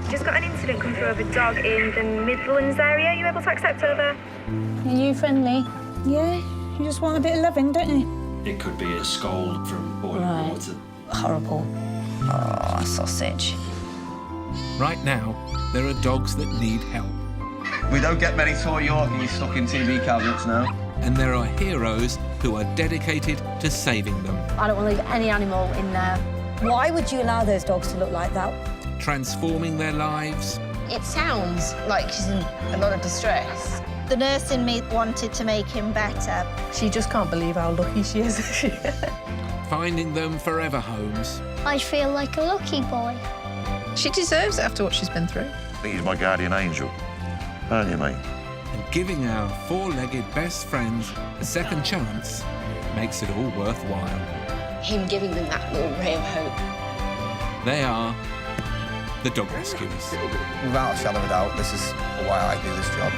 Just got an incident come through of a dog in the Midlands area. Are you able to accept over? Are you friendly? Yeah, you just want a bit of loving, don't you? It could be a scold from boiling water. Horrible. Oh, sausage. Right now, there are dogs that need help. We don't get many toy Yorkies stuck in TV cabinets now. And there are heroes who are dedicated to saving them. I don't want to leave any animal in there. Why would you allow those dogs to look like that? Transforming their lives. It sounds like she's in a lot of distress. The nurse in me wanted to make him better. She just can't believe how lucky she is. Finding them forever homes. I feel like a lucky boy. She deserves it after what she's been through. I think he's my guardian angel, aren't you, mate? And giving our four-legged best friends a second chance makes it all worthwhile. Him giving them that little ray of hope. They are the Dog Rescuers. Without a shadow of a doubt, this is why I do this job.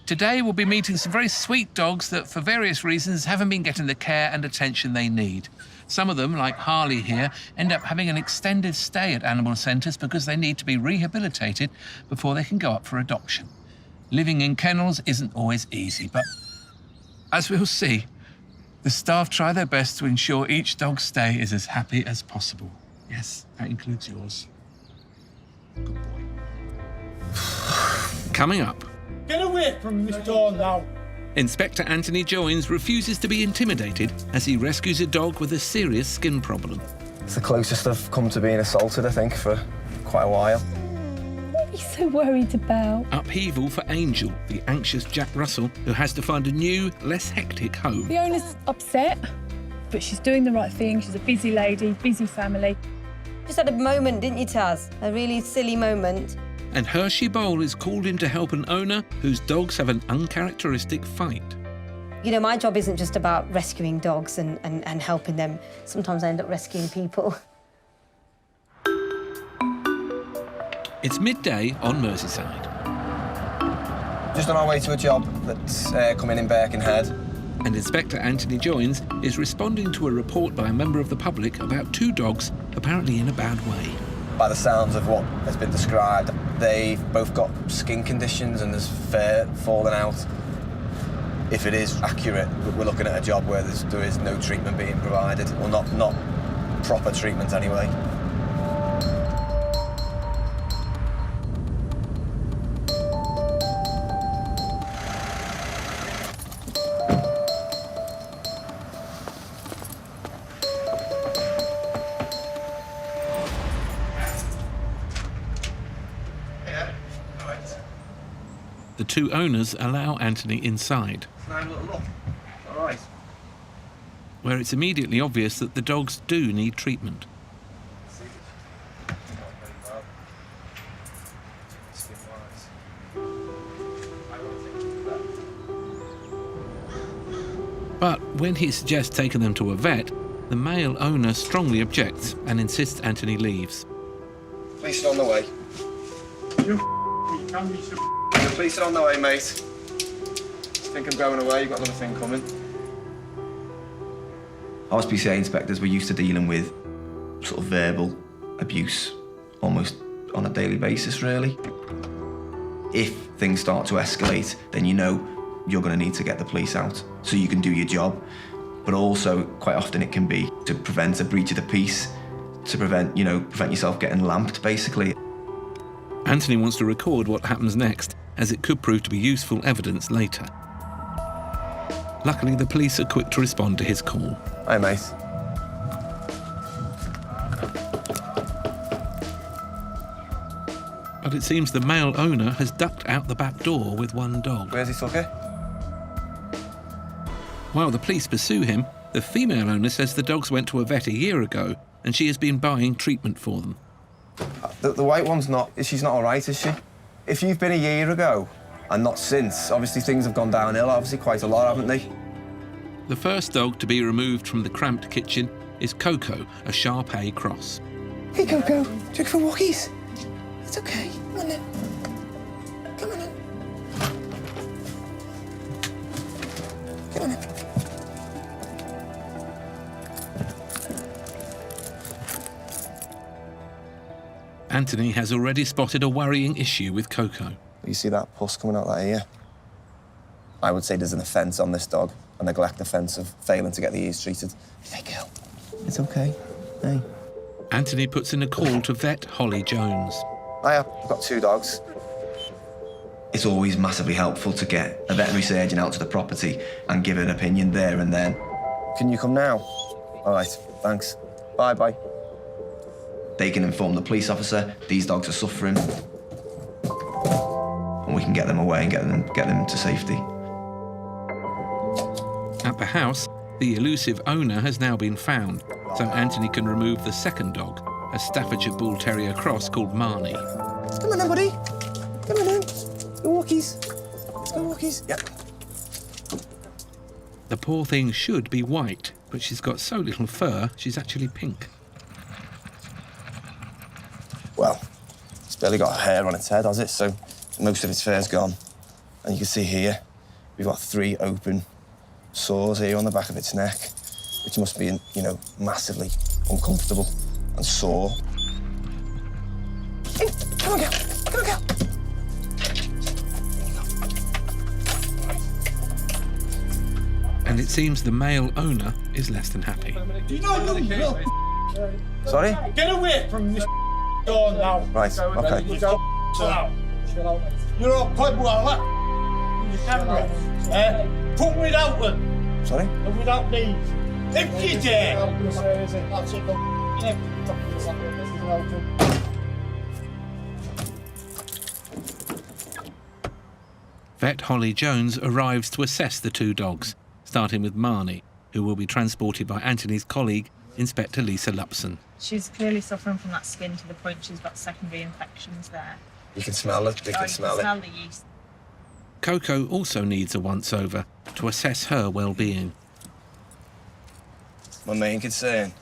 Today we'll be meeting some very sweet dogs that, for various reasons, haven't been getting the care and attention they need. Some of them, like Harley here, end up having an extended stay at animal centres because they need to be rehabilitated before they can go up for adoption. Living in kennels isn't always easy, but as we'll see, the staff try their best to ensure each dog's stay is as happy as possible. Yes, that includes yours. Good boy. Coming up. Get away from this door now. Inspector Anthony Joins refuses to be intimidated as he rescues a dog with a serious skin problem. It's the closest I've come to being assaulted, I think, for quite a while. What are you so worried about? Upheaval for Angel, the anxious Jack Russell, who has to find a new, less hectic home. The owner's upset, but she's doing the right thing. She's a busy lady, busy family. Just had a moment, didn't you, Taz? A really silly moment. And Hershey Bowl is called in to help an owner whose dogs have an uncharacteristic fight. You know, my job isn't just about rescuing dogs and helping them. Sometimes I end up rescuing people. It's midday on Merseyside. Just on our way to a job that's coming in Birkenhead. And Inspector Anthony Joins is responding to a report by a member of the public about two dogs apparently in a bad way. By the sounds of what has been described, they've both got skin conditions and there's fur falling out. If it is accurate, we're looking at a job where there is no treatment being provided, or not proper treatment anyway. The two owners allow Anthony inside, All right. where it's immediately obvious that the dogs do need treatment. But when he suggests taking them to a vet, the male owner strongly objects and insists Anthony leaves. Police are on the way. The police are on the way, mate. Think I'm going away? You've got another thing coming. RSPCA inspectors were used to dealing with sort of verbal abuse almost on a daily basis, really. If things start to escalate, then you know you're going to need to get the police out so you can do your job. But also, quite often it can be to prevent a breach of the peace, to prevent yourself getting lamped, basically. Anthony wants to record what happens next, as it could prove to be useful evidence later. Luckily, the police are quick to respond to his call. Hi, mate. But it seems the male owner has ducked out the back door with one dog. Where's he took her? While the police pursue him, the female owner says the dogs went to a vet a year ago and she has been buying treatment for them. The white one's not... She's not all right, is she? If you've been a year ago and not since, obviously things have gone downhill, obviously quite a lot, haven't they? The first dog to be removed from the cramped kitchen is Coco, a Shar-Pei cross. Hey, Coco, do you go for walkies? It's okay. Come on then. Come on then. Get on it. Anthony has already spotted a worrying issue with Coco. You see that pus coming out that ear? I would say there's an offence on this dog, a neglect offence of failing to get the ears treated. Hey, girl. It's okay. Hey. Anthony puts in a call to vet Holly Jones. I've got 2 dogs. It's always massively helpful to get a veterinary surgeon out to the property and give an opinion there and then. Can you come now? All right, thanks. Bye-bye. They can inform the police officer these dogs are suffering, and we can get them away and get them to safety. At the house, the elusive owner has now been found, so Anthony can remove the second dog, a Staffordshire Bull Terrier cross called Marnie. Come on then, buddy. Come on then. Let's go walkies. Let's go walkies. Yep. The poor thing should be white, but she's got so little fur, she's actually pink. Well, it's barely got hair on its head, has it? So most of its fur's gone. And you can see here, we've got 3 open sores here on the back of its neck, which must be, you know, massively uncomfortable and sore. Hey, come on, girl. Come on, girl. And it seems the male owner is less than happy. You know, you little Sorry? Get away from this door now. Right, okay. Chill out. You're all pub well, put without them. Sorry? And without me. If you dare. Vet Holly Jones arrives to assess the 2 dogs, starting with Marnie, who will be transported by Anthony's colleague, Inspector Lisa Lupson. She's clearly suffering from that skin to the point she's got secondary infections there. You can smell it. You can smell Smell the yeast. Coco also needs a once-over to assess her well-being. My main concern,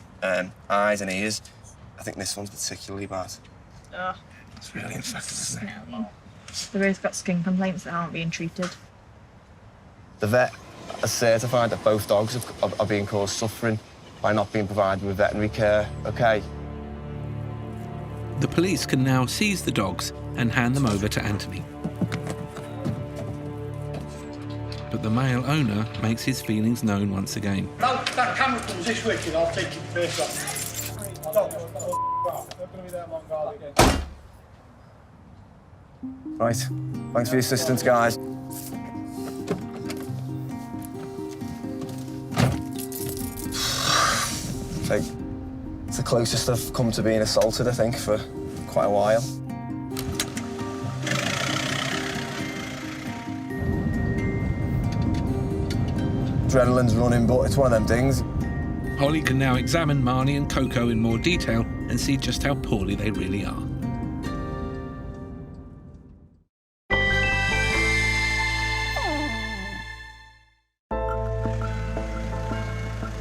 eyes and ears. I think this one's particularly bad. Ugh. It's really infected, isn't it? Smelly. They've both got skin complaints that aren't being treated. The vet has certified that both dogs are being caused suffering by not being provided with veterinary care, OK? The police can now seize the dogs and hand them over to Anthony. But the male owner makes his feelings known once again. That camera comes this way, and I'll take your face off. Right, thanks for your assistance, guys. It's the closest I've come to being assaulted, I think, for quite a while. Adrenaline's running, but it's one of them things. Holly can now examine Marnie and Coco in more detail and see just how poorly they really are.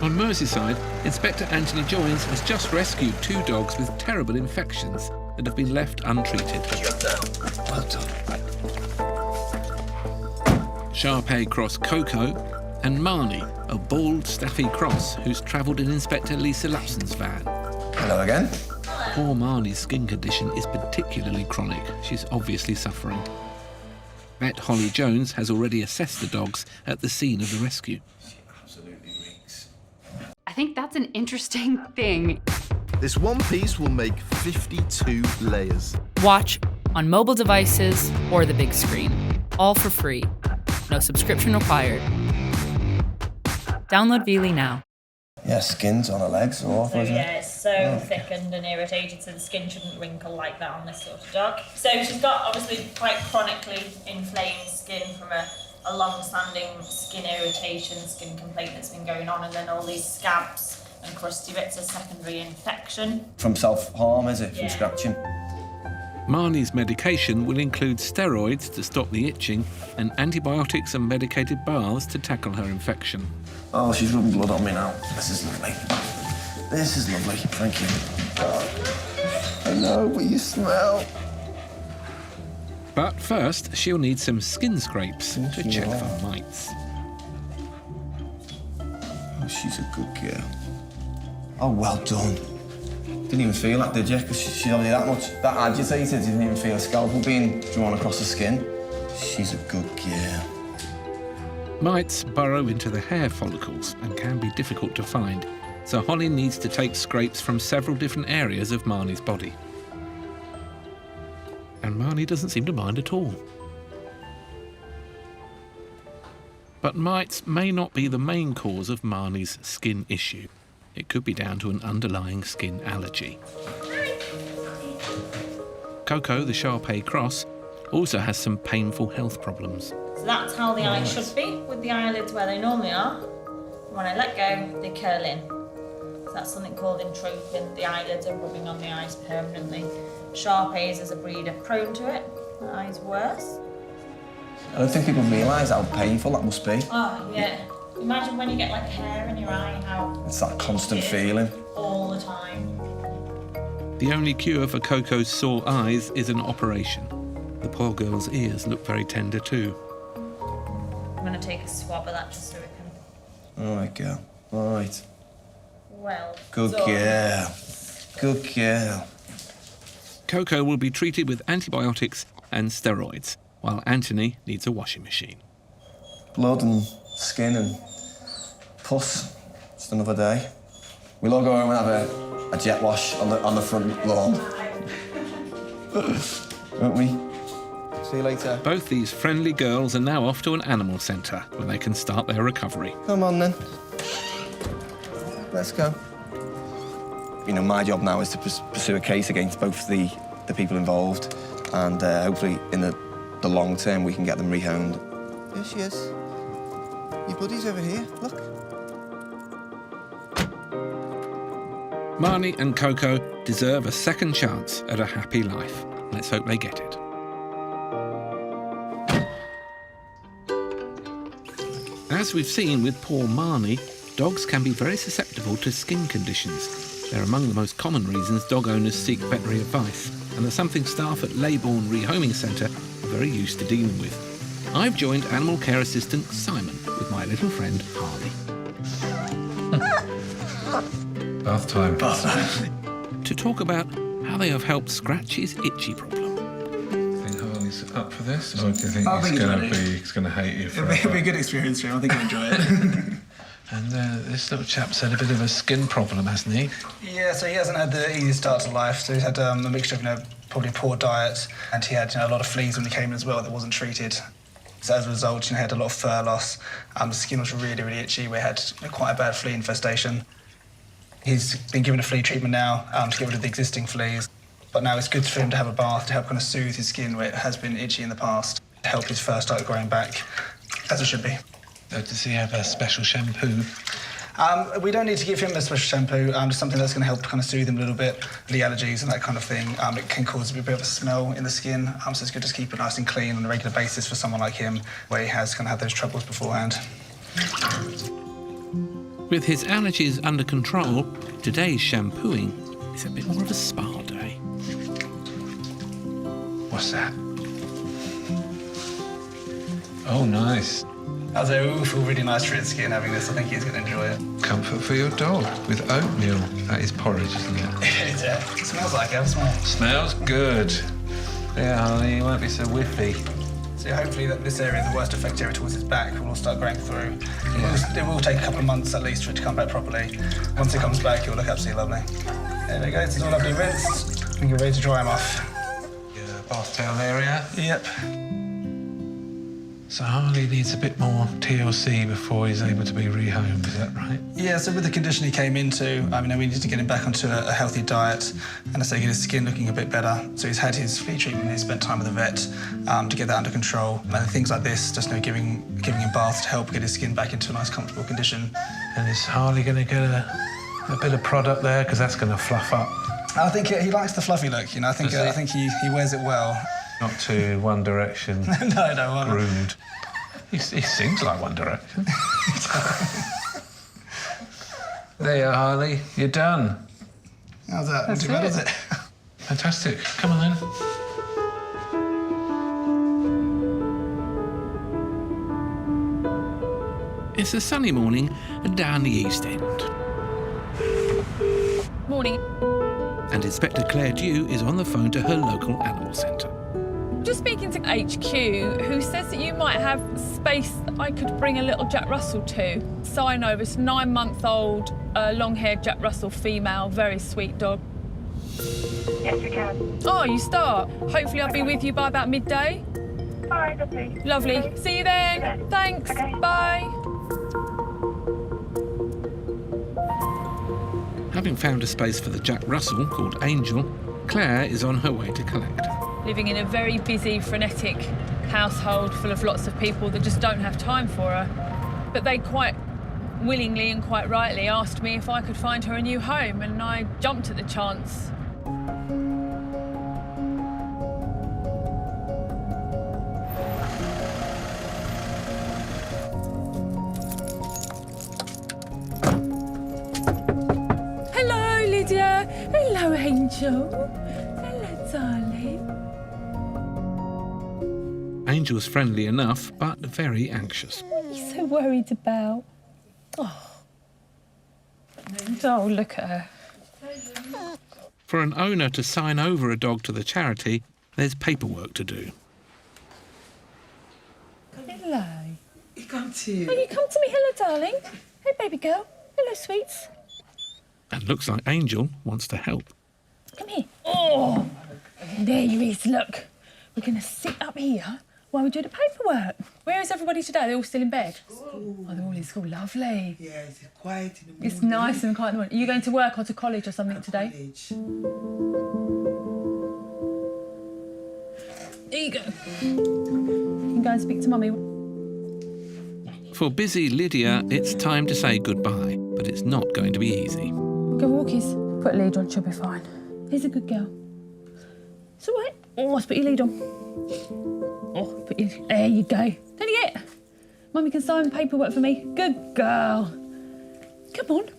On Merseyside, Inspector Anthony Joynes has just rescued 2 dogs with terrible infections that have been left untreated. Well done. Shar-Pei Cross Coco and Marnie, a bald, staffy cross who's travelled in Inspector Lisa Lupson's van. Hello again. Poor Marnie's skin condition is particularly chronic. She's obviously suffering. Vet Holly Jones has already assessed the dogs at the scene of the rescue. I think that's an interesting thing. This one piece will make 52 layers. Watch on mobile devices or the big screen. All for free. No subscription required. Download Veely now. Yeah, skin's on her legs are awful, isn't it? Yeah, it's so thickened and irritated, so the skin shouldn't wrinkle like that on this sort of dog. So she's got obviously quite chronically inflamed skin from a long-standing skin irritation, skin complaint that's been going on, and then all these scabs and crusty bits of secondary infection. From self-harm, is it? From scratching? Marnie's medication will include steroids to stop the itching and antibiotics and medicated baths to tackle her infection. Oh, she's rubbing blood on me now. This is lovely. This is lovely. Thank you. Oh, I know, but you smell. But first, she'll need some skin scrapes to check for mites. Oh, she's a good girl. Oh, well done. Didn't even feel that, did you? Because she's only that agitated, you didn't even feel a scalpel being drawn across the skin. She's a good girl. Mites burrow into the hair follicles and can be difficult to find, so Holly needs to take scrapes from several different areas of Marnie's body. And Marnie doesn't seem to mind at all. But mites may not be the main cause of Marnie's skin issue. It could be down to an underlying skin allergy. Coco, the Shar-Pei cross, also has some painful health problems. So that's how the eyes should be, with the eyelids where they normally are. When I let go, they curl in. So that's something called entropin. The eyelids are rubbing on the eyes permanently. Shar-Peis as a breed are prone to it. The eyes worse. I don't think people realise how painful that must be. Oh, yeah. Imagine when you get like hair in your eye, how it's that constant feeling. All the time. The only cure for Coco's sore eyes is an operation. The poor girl's ears look very tender too. I'm going to take a swab of that just so we can... All right, girl. All right. Well Good done. girl. Good girl. Coco will be treated with antibiotics and steroids, while Anthony needs a washing machine. Blood and skin and pus. Just another day. We'll all go home and have a jet wash on the front lawn. Won't we? See you later. Both these friendly girls are now off to an animal centre where they can start their recovery. Come on then. Let's go. You know, my job now is to pursue a case against both the people involved, and hopefully in the long term we can get them rehomed. There she is. Your buddy's over here, look. Marnie and Coco deserve a second chance at a happy life. Let's hope they get it. As we've seen with poor Marnie, dogs can be very susceptible to skin conditions. They're among the most common reasons dog owners seek veterinary advice, and they're something staff at Leybourne Rehoming Centre are very used to dealing with. I've joined animal care assistant Simon with my little friend Harley. Bath time. To talk about how they have helped Scratchy's itchy problem. I think Harley's up for this, or do you think he's going to hate you forever? It'll be a good experience for him. I think he'll enjoy it. And this little chap's had a bit of a skin problem, hasn't he? Yeah, so he hasn't had the easiest start to life. So he's had a mixture of, probably a poor diet, and he had a lot of fleas when he came in as well that wasn't treated. So as a result, he had a lot of fur loss. The skin was really, really itchy. We had quite a bad flea infestation. He's been given a flea treatment now to get rid of the existing fleas. But now it's good for him to have a bath to help kind of soothe his skin where it has been itchy in the past, to help his fur start growing back, as it should be. Does he have a special shampoo? We don't need to give him a special shampoo, just something that's going to help kind of soothe him a little bit. The allergies and that kind of thing, it can cause a bit of a smell in the skin, so it's good to keep it nice and clean on a regular basis for someone like him, where he has kind of had those troubles beforehand. With his allergies under control, today's shampooing is a bit more of a spa day. What's that? Oh, nice. I'll say it will feel really nice for his skin having this. I think he's going to enjoy it. Comfort for your dog with oatmeal. That is porridge, isn't it? It smells like it. Smells good. Yeah, Harley, you won't be so whiffy. So hopefully that this area, the worst affected area towards his back, will all start growing through. It will take a couple of months at least for it to come back properly. Once it comes back, it will look absolutely lovely. There we go, it's all lovely rinsed. I think you're ready to dry him off. Yeah, bath towel area. Yep. So Harley needs a bit more TLC before he's able to be rehomed, is that right? Yeah, so with the condition he came into, we need to get him back onto a healthy diet and I say get his skin looking a bit better. So he's had his flea treatment, he's spent time with the vet to get that under control. And things like this, just giving him baths to help get his skin back into a nice, comfortable condition. And is Harley going to get a bit of product there? Because that's going to fluff up. I think he likes the fluffy look, I think he wears it well. Not too One Direction. No. Groomed. He sings like One Direction. There you are, Harley. You're done. How's that? Not too bad, is it? Fantastic. Come on then. It's a sunny morning down the East End. Morning. And Inspector Claire Dew is on the phone to her local animal centre. Just speaking to HQ, who says that you might have space that I could bring a little Jack Russell to. Sign over, it's a 9-month-old, long-haired Jack Russell female, very sweet dog. Yes, we can. Oh, you start. Hopefully I'll be with you by about midday. All right, lovely. Lovely. Okay. See you then. Okay. Thanks. Okay. Bye. Having found a space for the Jack Russell called Angel, Claire is on her way to collect her. Living in a very busy, frenetic household full of lots of people that just don't have time for her. But they quite willingly and quite rightly asked me if I could find her a new home, and I jumped at the chance. Hello, Lydia. Hello, Angel. Hello, darling. Angel's friendly enough, but very anxious. What are you so worried about? Oh, look at her. For an owner to sign over a dog to the charity, there's paperwork to do. Hello. You come to you. Oh, you come to me. Hello, darling. Hey, baby girl. Hello, sweets. And looks like Angel wants to help. Come here. Oh, there you is. Look, we're going to sit up here while we do the paperwork. Where is everybody today? They're all still in bed? Oh, they're all in school. Lovely. Yeah, it's quiet in the morning. It's nice and quiet in the morning. Are you going to work or to college or something today? College. There you go. You can go and speak to Mummy. For busy Lydia, it's time to say goodbye, but it's not going to be easy. Go walkies. Put a lead on, she'll be fine. Here's a good girl. It's all right. Oh, let's put your lead on. Oh, there you go. Don't you get? Mummy can sign paperwork for me. Good girl. Come on.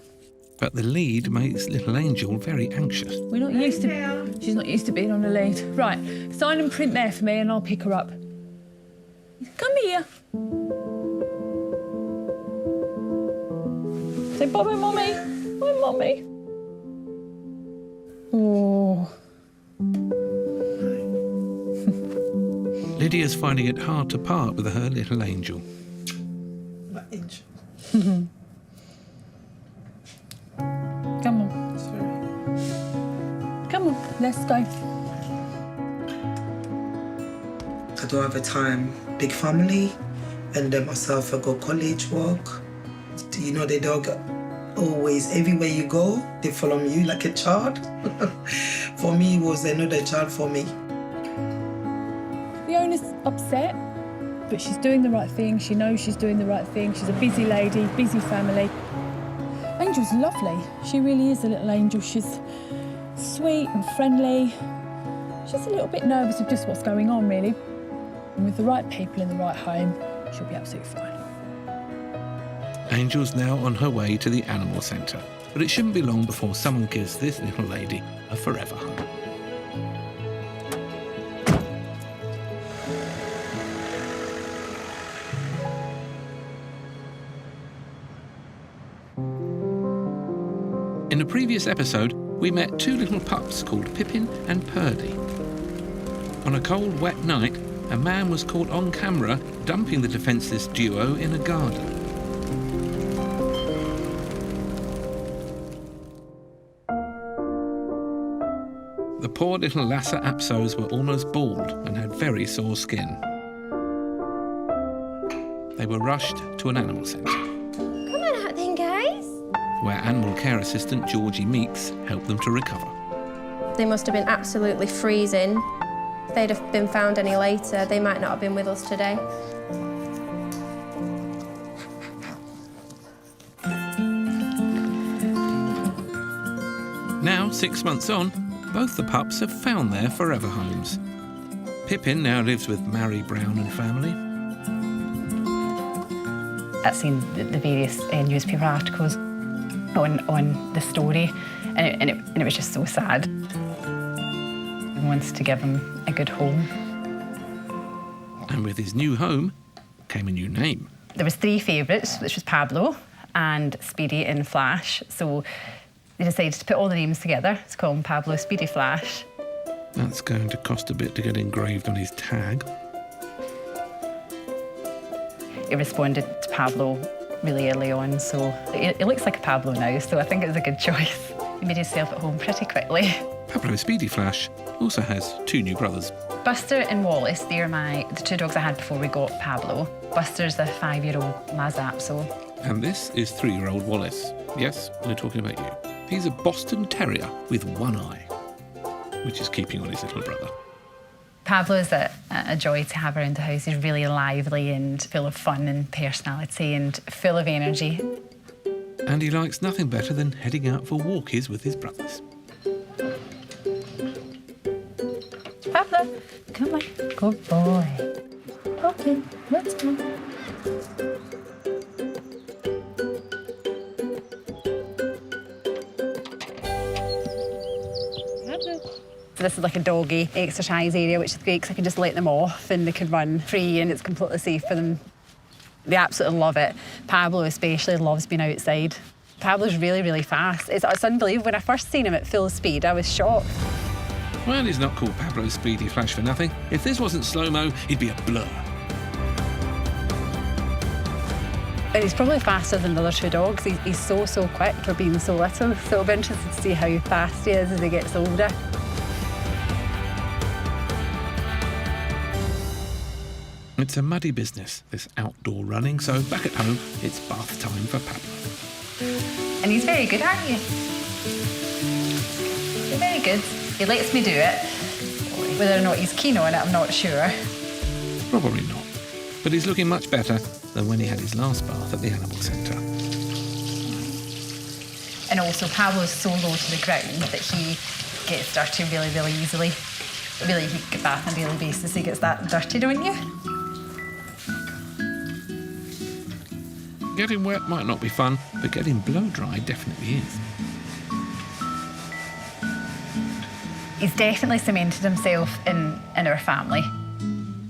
But the lead makes little Angel very anxious. We're not used to... She's not used to being on the lead. Right, sign and print there for me and I'll pick her up. Come here. Say bye-bye, Mummy. Bye, Mummy. Oh. Lydia's finding it hard to part with her little Angel. My angel. Come on. Sorry. Come on, let's go. I don't have a time. Big family. And then myself, I go college work. You know, the dog always, everywhere you go, they follow you like a child. For me, it was another child for me. The owner's upset, but she's doing the right thing. She knows she's doing the right thing. She's a busy lady, busy family. Angel's lovely. She really is a little angel. She's sweet and friendly. She's a little bit nervous of just what's going on, really. And with the right people in the right home, she'll be absolutely fine. Angel's now on her way to the animal centre, but it shouldn't be long before someone gives this little lady a forever home. In a previous episode, we met two little pups called Pippin and Purdy. On a cold, wet night, a man was caught on camera dumping the defenceless duo in a garden. The poor little Lhasa Apsos were almost bald and had very sore skin. They were rushed to an animal centre, Come on out then, guys. where animal care assistant Georgie Meeks helped them to recover. They must have been absolutely freezing. If they'd have been found any later, they might not have been with us today. Now, 6 months on, both the pups have found their forever homes. Pippin now lives with Mary Brown and family. I've seen the various newspaper articles on the story, and it was just so sad. He wants to give him a good home. And with his new home came a new name. There was 3 favourites, which was Pablo and Speedy and Flash. So they decided to put all the names together to call him Pablo Speedy Flash. That's going to cost a bit to get engraved on his tag. He responded to Pablo really early on, so it looks like a Pablo now, so I think it was a good choice. He made himself at home pretty quickly. Pablo Speedy Flash also has 2 new brothers. Buster and Wallace, they're the 2 dogs I had before we got Pablo. Buster's a 5-year-old Mazapso. And this is 3-year-old Wallace. Yes, we're talking about you. He's a Boston Terrier with 1 eye, which is keeping on his little brother. Pablo's a joy to have around the house. He's really lively and full of fun and personality and full of energy. And he likes nothing better than heading out for walkies with his brothers. Pablo, come on. Good boy. Okay, let's go. So this is like a doggy exercise area, which is great because I can just let them off and they can run free and it's completely safe for them. They absolutely love it. Pablo especially loves being outside. Pablo's really, really fast. It's unbelievable. When I first seen him at full speed, I was shocked. Well, he's not called Pablo Speedy Flash for nothing. If this wasn't slow-mo, he'd be a blur. And he's probably faster than the other 2 dogs. He's so quick for being so little. So it'll be interesting to see how fast he is as he gets older. It's a muddy business, this outdoor running, so back at home, it's bath time for Pablo. And he's very good, aren't you? You're very good. He lets me do it. Whether or not he's keen on it, I'm not sure. Probably not. But he's looking much better than when he had his last bath at the animal centre. And also, Pablo's so low to the ground that he gets dirty really, really easily. Really, you get bath on a daily basis, he gets that dirty, don't you? Getting wet might not be fun, but getting blow-dry definitely is. He's definitely cemented himself in our family.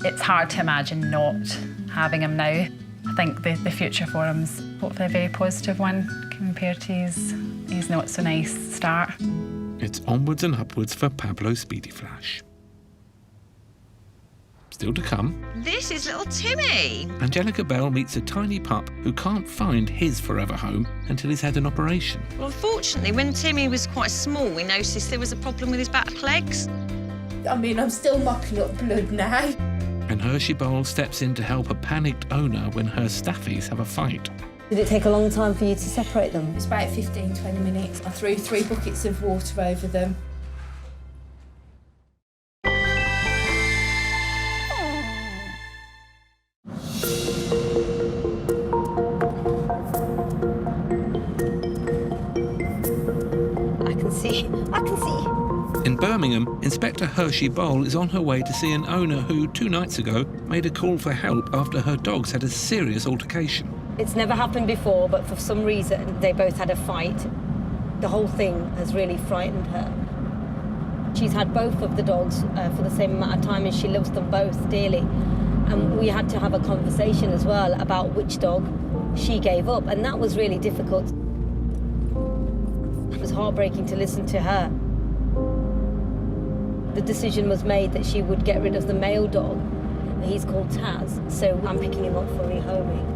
It's hard to imagine not having him now. I think the future for him's hopefully a very positive one compared to his not so nice start. It's onwards and upwards for Pablo Speedy Flash. Still to come. This is little Timmy. Angelica Bell meets a tiny pup who can't find his forever home until he's had an operation. Well, unfortunately, when Timmy was quite small, we noticed there was a problem with his back legs. I mean, I'm still mopping up blood now. And Hershey Bowl steps in to help a panicked owner when her staffies have a fight. Did it take a long time for you to separate them? It's about 15, 20 minutes. I threw 3 buckets of water over them. I can see. In Birmingham, Inspector Hershey Bowl is on her way to see an owner who, 2 nights ago, made a call for help after her dogs had a serious altercation. It's never happened before, but for some reason, they both had a fight. The whole thing has really frightened her. She's had both of the dogs for the same amount of time, and she loves them both dearly. And we had to have a conversation as well about which dog she gave up, and that was really difficult. It was heartbreaking to listen to her. The decision was made that she would get rid of the male dog. He's called Taz, so I'm picking him up for rehoming.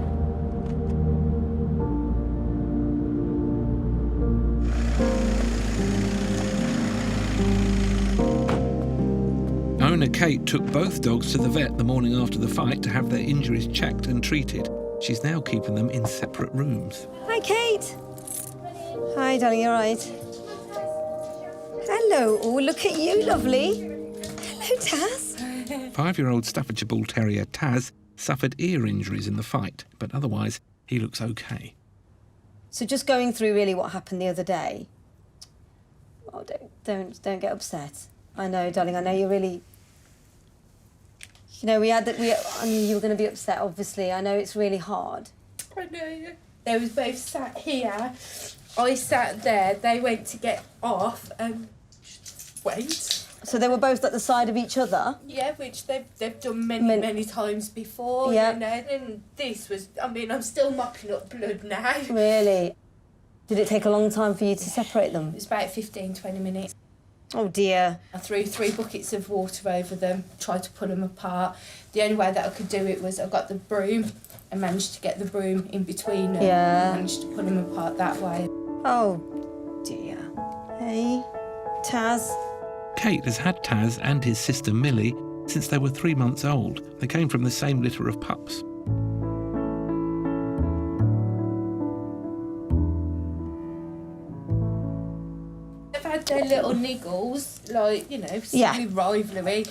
Owner Kate took both dogs to the vet the morning after the fight to have their injuries checked and treated. She's now keeping them in separate rooms. Hi, Kate. Hi, darling, you all right? Hello. Oh, look at you, lovely. Hello, Taz. 5-year-old Staffordshire Bull Terrier Taz suffered ear injuries in the fight, but otherwise he looks okay. So just going through really what happened the other day. Oh, don't get upset. I know, darling. I know you're really. You know, I knew you were going to be upset. Obviously, I know it's really hard. I know. They was both sat here. I sat there. They went to get off and wait. So they were both at the side of each other? Yeah, which they've done many times before, Yeah. you know, and this was, I mean, I'm still mopping up blood now. Really? Did it take a long time for you to separate them? It was about 15, 20 minutes. Oh dear. I threw 3 buckets of water over them, tried to pull them apart. The only way that I could do it was I got the broom and managed to get the broom in between them. Yeah. Managed to pull them apart that way. Oh dear. Hey, Taz. Kate has had Taz and his sister Millie since they were 3 months old. They came from the same litter of pups. They've had their little niggles, like, you know, silly rivalry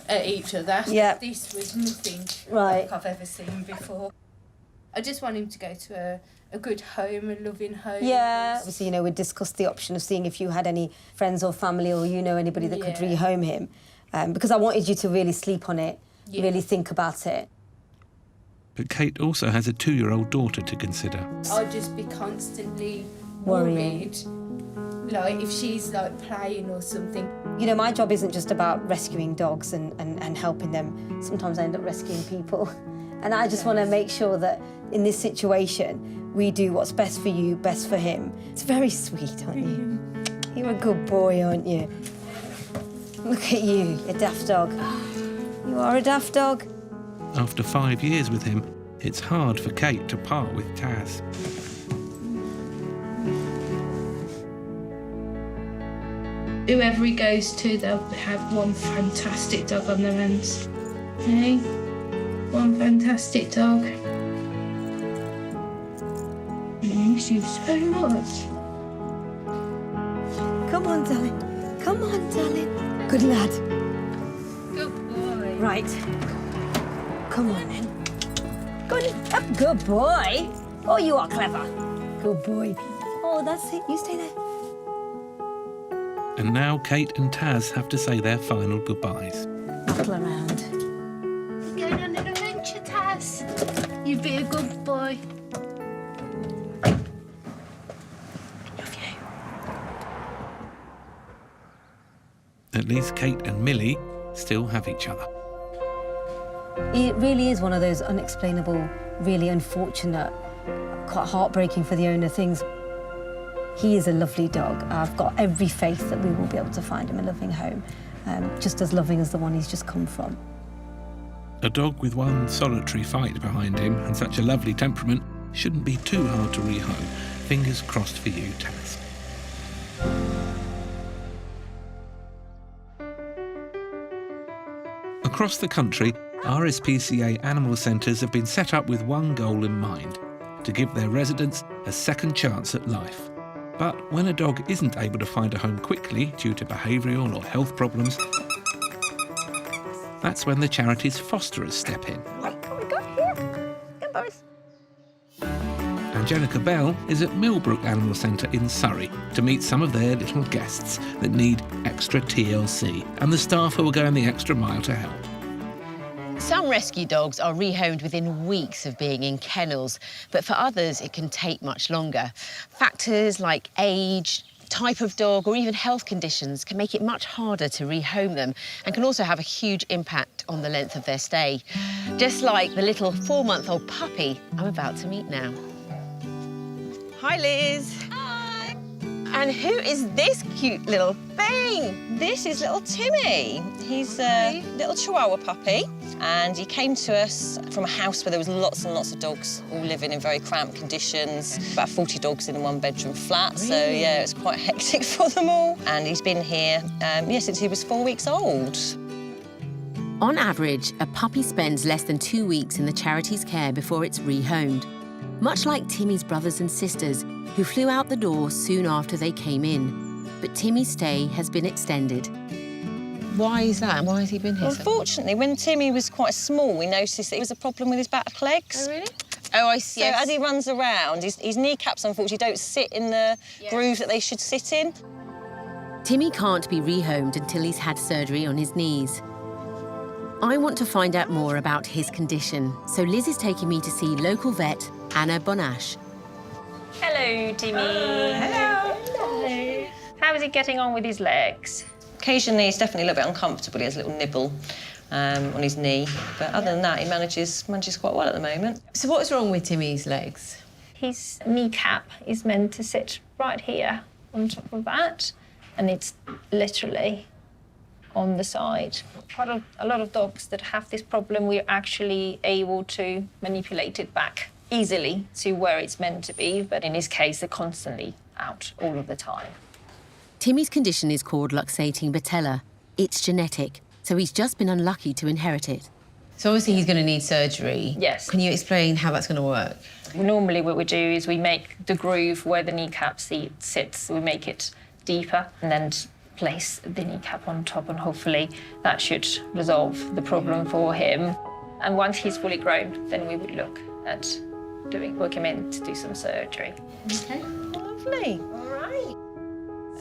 at each other. Yeah. This was nothing Right. like I've ever seen before. I just want him to go to a good home, a loving home. Yeah. Obviously, you know, we discussed the option of seeing if you had any friends or family or you know anybody that could Yeah. rehome him. Because I wanted you to really sleep on it, really think about it. But Kate also has a 2-year-old daughter to consider. I'd just be constantly Worrying. worried. Like, if she's, like, playing or something. You know, my job isn't just about rescuing dogs and helping them. Sometimes I end up rescuing people. And I just want to make sure that in this situation, we do what's best for you, best for him. It's very sweet, aren't you? You're a good boy, aren't you? Look at you, a daft dog. You are a daft dog. After 5 years with him, it's hard for Kate to part with Taz. Whoever he goes to, they'll have one fantastic dog on their hands. Hey? One fantastic dog. Thanks you so much. Come on, darling. Come on, darling. Good lad. Good boy. Right. Come on, then. Good boy. Oh, you are clever. Good boy. Oh, that's it. You stay there. And now Kate and Taz have to say their final goodbyes. Knuckle around. We're going on an adventure, Taz. You be a good boy. At least Kate and Millie still have each other. It really is one of those unexplainable, really unfortunate, quite heartbreaking for the owner things. He is a lovely dog. I've got every faith that we will be able to find him a loving home, just as loving as the one he's just come from. A dog with one solitary fight behind him and such a lovely temperament shouldn't be too hard to rehome. Fingers crossed for you, Taz. Across the country, RSPCA animal centres have been set up with one goal in mind: to give their residents a second chance at life. But when a dog isn't able to find a home quickly due to behavioural or health problems, that's when the charity's fosterers step in. Angelica Bell is at Millbrook Animal Centre in Surrey to meet some of their little guests that need extra TLC and the staff who are going the extra mile to help. Some rescue dogs are rehomed within weeks of being in kennels, but for others it can take much longer. Factors like age, type of dog or even health conditions can make it much harder to rehome them and can also have a huge impact on the length of their stay. Just like the little 4-month-old puppy I'm about to meet now. Hi, Liz. Hi. And who is this cute little thing? This is little Timmy. He's a little Chihuahua puppy, and he came to us from a house where there was lots and lots of dogs, all living in very cramped conditions. About 40 dogs in a 1-bedroom flat, really? So yeah, it was quite hectic for them all. And he's been here, since he was 4 weeks old. On average, a puppy spends less than 2 weeks in the charity's care before it's rehomed. Much like Timmy's brothers and sisters, who flew out the door soon after they came in. But Timmy's stay has been extended. Why is that? Why has he been here? Unfortunately, when Timmy was quite small, we noticed that there was a problem with his back legs. Oh, really? Oh, I see. So as he runs around, his kneecaps, unfortunately, don't sit in the groove that they should sit in. Timmy can't be rehomed until he's had surgery on his knees. I want to find out more about his condition, so Liz is taking me to see local vet Anna Bonash. Hello, Timmy. Hello. Hello. How is he getting on with his legs? Occasionally, he's definitely a little bit uncomfortable. He has a little nibble on his knee. But other than that, he manages quite well at the moment. So what's wrong with Timmy's legs? His kneecap is meant to sit right here on top of that, and it's literally on the side. Quite a lot of dogs that have this problem, we're actually able to manipulate it back easily to where it's meant to be, but in his case, they're constantly out all of the time. Timmy's condition is called luxating patella. It's genetic, so he's just been unlucky to inherit it. So obviously he's going to need surgery. Yes. Can you explain how that's going to work? Normally what we do is we make the groove where the kneecap sits, we make it deeper, and then place the kneecap on top, and hopefully that should resolve the problem for him. And once he's fully grown, then we would look at work him in to do some surgery. Okay. Lovely. All right.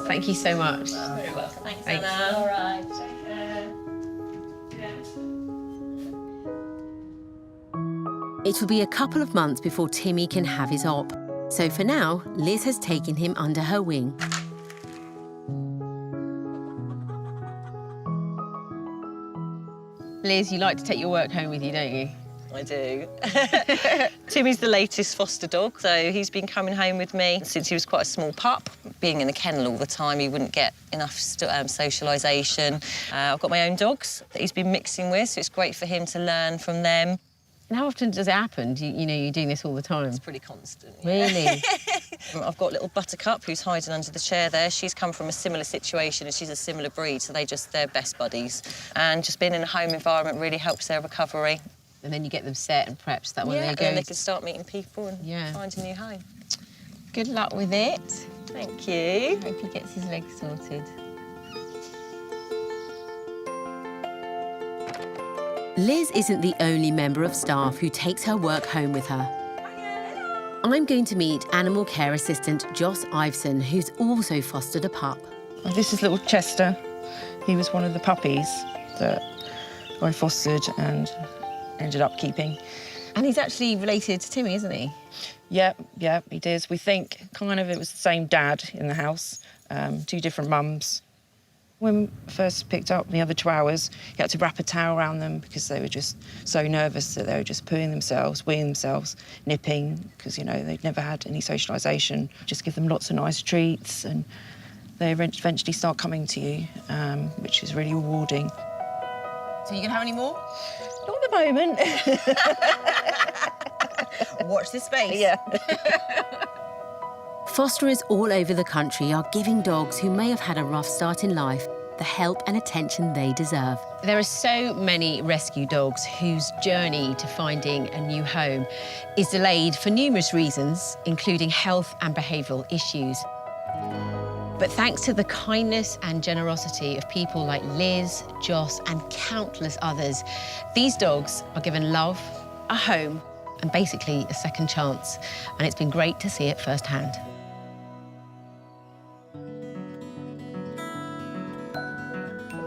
Thank you so much. Very welcome. Thanks, Thanks. Anna. All right. Take care. It will be a couple of months before Timmy can have his op. So for now, Liz has taken him under her wing. Liz, you like to take your work home with you, don't you? I do. Timmy's the latest foster dog, so he's been coming home with me since he was quite a small pup. Being in the kennel all the time, he wouldn't get enough socialisation. I've got my own dogs that he's been mixing with, so it's great for him to learn from them. And how often does it happen? You know, you're doing this all the time? It's pretty constant. Yeah. Really? I've got little Buttercup who's hiding under the chair there. She's come from a similar situation and she's a similar breed, so they're best buddies. And just being in a home environment really helps their recovery. And then you get them set and prepped so that when they and go... then they can start meeting people and find a new home. Good luck with it. Thank you. Hope he gets his legs sorted. Liz isn't the only member of staff who takes her work home with her. I'm going to meet animal care assistant Joss Iveson, who's also fostered a pup. This is little Chester. He was one of the puppies that I fostered and ended up keeping. And he's actually related to Timmy, isn't he? Yeah, he is. We think kind of it was the same dad in the house, two different mums. When we first picked up the other Chihuahuas, you had to wrap a towel around them because they were just so nervous that they were just pooing themselves, weeing themselves, nipping, because, you know, they'd never had any socialisation. Just give them lots of nice treats and they eventually start coming to you, which is really rewarding. So you can have any more? Not at the moment. Watch this space. Yeah. Fosterers all over the country are giving dogs who may have had a rough start in life the help and attention they deserve. There are so many rescue dogs whose journey to finding a new home is delayed for numerous reasons, including health and behavioural issues. But thanks to the kindness and generosity of people like Liz, Joss, and countless others, these dogs are given love, a home, and basically a second chance. And it's been great to see it firsthand.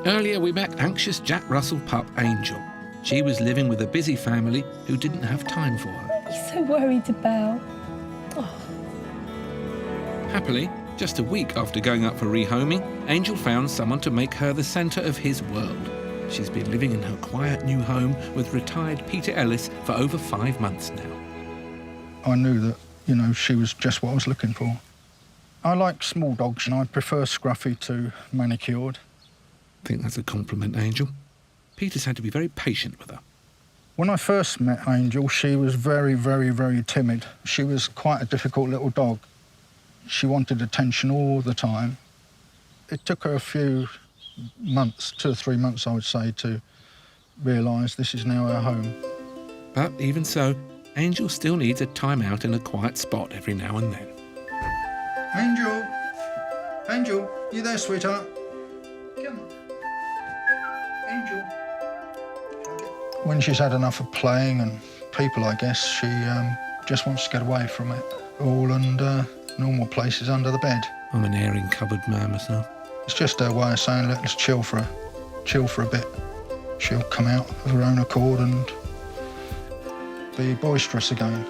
Earlier, we met anxious Jack Russell pup Angel. She was living with a busy family who didn't have time for her. He's so worried about. Happily, just a week after going up for rehoming, Angel found someone to make her the centre of his world. She's been living in her quiet new home with retired Peter Ellis for over 5 months now. I knew that, you know, she was just what I was looking for. I like small dogs and I prefer scruffy to manicured. I think that's a compliment, Angel. Peter's had to be very patient with her. When I first met Angel, she was very, very, very timid. She was quite a difficult little dog. She wanted attention all the time. It took her a few months, 2 or 3 months, I would say, to realise this is now her home. But even so, Angel still needs a time out in a quiet spot every now and then. Angel, you there, sweetheart? Come on. Angel. When she's had enough of playing and people, I guess, she just wants to get away from it all and normal places under the bed. I'm an airing cupboard man myself. It's just her way of saying, let's chill for a bit. She'll come out of her own accord and be boisterous again.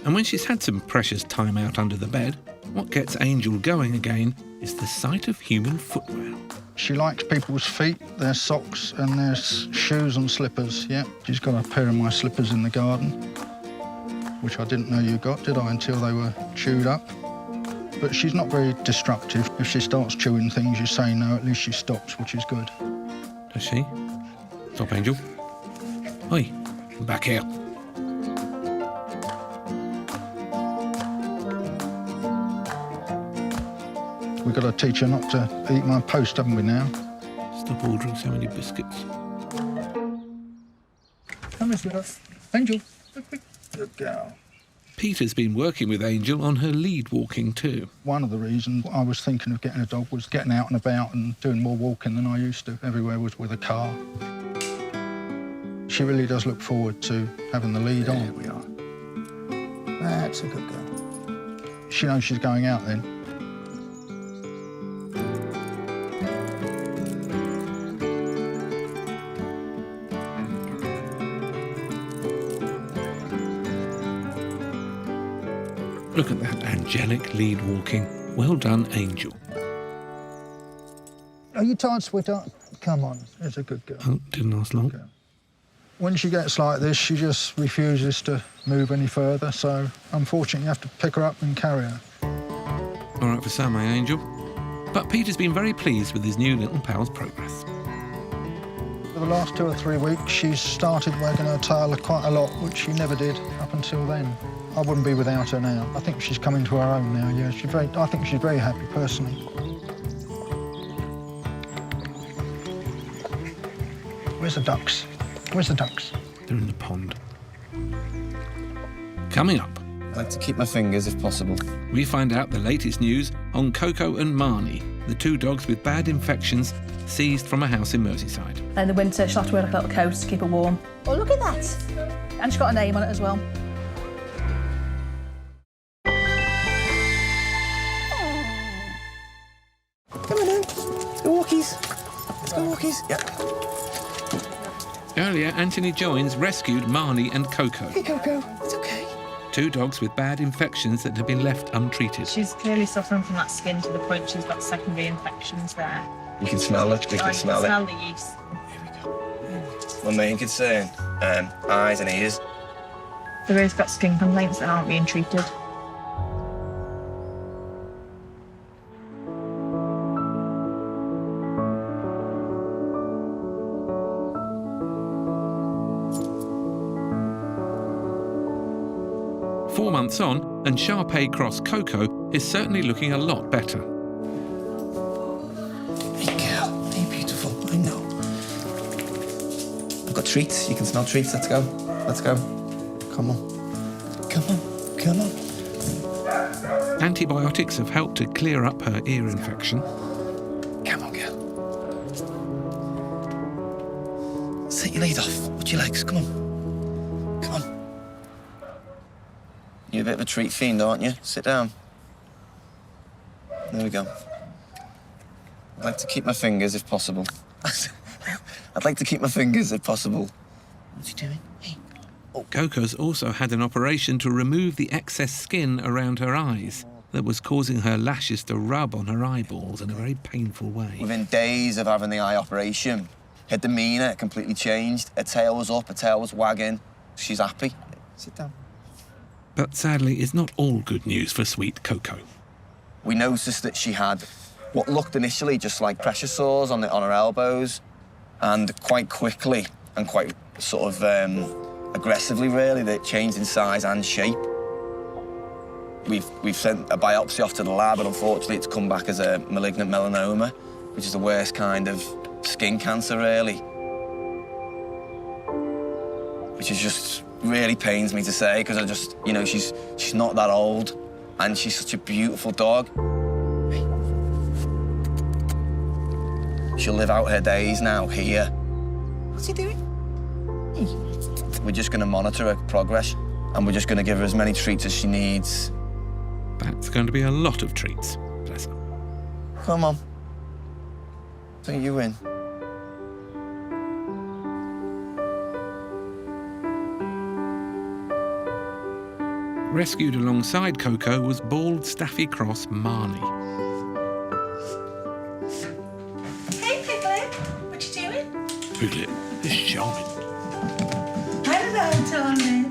And when she's had some precious time out under the bed, What gets Angel going again is the sight of human footwear. She likes people's feet, their socks and their shoes and slippers, yeah. She's got a pair of my slippers in the garden, which I didn't know you got, did I, until they were chewed up. But she's not very destructive. If she starts chewing things, you say no, at least she stops, which is good. Does she? Stop, Angel. Oi, back here. We've got to teach her not to eat my post, haven't we, now? Stop ordering so many biscuits. Come here, sweetheart. Angel. Good girl. Peter's been working with Angel on her lead walking too. One of the reasons I was thinking of getting a dog was getting out and about and doing more walking than I used to. Everywhere was with a car. She really does look forward to having the lead on. There we are. That's a good girl. She knows she's going out then. Look at that angelic lead walking. Well done, Angel. Are you tired, sweetheart? Come on, it's a good girl. Oh, didn't last long. Okay. When she gets like this, she just refuses to move any further, so unfortunately you have to pick her up and carry her. All right for some, eh, Angel? But Peter's been very pleased with his new little pal's progress. For the last 2 or 3 weeks, she's started wagging her tail quite a lot, which she never did up until then. I wouldn't be without her now. I think she's coming to her own now, yeah. I think she's very happy, personally. Where's the ducks? Where's the ducks? They're in the pond. Coming up. I like to keep my fingers if possible. We find out the latest news on Coco and Marnie, the 2 dogs with bad infections seized from a house in Merseyside. In the winter, she'll have to wear like a little coat to keep her warm. Oh, look at that. And she's got a name on it as well. Come on then. Let's go walkies. Let's go walkies. Yeah. Earlier, Anthony Joins rescued Marnie and Coco. Hey, Coco. It's okay. 2 dogs with bad infections that have been left untreated. She's clearly suffering from that skin to the point she's got secondary infections there. You can smell it. We can smell it. Smell the yeast. My main concern, eyes and ears. They've both got skin complaints that aren't being treated. Four months on, and Shar-Pei Cross Coco is certainly looking a lot better. Hey, girl. Hey, beautiful. I know. I've got treats. You can smell treats. Let's go. Let's go. Come on. Come on. Come on. Antibiotics have helped to clear up her ear infection. Come on, girl. Set your lead off. Put your legs. Come on. Come on. You're a bit of a treat fiend, aren't you? Sit down. There we go. I'd like to keep my fingers if possible. I'd like to keep my fingers if possible. What's he doing? Hey. Coco's also had an operation to remove the excess skin around her eyes that was causing her lashes to rub on her eyeballs in a very painful way. Within days of having the eye operation, her demeanour completely changed. Her tail was up, her tail was wagging. She's happy. Sit down. But sadly, it's not all good news for sweet Coco. We noticed that she had what looked initially just like pressure sores on her elbows, and quite quickly and quite sort of aggressively, really, they changed in size and shape. We've sent a biopsy off to the lab, and unfortunately it's come back as a malignant melanoma, which is the worst kind of skin cancer, really. Which is just really pains me to say, because I just, you know, she's not that old, and she's such a beautiful dog. She'll live out her days now here. What's he doing? We're just going to monitor her progress, and we're just going to give her as many treats as she needs. That's going to be a lot of treats. Bless her. Come on. Think you win. Rescued alongside Coco was bald Staffy Cross Marnie. Hey, Piglet. What you doing? Piglet is charming. Hello, darling.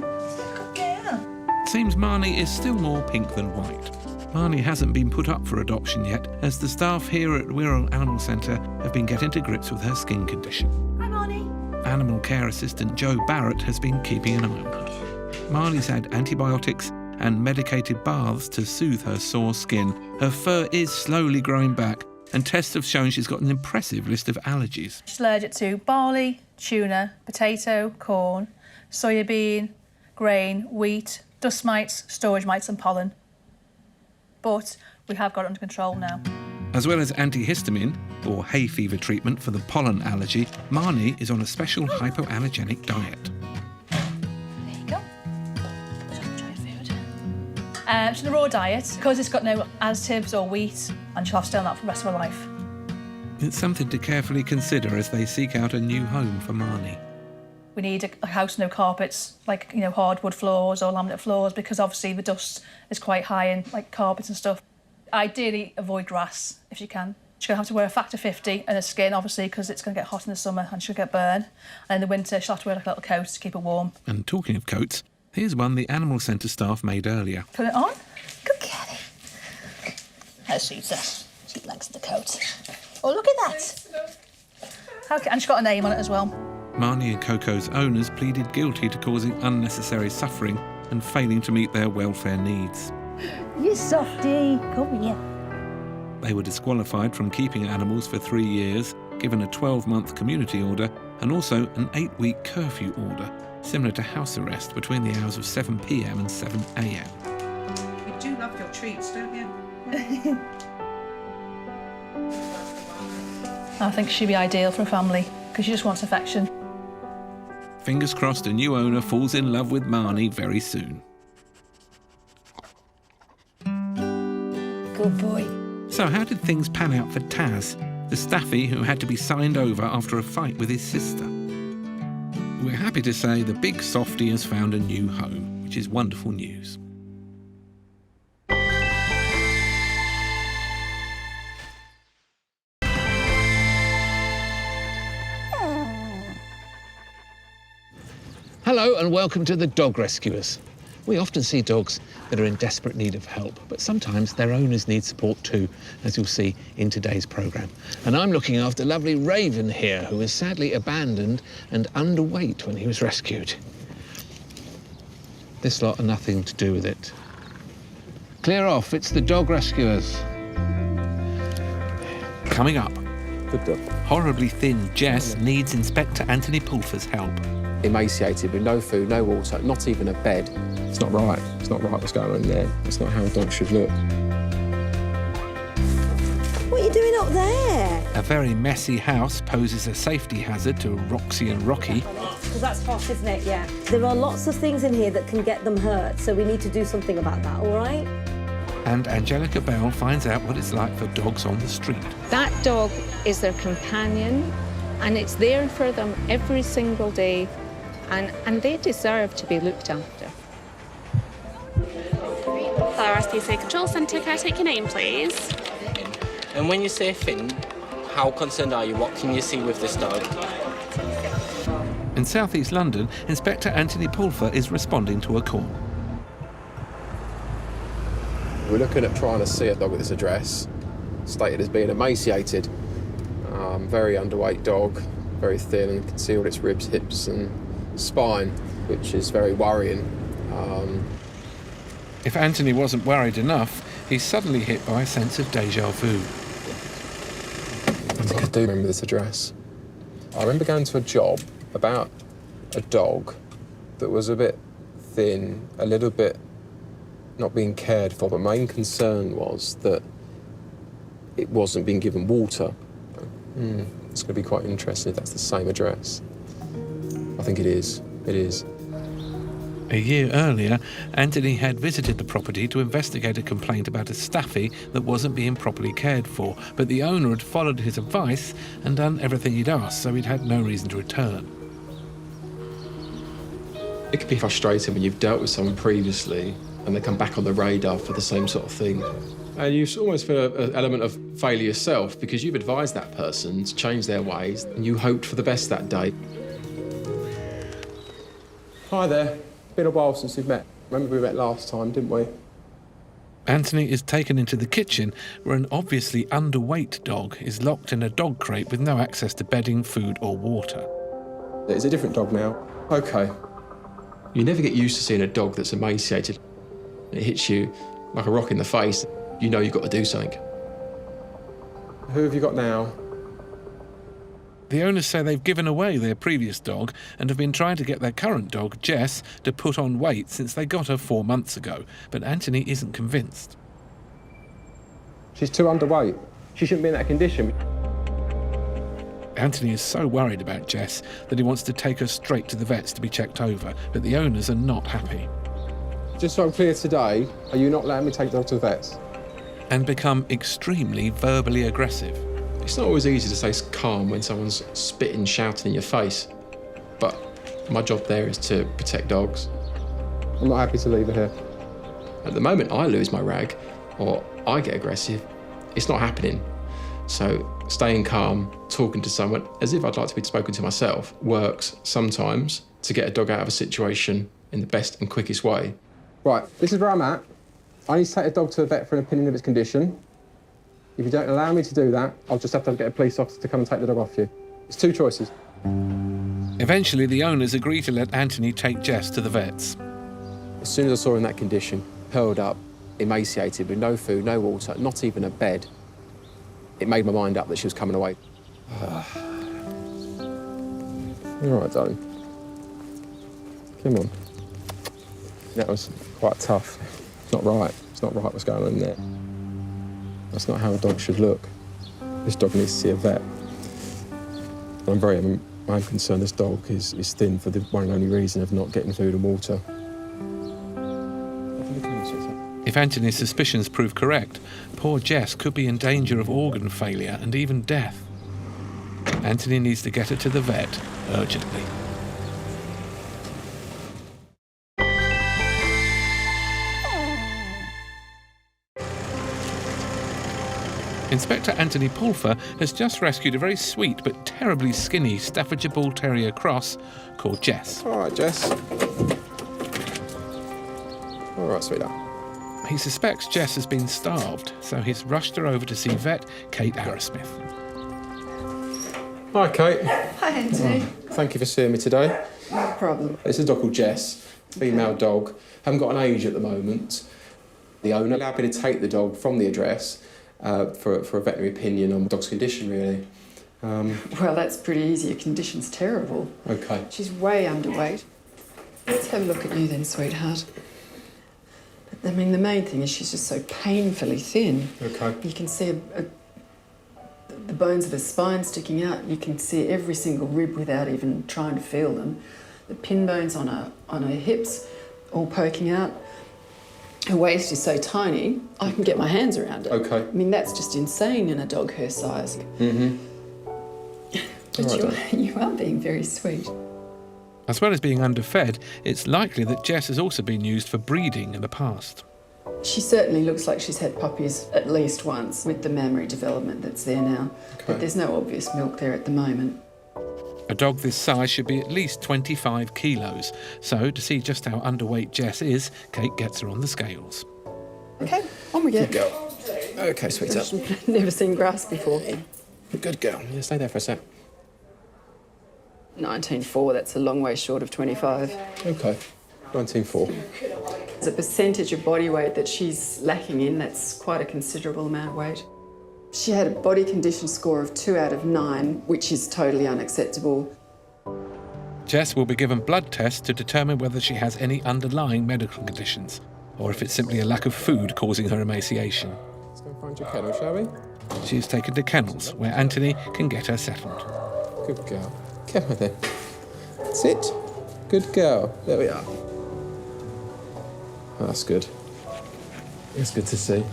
Good girl. Seems Marnie is still more pink than white. Marnie hasn't been put up for adoption yet, as the staff here at Wirral Animal Centre have been getting to grips with her skin condition. Hi, Marnie. Animal care assistant Joe Barrett has been keeping an eye on her. Marnie's had antibiotics and medicated baths to soothe her sore skin. Her fur is slowly growing back, and tests have shown she's got an impressive list of allergies. She's allergic to barley, tuna, potato, corn, soya bean, grain, wheat, dust mites, storage mites and pollen. But we have got it under control now. As well as antihistamine, or hay fever treatment for the pollen allergy, Marnie is on a special hypoallergenic diet. There you go. Dry food. She's on a raw diet because it's got no additives or wheat, and she'll have to stay on that for the rest of her life. It's something to carefully consider as they seek out a new home for Marnie. We need a house with no carpets, like, you know, hardwood floors or laminate floors, because obviously the dust is quite high in, like, carpets and stuff. Ideally, avoid grass if you can. She's going to have to wear a factor 50 and her skin, obviously, because it's going to get hot in the summer and she'll get burned. And in the winter, she'll have to wear like a little coat to keep her warm. And talking of coats, here's one the animal centre staff made earlier. Put it on. Good kitty. How sweet her. She likes the coat. Oh, look at that. Okay, and she's got a name on it as well. Marnie and Coco's owners pleaded guilty to causing unnecessary suffering and failing to meet their welfare needs. You softie, come here. They were disqualified from keeping animals for 3 years, given a 12-month community order and also an 8-week curfew order, similar to house arrest between the hours of 7 p.m. and 7 a.m. You do love your treats, don't you? I think she'd be ideal for a family because she just wants affection. Fingers crossed a new owner falls in love with Marnie very soon. Good boy. So how did things pan out for Taz, the Staffy who had to be signed over after a fight with his sister? We're happy to say the big softie has found a new home, which is wonderful news. Hello and welcome to the Dog Rescuers. We often see dogs that are in desperate need of help, but sometimes their owners need support too, as you'll see in today's programme. And I'm looking after lovely Raven here, who was sadly abandoned and underweight when he was rescued. This lot are nothing to do with it. Clear off, it's the Dog Rescuers. Coming up, horribly thin Jess needs Inspector Anthony Pulfer's help. Emaciated with no food, no water, not even a bed. It's not right. It's not right what's going on there. It's not how a dog should look. What are you doing up there? A very messy house poses a safety hazard to Roxy and Rocky. Because that's hot, isn't it? Yeah. There are lots of things in here that can get them hurt, so we need to do something about that, all right? And Angelica Bell finds out what it's like for dogs on the street. That dog is their companion, and it's there for them every single day. And they deserve to be looked after. Hello, RSPCA Control Centre. Can I take your name, please? And when you say thin, how concerned are you? What can you see with this dog? In southeast London, Inspector Anthony Pulfer is responding to a call. We're looking at trying to see a dog at this address, stated as being emaciated. Very underweight dog, very thin, and concealed its ribs, hips and spine, which is very worrying. If Anthony wasn't worried enough, he's suddenly hit by a sense of déjà vu. I think I do remember this address. I remember going to a job about a dog that was a bit thin, a little bit not being cared for, but my main concern was that it wasn't being given water. It's going to be quite interesting if that's the same address. I think it is. It is. A year earlier, Anthony had visited the property to investigate a complaint about a Staffy that wasn't being properly cared for, but the owner had followed his advice and done everything he'd asked, so he'd had no reason to return. It can be frustrating when you've dealt with someone previously and they come back on the radar for the same sort of thing. And you almost feel an element of failure yourself because you've advised that person to change their ways and you hoped for the best that day. Hi there. Been a while since we've met. Remember we met last time, didn't we? Anthony is taken into the kitchen where an obviously underweight dog is locked in a dog crate with no access to bedding, food or water. It's a different dog now. OK. You never get used to seeing a dog that's emaciated. It hits you like a rock in the face. You know you've got to do something. Who have you got now? The owners say they've given away their previous dog and have been trying to get their current dog, Jess, to put on weight since they got her 4 months ago. But Anthony isn't convinced. She's too underweight. She shouldn't be in that condition. Anthony is so worried about Jess that he wants to take her straight to the vets to be checked over, but the owners are not happy. Just so I'm clear today, are you not letting me take the dog to the vets? And become extremely verbally aggressive. It's not always easy to stay calm when someone's spitting, shouting in your face. But my job there is to protect dogs. I'm not happy to leave her here. At the moment I lose my rag or I get aggressive, it's not happening. So staying calm, talking to someone as if I'd like to be spoken to myself works sometimes to get a dog out of a situation in the best and quickest way. Right, this is where I'm at. I need to take the dog to the vet for an opinion of its condition. If you don't allow me to do that, I'll just have to get a police officer to come and take the dog off you. It's two choices. Eventually, the owners agree to let Anthony take Jess to the vets. As soon as I saw her in that condition, curled up, emaciated, with no food, no water, not even a bed, it made my mind up that she was coming away. You're all right, darling. Come on. That was quite tough. It's not right. It's not right what's going on in there. That's not how a dog should look. This dog needs to see a vet. I'm concerned this dog is thin for the one and only reason of not getting food and water. If Anthony's suspicions prove correct, poor Jess could be in danger of organ failure and even death. Anthony needs to get her to the vet urgently. Inspector Anthony Pulfer has just rescued a very sweet but terribly skinny Staffordshire Bull Terrier cross called Jess. All right, Jess. All right, sweetheart. He suspects Jess has been starved, so he's rushed her over to see vet Kate Arrowsmith. Hi, Kate. Hi, Anthony. Thank you for seeing me today. No problem. It's a dog called Jess, female dog. Haven't got an age at the moment. The owner allowed me to take the dog from the address for a veterinary opinion on the dog's condition, really. Well, that's pretty easy. Your condition's terrible. OK. She's way underweight. Let's have a look at you then, sweetheart. I mean, the main thing is she's just so painfully thin. OK. You can see the bones of her spine sticking out. You can see every single rib without even trying to feel them. The pin bones on her hips all poking out. Her waist is so tiny, I can get my hands around it. OK. I mean, that's just insane in a dog her size. Mm-hmm. But you are being very sweet. As well as being underfed, it's likely that Jess has also been used for breeding in the past. She certainly looks like she's had puppies at least once with the mammary development that's there now. Okay. But there's no obvious milk there at the moment. A dog this size should be at least 25 kilos. So, to see just how underweight Jess is, Kate gets her on the scales. OK, on we go. Good girl. OK, sweetheart. Never seen grass before. Good girl. Yeah, stay there for a sec. 19.4, that's a long way short of 25. OK. 19.4. There's a percentage of body weight that she's lacking in. That's quite a considerable amount of weight. She had a body condition score of 2 out of 9, which is totally unacceptable. Jess will be given blood tests to determine whether she has any underlying medical conditions, or if it's simply a lack of food causing her emaciation. Let's go find your kennel, shall we? She is taken to kennels, where Anthony can get her settled. Good girl. Come on then. Sit. Good girl. There we are. Oh, that's good. It's good to see.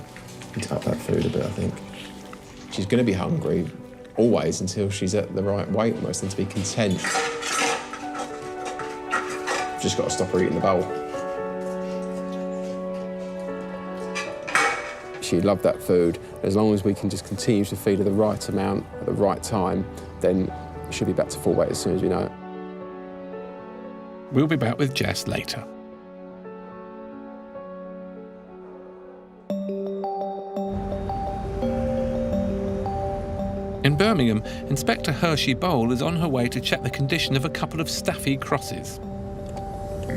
Need to up that food a bit, I think. She's going to be hungry, always, until she's at the right weight, almost, and to be content. Just got to stop her eating the bowl. She loved that food. As long as we can just continue to feed her the right amount at the right time, then she'll be back to full weight as soon as we know it. We'll be back with Jess later. In Birmingham, Inspector Hershey Bowl is on her way to check the condition of a couple of staffy crosses.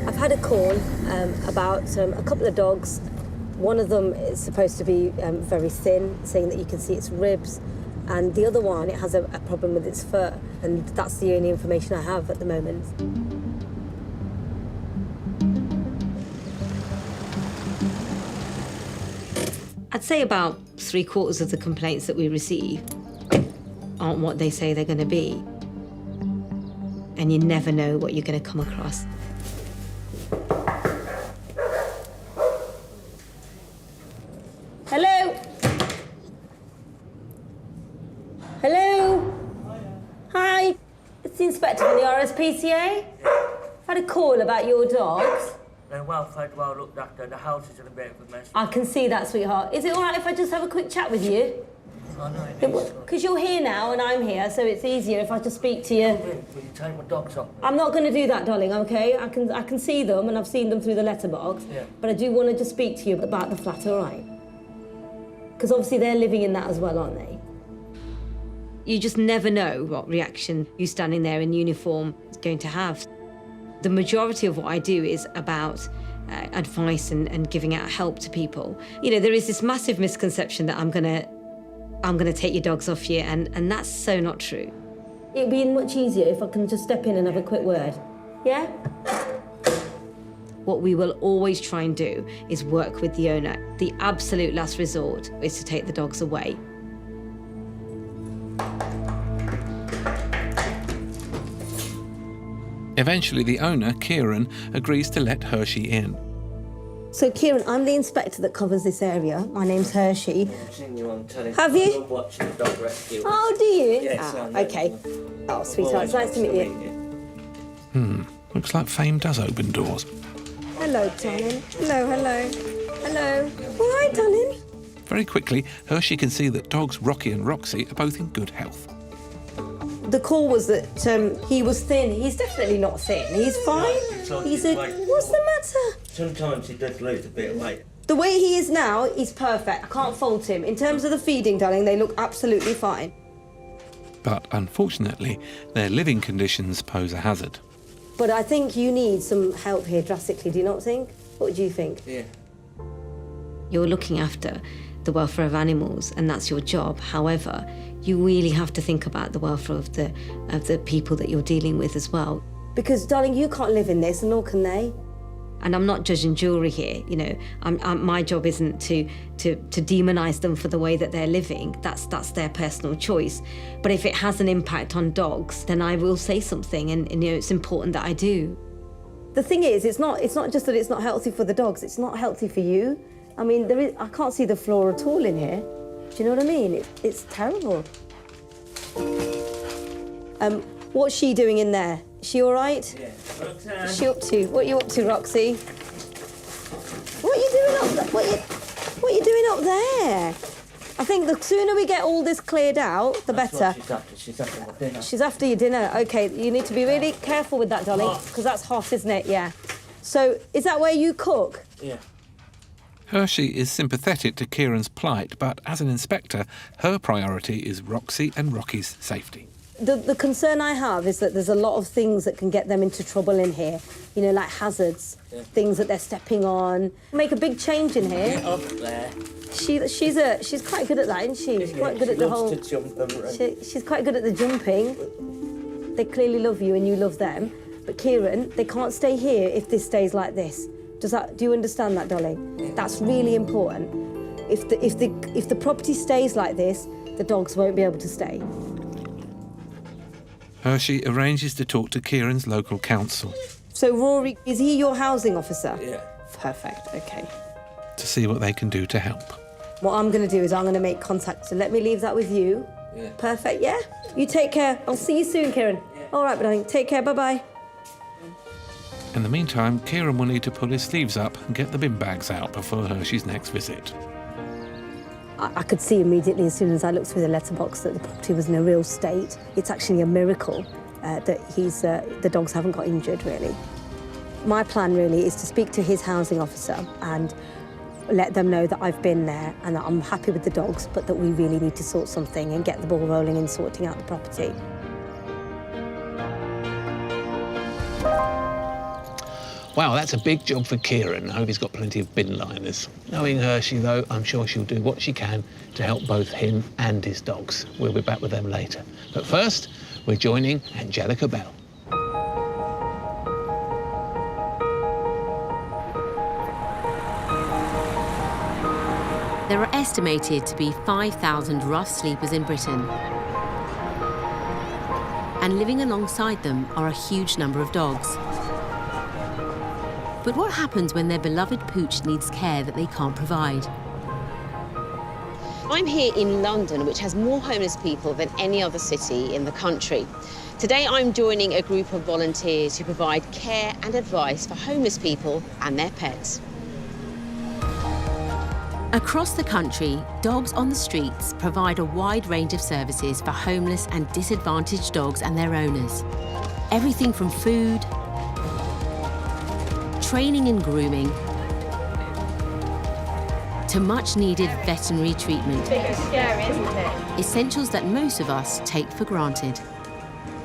I've had a call about a couple of dogs. One of them is supposed to be very thin, saying that you can see its ribs, and the other one, it has a problem with its fur, and that's the only information I have at the moment. I'd say about 3/4 of the complaints that we receive aren't what they say they're going to be. And you never know what you're going to come across. Hello? Hello? Hi, it's the inspector from the RSPCA. I've had a call about your dogs. They're well fed, well looked after. The house is in a bit of a mess. I can see that, sweetheart. Is it all right if I just have a quick chat with you? I know. Because you're here now and I'm here, so it's easier if I just speak to you. Will you take my dogs off me? I'm not going to do that, darling, OK? I can see them, and I've seen them through the letterbox. Yeah. But I do want to just speak to you about the flat, all right? Because obviously they're living in that as well, aren't they? You just never know what reaction you standing there in uniform is going to have. The majority of what I do is about advice and giving out help to people. You know, there is this massive misconception that I'm gonna take your dogs off you, and that's so not true. It'd be much easier if I can just step in and have a quick word. Yeah? What we will always try and do is work with the owner. The absolute last resort is to take the dogs away. Eventually, the owner, Kieran, agrees to let Hershey in. So, Kieran, I'm the inspector that covers this area. My name's Hershey. I've seen you on telly. Have you? I love watching the dog rescue. Oh, do you? Yes, I know. OK. Oh, sweetheart, it's nice to meet you. Looks like fame does open doors. Hello, darling. Hello, hello. Hello. All right, darling. Very quickly, Hershey can see that dogs Rocky and Roxy are both in good health. The call was that he was thin. He's definitely not thin. He's fine. He's a... What's the matter? Sometimes he does lose a bit of weight. The way he is now, he's perfect. I can't fault him. In terms of the feeding, darling, they look absolutely fine. But unfortunately, their living conditions pose a hazard. But I think you need some help here drastically, do you not think? What do you think? Yeah. You're looking after the welfare of animals, and that's your job. However, you really have to think about the welfare of the people that you're dealing with as well. Because, darling, you can't live in this, and nor can they. And I'm not judging jewellery here, you know. My job isn't to demonise them for the way that they're living. That's their personal choice. But if it has an impact on dogs, then I will say something, and you know, it's important that I do. The thing is, it's not just that it's not healthy for the dogs. It's not healthy for you. I mean, I can't see the floor at all in here. Do you know what I mean? It's terrible. What's she doing in there? Is she all right? Yeah. What's she up to? What are you up to, Roxy? What are you doing up there? What are you doing up there? I think the sooner we get all this cleared out, the better. She's after my dinner. She's after your dinner. OK, you need to be really careful with that, darling, because that's hot, isn't it? Yeah. So, is that where you cook? Yeah. Hershey is sympathetic to Kieran's plight, but as an inspector, her priority is Roxy and Rocky's safety. The concern I have is that there's a lot of things that can get them into trouble in here. You know, like hazards, things that they're stepping on. Make a big change in here. Get up there. She's quite good at that, isn't she? She's quite good at the whole... She's quite good at the jumping. They clearly love you and you love them. But Kieran, they can't stay here if this stays like this. Do you understand that, darling? That's really important. If the property stays like this, the dogs won't be able to stay. Hershey arranges to talk to Kieran's local council. So Rory, is he your housing officer? Yeah. Perfect, OK. To see what they can do to help. What I'm going to do is I'm going to make contact. So let me leave that with you. Yeah. Perfect, yeah? You take care. I'll see you soon, Kieran. Yeah. All right, darling. Take care. Bye-bye. In the meantime, Kieran will need to pull his sleeves up and get the bin bags out before Hershey's next visit. I could see immediately as soon as I looked through the letterbox that the property was in a real state. It's actually a miracle that the dogs haven't got injured, really. My plan really is to speak to his housing officer and let them know that I've been there and that I'm happy with the dogs, but that we really need to sort something and get the ball rolling in sorting out the property. Wow, that's a big job for Kieran. I hope he's got plenty of bin liners. Knowing Hershey, though, I'm sure she'll do what she can to help both him and his dogs. We'll be back with them later. But first, we're joining Angelica Bell. There are estimated to be 5,000 rough sleepers in Britain. And living alongside them are a huge number of dogs. But what happens when their beloved pooch needs care that they can't provide? I'm here in London, which has more homeless people than any other city in the country. Today, I'm joining a group of volunteers who provide care and advice for homeless people and their pets. Across the country, Dogs on the Streets provide a wide range of services for homeless and disadvantaged dogs and their owners. Everything from food, training and grooming, to much-needed veterinary treatment. It's scary, isn't it? Essentials that most of us take for granted.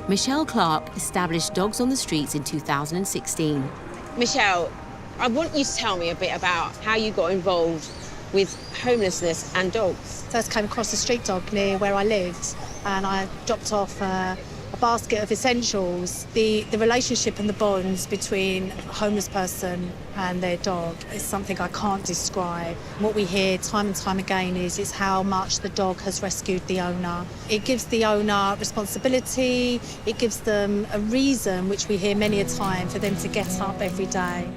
Michelle Clark established Dogs on the Streets in 2016. Michelle, I want you to tell me a bit about how you got involved with homelessness and dogs. First came across a street dog near where I lived, and I dropped off a basket of essentials. The relationship and the bonds between a homeless person and their dog is something I can't describe. What we hear time and time again is how much the dog has rescued the owner. It gives the owner responsibility, it gives them a reason, which we hear many a time, for them to get up every day.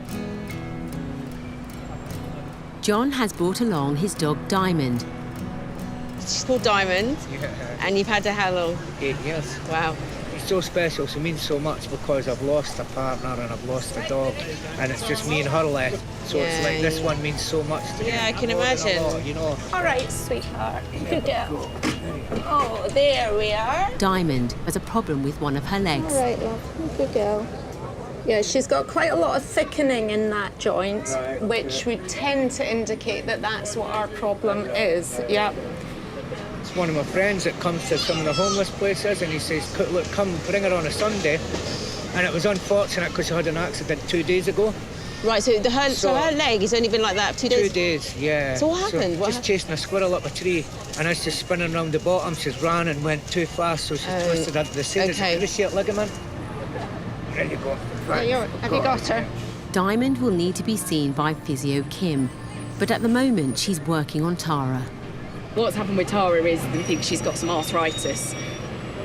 John has brought along his dog Diamond. She's called Diamond, and you've had her how long? 8 years. Wow. It's so special, it means so much because I've lost a partner and I've lost a dog, and it's just me and her left. So it's like this one means so much to me. Yeah, I can imagine. A lot, you know. All right, sweetheart. Good girl. Oh, there we are. Diamond has a problem with one of her legs. All right, love. Good girl. Yeah, she's got quite a lot of thickening in that joint, which would tend to indicate that that's what our problem is. Yeah. It's one of my friends that comes to some of the homeless places, and he says, look, come bring her on a Sunday. And it was unfortunate because she had an accident 2 days ago. Right, so her leg has only been like that 2 days? 2 days, yeah. So what happened? Just chasing a squirrel up a tree, and as she's spinning around the bottom, she's ran and went too fast, so she's twisted into the same cruciate ligament. There you go. Have you got her? Diamond will need to be seen by physio Kim, but at the moment she's working on Tara. What's happened with Tara is they think she's got some arthritis.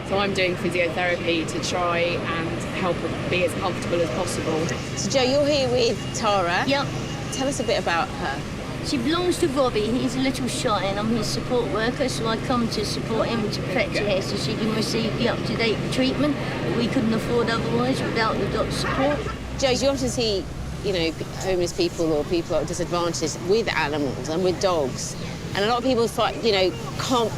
So I'm doing physiotherapy to try and help her be as comfortable as possible. So Jo, you're here with Tara. Yep. Tell us a bit about her. She belongs to Robbie. He's a little shy and I'm his support worker, so I come to support him to fetch her so she can receive the up-to-date treatment that we couldn't afford otherwise without the doc's support. Jo, you often see, you know, homeless people or people at disadvantage with animals and with dogs. And a lot of people, you know, can't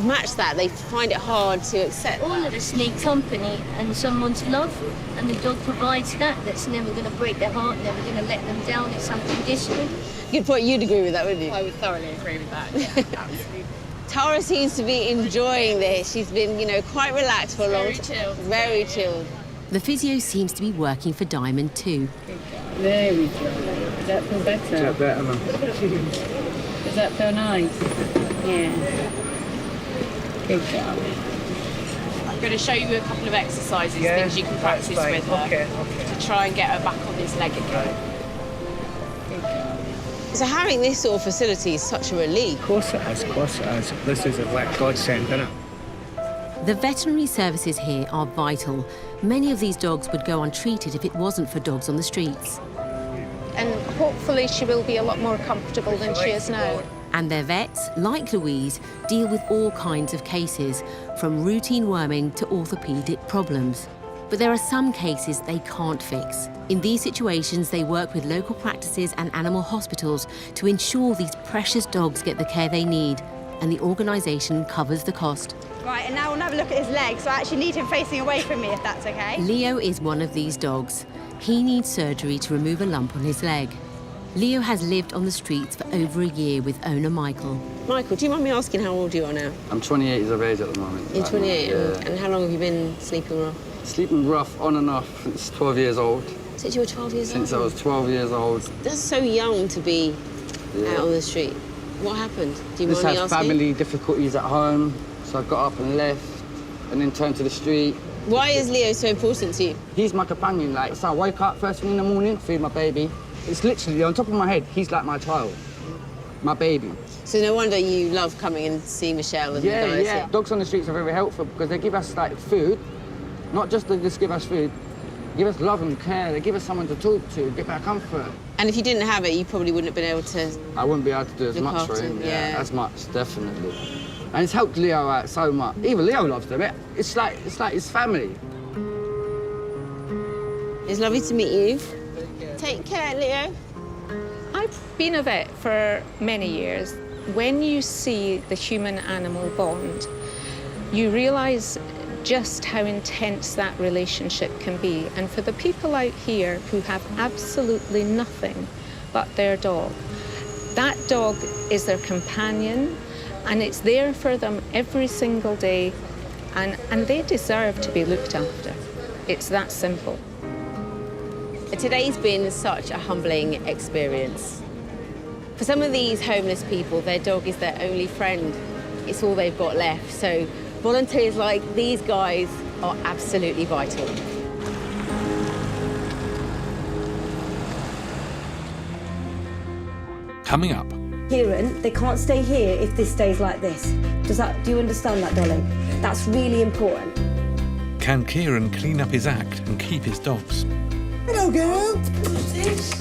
match that. They find it hard to accept. All of us need company and someone's love, and the dog provides that. That's never going to break their heart, never going to let them down. It's unconditional. Good point. You'd agree with that, wouldn't you? I would thoroughly agree with that, yeah, absolutely. Tara seems to be enjoying this. She's been, you know, quite relaxed for a long time. Very chilled. The physio seems to be working for Diamond too. There we go. Does that feel better? Is that better, man? Does that feel nice? Yeah. Good job. I'm going to show you a couple of exercises, things you can practice with her to try and get her back on this leg again. So having this sort of facility is such a relief. Of course it is, of course it is. This is like godsend, isn't it? The veterinary services here are vital. Many of these dogs would go untreated if it wasn't for Dogs on the Streets. And hopefully she will be a lot more comfortable than she is now. And their vets, like Louise, deal with all kinds of cases, from routine worming to orthopaedic problems. But there are some cases they can't fix. In these situations, they work with local practices and animal hospitals to ensure these precious dogs get the care they need, and the organisation covers the cost. Right, and now we'll have a look at his legs, so I actually need him facing away from me, if that's okay. Leo is one of these dogs. He needs surgery to remove a lump on his leg. Leo has lived on the streets for over a year with owner Michael. Michael, do you mind me asking how old you are now? I'm 28 years of age at the moment. You're 28, Yeah. and how long have you been sleeping rough? Sleeping rough, on and off, since 12 years old. Since you were 12 years old? Since I was 12 years old. That's so young to be out on the street. What happened? Do you Just mind me had asking? family difficulties at home, so I got up and left, and then turned to the street. Why is Leo so important to you? He's my companion, like, so I wake up first thing in the morning, feed my baby. It's literally, on top of my head, he's like my child, my baby. So no wonder you love coming and seeing Michelle and the guys. Yeah. Dogs on the streets are very helpful because they give us, like, food. Not just they just give us food, give us love and care. They give us someone to talk to, give our comfort. And if you didn't have it, you probably wouldn't have been able to... I wouldn't be able to do as look much for after him, him, yeah. as much, definitely. And it's helped Leo out so much. Even Leo loves him. It's like his family. It's lovely to meet you. Take care, Leo. I've been a vet for many years. When you see the human-animal bond, you realise just how intense that relationship can be. And for the people out here who have absolutely nothing but their dog, that dog is their companion, and it's there for them every single day, and they deserve to be looked after. It's that simple. Today's been such a humbling experience. For some of these homeless people, their dog is their only friend. It's all they've got left. So volunteers like these guys are absolutely vital. Coming up. Kieran, they can't stay here if this stays like this. Do you understand that, darling? That's really important. Can Kieran clean up his act and keep his dogs? Hello, girl. What's this?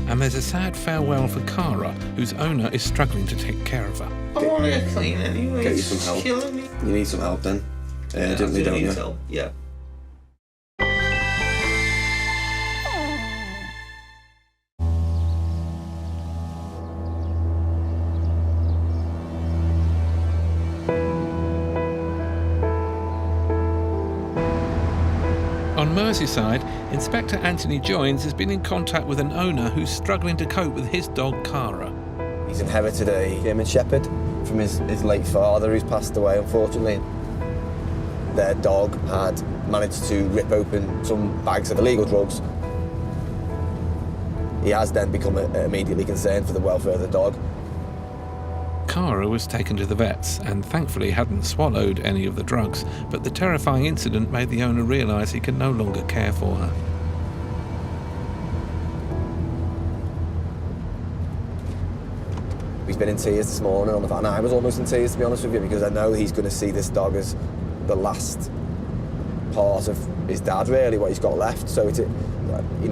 And there's a sad farewell for Cara, whose owner is struggling to take care of her. I want to get clean anyway. Get you It's some help. killing me. You need some help then. Urgently, don't you? Help. Yeah. On Merseyside, Inspector Anthony Joynes has been in contact with an owner who's struggling to cope with his dog, Cara. He's inherited a German Shepherd from his late father, who's passed away, unfortunately. Their dog had managed to rip open some bags of illegal drugs. He has then become immediately concerned for the welfare of the dog. Cara was taken to the vets and thankfully hadn't swallowed any of the drugs, but the terrifying incident made the owner realise he can no longer care for her. He's been in tears this morning on the phone, and I was almost in tears, to be honest with you, because I know he's going to see this dog as the last part of his dad, really, what he's got left. So, I'm going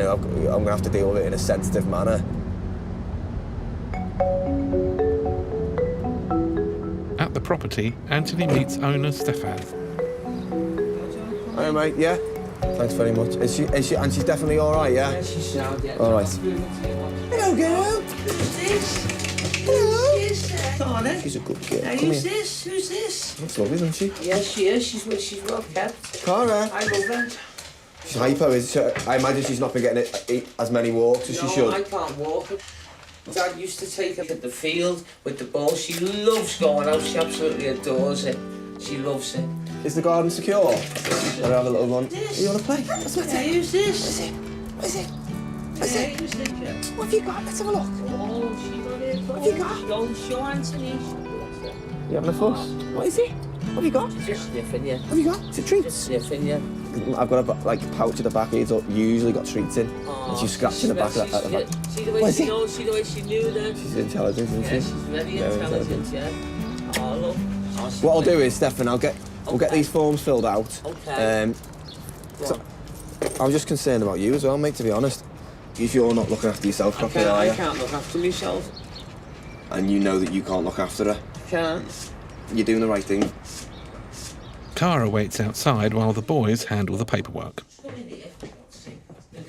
to have to deal with it in a sensitive manner. At the property, Anthony meets owner Stefan. Hi, mate, yeah? Thanks very much. Is she, and she's definitely all right, yeah? Yeah, she's sound, yeah. All right. Hello, girl. Who's this? Hello. Donna. She's a good girl. Now, Come who's here. this? Who's this? That's lovely, isn't she? Yes, she is. She's well kept. Cara. I love her. She's hypo, is she? I imagine she's not been getting as many walks as she should. I can't walk her. Dad used to take her to the field with the ball. She loves going out. She absolutely adores it. She loves it. Is the garden secure? Let her have a little run. You want to play? Let's Yeah, who's this? What is it? Who's this? What have you got? Let's have a look. Oh, she's got it. What have you got? Don't show Anthony. You having a fuss? What is it? What have you got? Just sniffing you. What have you got? Is it treats? Just sniffing you. I've got a pouch at the back. It's usually got treats in. And she's scratching the back of that. See the way she knows, see the way she knew that. She's intelligent, isn't she? Yeah, she's very intelligent, yeah. Oh, look. Oh, What I'll do is, Stefan, we'll get these forms filled out. Okay. So, I'm just concerned about you as well, mate, to be honest. If you're not looking after yourself properly, are you? I can't look after myself. And you know that you can't look after her. I can't. You're doing the right thing. Cara waits outside while the boys handle the paperwork.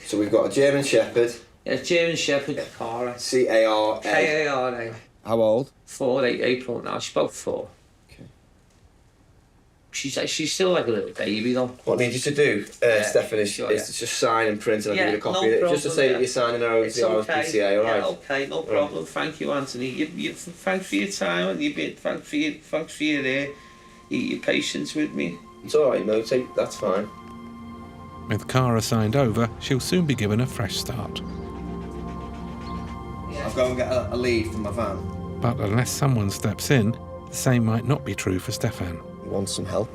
So we've got a German Shepherd. Yeah, German Shepherd, Cara. C-A-R-A. K-A-R-A. How old? 4, April now. She's about 4. Okay. She's still like a little baby though. What I need you to do, Stefan, is to just sign and print, and I'll give you a copy of it, just to say that you're signing her over to the RSPCA, all right? Yeah, okay, no problem. Thank you, Anthony. Thanks for your time and thanks for your patience with me. It's all right, no, that's fine. With Cara signed over, she'll soon be given a fresh start. I'll go and get a lead from my van. But unless someone steps in, the same might not be true for Stefan. He wants some help.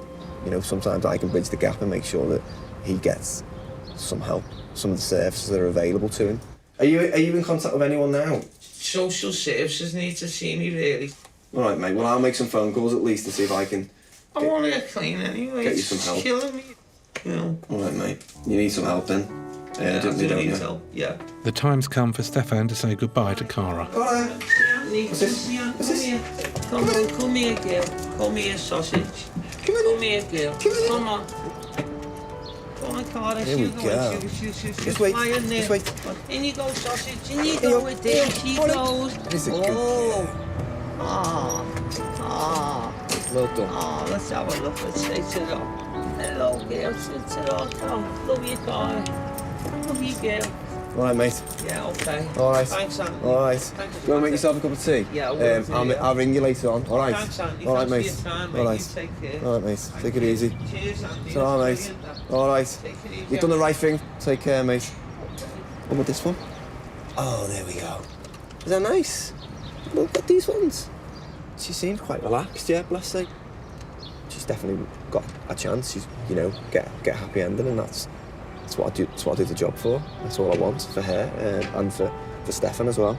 You know, sometimes I can bridge the gap and make sure that he gets some help, some of the services that are available to him. Are you in contact with anyone now? Social services need to see me, really. All right, mate. Well, I'll make some phone calls at least to see if I can... I want to get clean anyway. Get you some help. It's killing me. You know. All right, mate. You need some help then? Yeah, I do need you? help, yeah. The time's come for Stefan to say goodbye to Cara. What's this? Come here, girl. Come here, sausage. Come here, girl. Come on. Come on, Cara. Here we go. Just wait. Just wait. In you go, sausage. In you go with this. She goes. Well done. Oh, let's have a look. Let's say to her. Hello, girl. Sit to her. Oh, love you, Cara. Love you, girl. All right, mate. Yeah, okay. All right. Thanks, Andy. All right. Thanks. You want to make yourself a cup of tea? Yeah, I will. I'll ring you later on. All right. Thanks, Andy. All right, Thanks mate. for your time, mate. All right. You take care. All right, mate. Take it easy. Cheers, Andy. It's all right, mate. All right. You've done the right thing. Take care, mate. What about this one? Oh, there we go. Is that nice? Look at these ones. She seems quite relaxed, yeah, bless her. She's definitely got a chance. She's, you know, get a happy ending, and that's what I do. That's what I do the job for. That's all I want for her and for Stefan as well.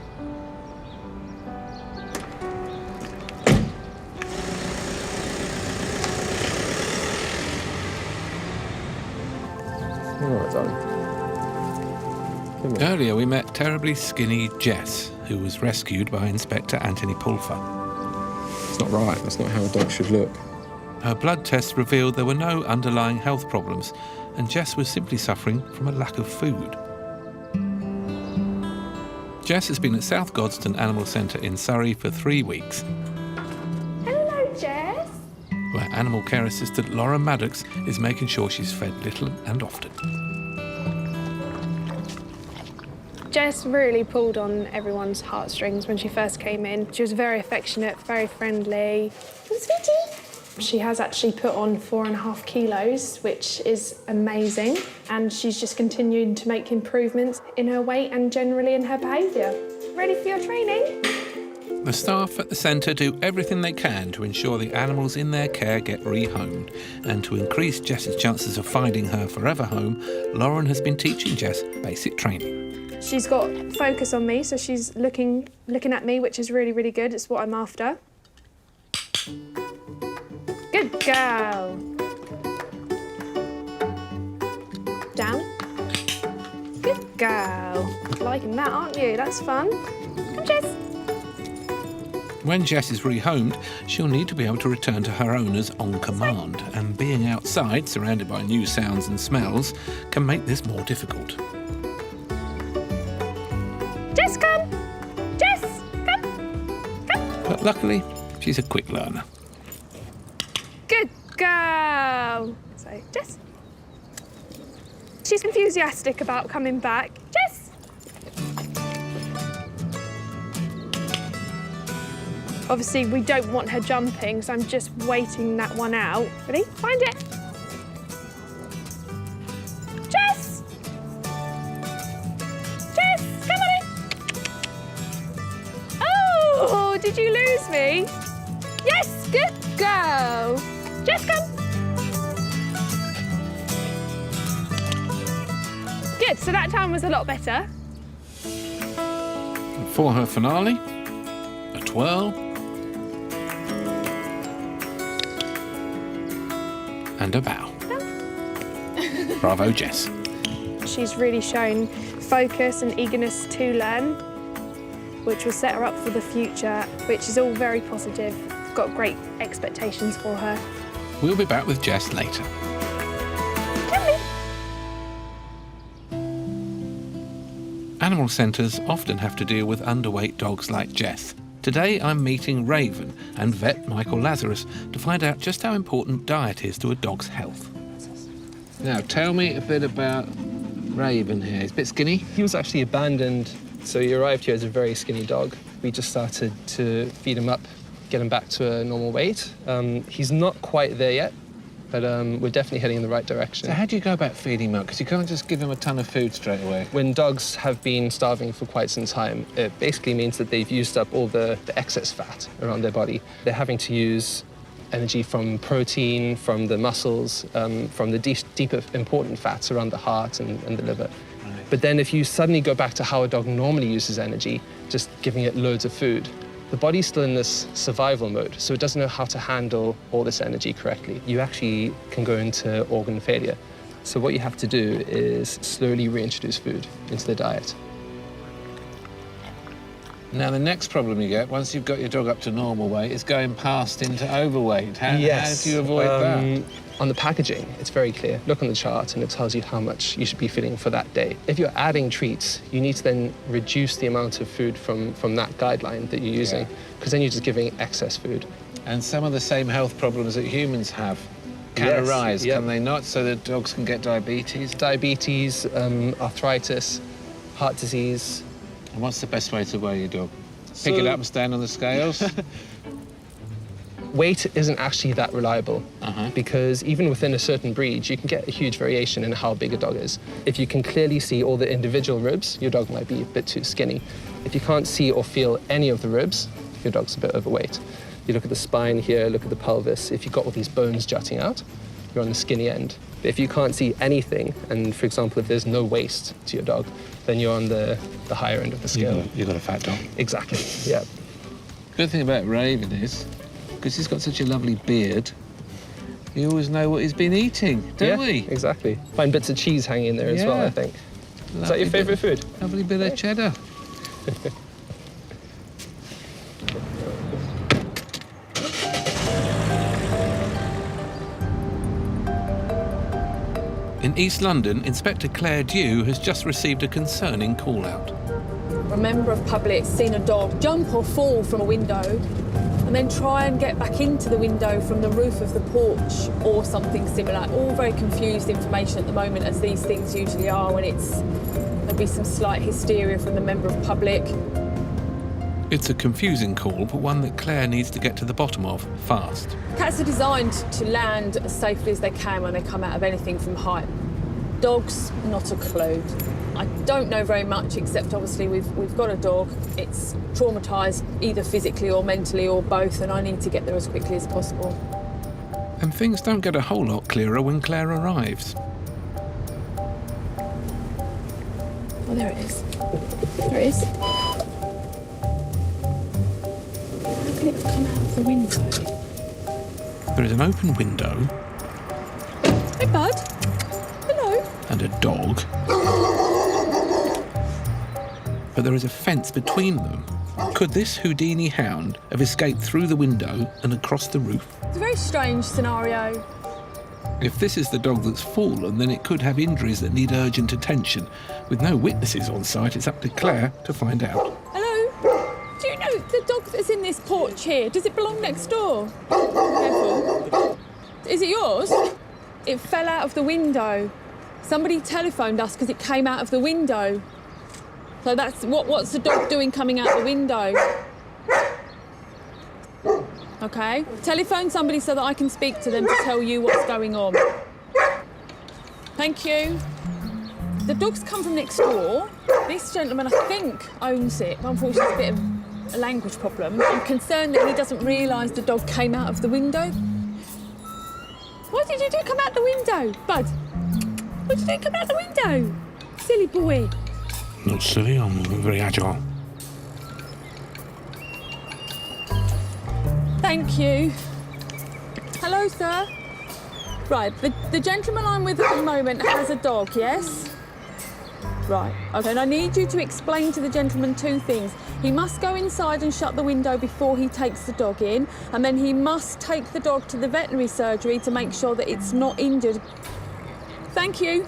All right, darling. Earlier we met terribly skinny Jess, who was rescued by Inspector Anthony Pulfer. It's not right. That's not how a dog should look. Her blood tests revealed there were no underlying health problems, and Jess was simply suffering from a lack of food. Jess has been at South Godstone Animal Centre in Surrey for 3 weeks, Hello, Jess. where animal care assistant Laura Maddox is making sure she's fed little and often. Jess really pulled on everyone's heartstrings when she first came in. She was very affectionate, very friendly. Sweetie. She has actually put on 4.5 kilos, which is amazing. And she's just continuing to make improvements in her weight and generally in her behaviour. Ready for your training? The staff at the centre do everything they can to ensure the animals in their care get rehomed. And to increase Jess's chances of finding her forever home, Lauren has been teaching Jess basic training. She's got focus on me, so she's looking at me, which is really, really good. It's what I'm after. Good girl. Down. Good girl. Liking that, aren't you? That's fun. Come, Jess. When Jess is rehomed, she'll need to be able to return to her owners on command, and being outside, surrounded by new sounds and smells, can make this more difficult. Jess, come! Jess, come! Come! But luckily, she's a quick learner. Good girl. So, Jess. She's enthusiastic about coming back. Jess! Obviously, we don't want her jumping, so I'm just waiting that one out. Ready? Find it. Jess! Jess, come on in. Oh, did you lose me? Yes, good girl. Jess, come. Good, so that time was a lot better. For her finale, a twirl, and a bow. Bravo, Jess. She's really shown focus and eagerness to learn, which will set her up for the future, which is all very positive. I've got great expectations for her. We'll be back with Jess later. Animal centres often have to deal with underweight dogs like Jess. Today I'm meeting Raven and vet Michael Lazarus to find out just how important diet is to a dog's health. Now, tell me a bit about Raven here. He's a bit skinny. He was actually abandoned, so he arrived here as a very skinny dog. We just started to feed him up, get him back to a normal weight. He's not quite there yet, but we're definitely heading in the right direction. So how do you go about feeding him up? Because you can't just give him a ton of food straight away. When dogs have been starving for quite some time, it basically means that they've used up all the excess fat around their body. They're having to use energy from protein, from the muscles, from the deeper important fats around the heart and the liver. Right. But then if you suddenly go back to how a dog normally uses energy, just giving it loads of food, the body's still in this survival mode, so it doesn't know how to handle all this energy correctly. You actually can go into organ failure. So what you have to do is slowly reintroduce food into the diet. Now, the next problem you get, once you've got your dog up to normal weight, is going past into overweight. How do you avoid that? On the packaging, it's very clear. Look on the chart and it tells you how much you should be feeding for that day. If you're adding treats, you need to then reduce the amount of food from that guideline that you're using, because then you're just giving excess food. And some of the same health problems that humans have can arise, can they not? So that dogs can get diabetes? Diabetes, arthritis, heart disease. And what's the best way to weigh your dog? Pick it up and stand on the scales? Weight isn't actually that reliable because even within a certain breed, you can get a huge variation in how big a dog is. If you can clearly see all the individual ribs, your dog might be a bit too skinny. If you can't see or feel any of the ribs, your dog's a bit overweight. You look at the spine here, look at the pelvis. If you've got all these bones jutting out, you're on the skinny end. But if you can't see anything, and for example, if there's no waist to your dog, then you're on the higher end of the scale. You've got a fat dog. Exactly, yeah. Good thing about Raven is, because he's got such a lovely beard, you always know what he's been eating, don't we? Exactly. Find bits of cheese hanging in there as well, I think. Is that your favourite food? Lovely bit of cheddar. In East London, Inspector Claire Dew has just received a concerning call-out. A member of public seen a dog jump or fall from a window and then try and get back into the window from the roof of the porch or something similar. All very confused information at the moment, as these things usually are when there'll be some slight hysteria from the member of public. It's a confusing call, but one that Claire needs to get to the bottom of fast. Cats are designed to land as safely as they can when they come out of anything from height. Dogs, not a clue. I don't know very much, except obviously we've got a dog. It's traumatised either physically or mentally or both, and I need to get there as quickly as possible. And things don't get a whole lot clearer when Claire arrives. Oh, there it is. There it is. How can it come out of the window? There is an open window. Hey, bud. Hello. And a dog. But there is a fence between them. Could this Houdini hound have escaped through the window and across the roof? It's a very strange scenario. If this is the dog that's fallen, then it could have injuries that need urgent attention. With no witnesses on site, it's up to Claire to find out. Hello? Do you know the dog that's in this porch here? Does it belong next door? Careful. Is it yours? It fell out of the window. Somebody telephoned us because it came out of the window. So that's what's the dog doing coming out the window? Okay. Telephone somebody so that I can speak to them to tell you what's going on. Thank you. The dog's come from next door. This gentleman, I think, owns it. Unfortunately, it's a bit of a language problem. I'm concerned that he doesn't realise the dog came out of the window. What did you do come out the window, bud? What did you do come out the window? Silly boy. Not silly, I'm very agile. Thank you. Hello, sir. Right, the gentleman I'm with at the moment has a dog, yes? Right, OK, and I need you to explain to the gentleman 2 things. He must go inside and shut the window before he takes the dog in, and then he must take the dog to the veterinary surgery to make sure that it's not injured. Thank you.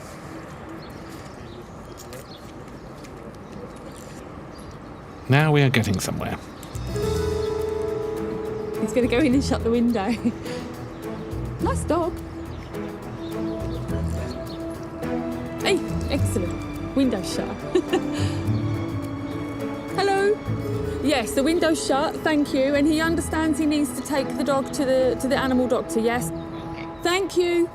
Now we are getting somewhere. He's going to go in and shut the window. Nice dog. Hey, excellent. Window shut. Hello. Yes, the window's shut, thank you. And he understands he needs to take the dog to the animal doctor, yes? Thank you.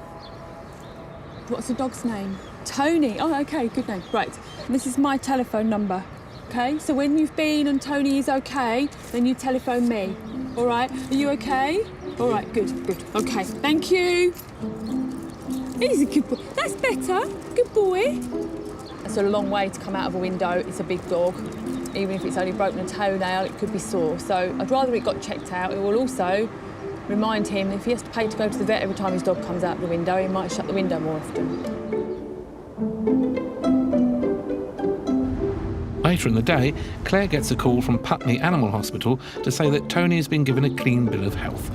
What's the dog's name? Tony. Oh, OK, good name. Right, this is my telephone number, OK? So when you've been and Tony is OK, then you telephone me, all right? Are you OK? All right, good. OK, thank you. He's a good boy. That's better. Good boy. It's a long way to come out of a window. It's a big dog. Even if it's only broken a toenail, it could be sore. So I'd rather it got checked out. It will also remind him if he has to pay to go to the vet every time his dog comes out the window, he might shut the window more often. Later in the day, Claire gets a call from Putney Animal Hospital to say that Tony has been given a clean bill of health.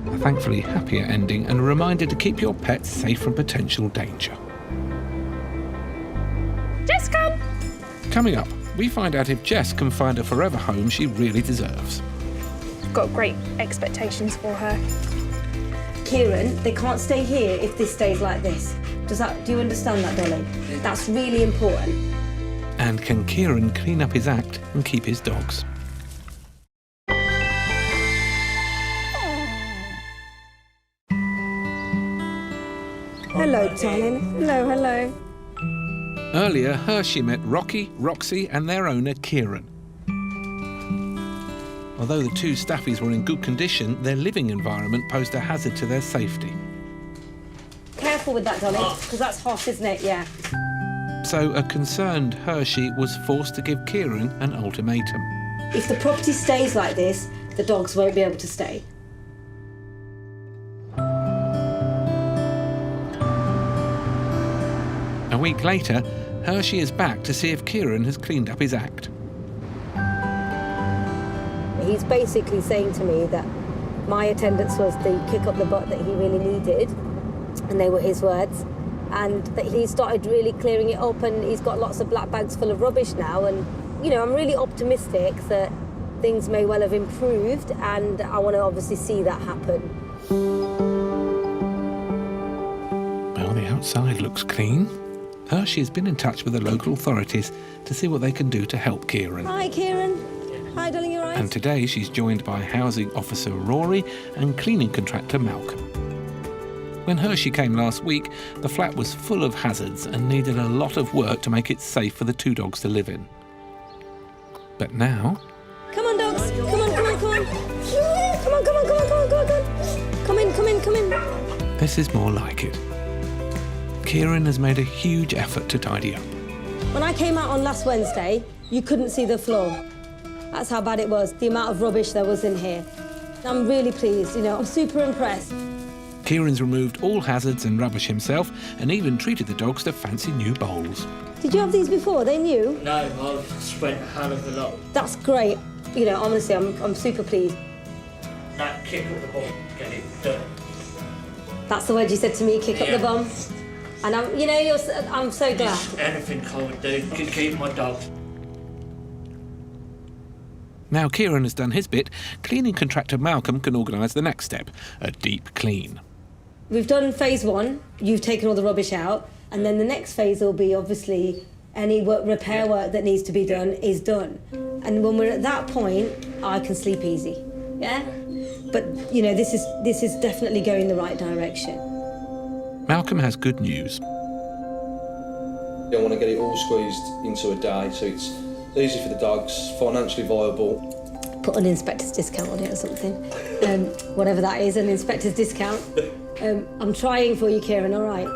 A thankfully happier ending and a reminder to keep your pets safe from potential danger. Jess, come! Coming up, we find out if Jess can find a forever home she really deserves. Got great expectations for her. Kieran, they can't stay here if this stays like this. Do you understand that, Dolly? That's really important. And can Kieran clean up his act and keep his dogs? Hello, darling. Hello. Earlier, Hershey met Rocky, Roxy and their owner, Kieran. Although the 2 staffies were in good condition, their living environment posed a hazard to their safety. Careful with that, Dolly, because that's hot, isn't it? Yeah. So a concerned Hershey was forced to give Kieran an ultimatum. If the property stays like this, the dogs won't be able to stay. A week later, Hershey is back to see if Kieran has cleaned up his act. He's basically saying to me that my attendance was the kick up the butt that he really needed, and they were his words, and that he started really clearing it up, and he's got lots of black bags full of rubbish now, and, you know, I'm really optimistic that things may well have improved, and I want to obviously see that happen. Well, the outside looks clean. Hershey has been in touch with the local authorities to see what they can do to help Kieran. Hi, Kieran. Hi, darling, you all right? And today she's joined by housing officer Rory and cleaning contractor Malcolm. When Hershey came last week, the flat was full of hazards and needed a lot of work to make it safe for the 2 dogs to live in. But now... Come on, dogs. Come on. Yeah, come on. Come in. This is more like it. Kieran has made a huge effort to tidy up. When I came out on last Wednesday, you couldn't see the floor. That's how bad it was, the amount of rubbish there was in here. I'm really pleased, you know, I'm super impressed. Kieran's removed all hazards and rubbish himself and even treated the dogs to fancy new bowls. Did you have these before? They new? No, I've spent a hell of a lot. That's great. You know, honestly, I'm super pleased. That kick up the bum, get it done. That's the word you said to me, kick up the bum. And I'm so glad. Just anything I would do to keep my dog. Now Kieran has done his bit, cleaning contractor Malcolm can organise the next step, a deep clean. We've done phase 1, you've taken all the rubbish out, and then the next phase will be obviously any repair work that needs to be done is done. And when we're at that point, I can sleep easy, yeah? But, you know, this is definitely going the right direction. Malcolm has good news. You don't want to get it all squeezed into a day, so it's easy for the dogs, financially viable. Put an inspector's discount on it or something. Whatever that is, an inspector's discount. I'm trying for you, Kieran, all right?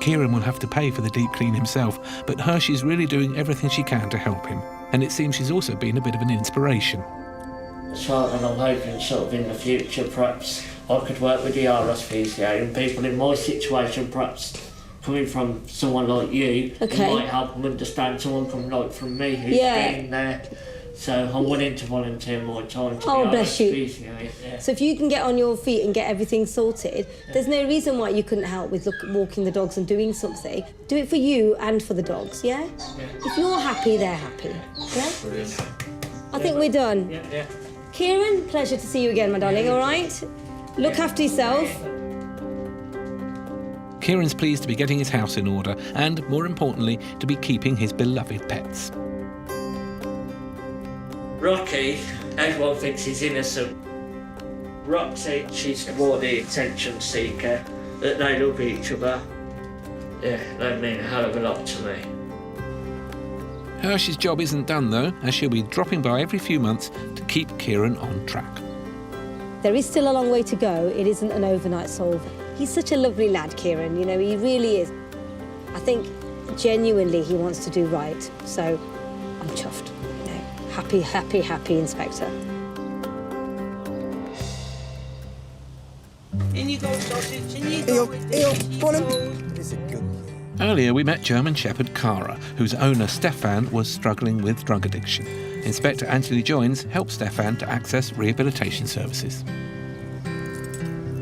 Kieran will have to pay for the deep clean himself, but Hershey's really doing everything she can to help him. And it seems she's also been a bit of an inspiration. So, and I'm hoping sort of in the future, perhaps I could work with the RSPCA and people in my situation perhaps coming from someone like you, Okay. it might help them understand someone from me who's Yeah. been there. So I'm willing to volunteer my time to Oh, be bless you. Yeah. So if you can get on your feet and get everything sorted, there's no reason why you couldn't help with walking the dogs and doing something. Do it for you and for the dogs, yeah? If you're happy, they're happy, yeah? Brilliant. I think we're done. Yeah. Kieran, pleasure to see you again, my darling, all right? Look after yourself. Kieran's pleased to be getting his house in order and, more importantly, to be keeping his beloved pets. Rocky, everyone thinks he's innocent. Roxy, she's more the attention seeker, that they love each other. Yeah, they mean a hell of a lot to me. Hersh's job isn't done, though, as she'll be dropping by every few months to keep Kieran on track. There is still a long way to go. It isn't an overnight solve. He's such a lovely lad, Kieran, you know, he really is. I think genuinely he wants to do right, so I'm chuffed. You know, happy, happy, happy, Inspector. In you go, sausage, in you go. Is it good? Earlier, we met German Shepherd Cara, whose owner Stefan was struggling with drug addiction. Inspector Anthony Joins helped Stefan to access rehabilitation services.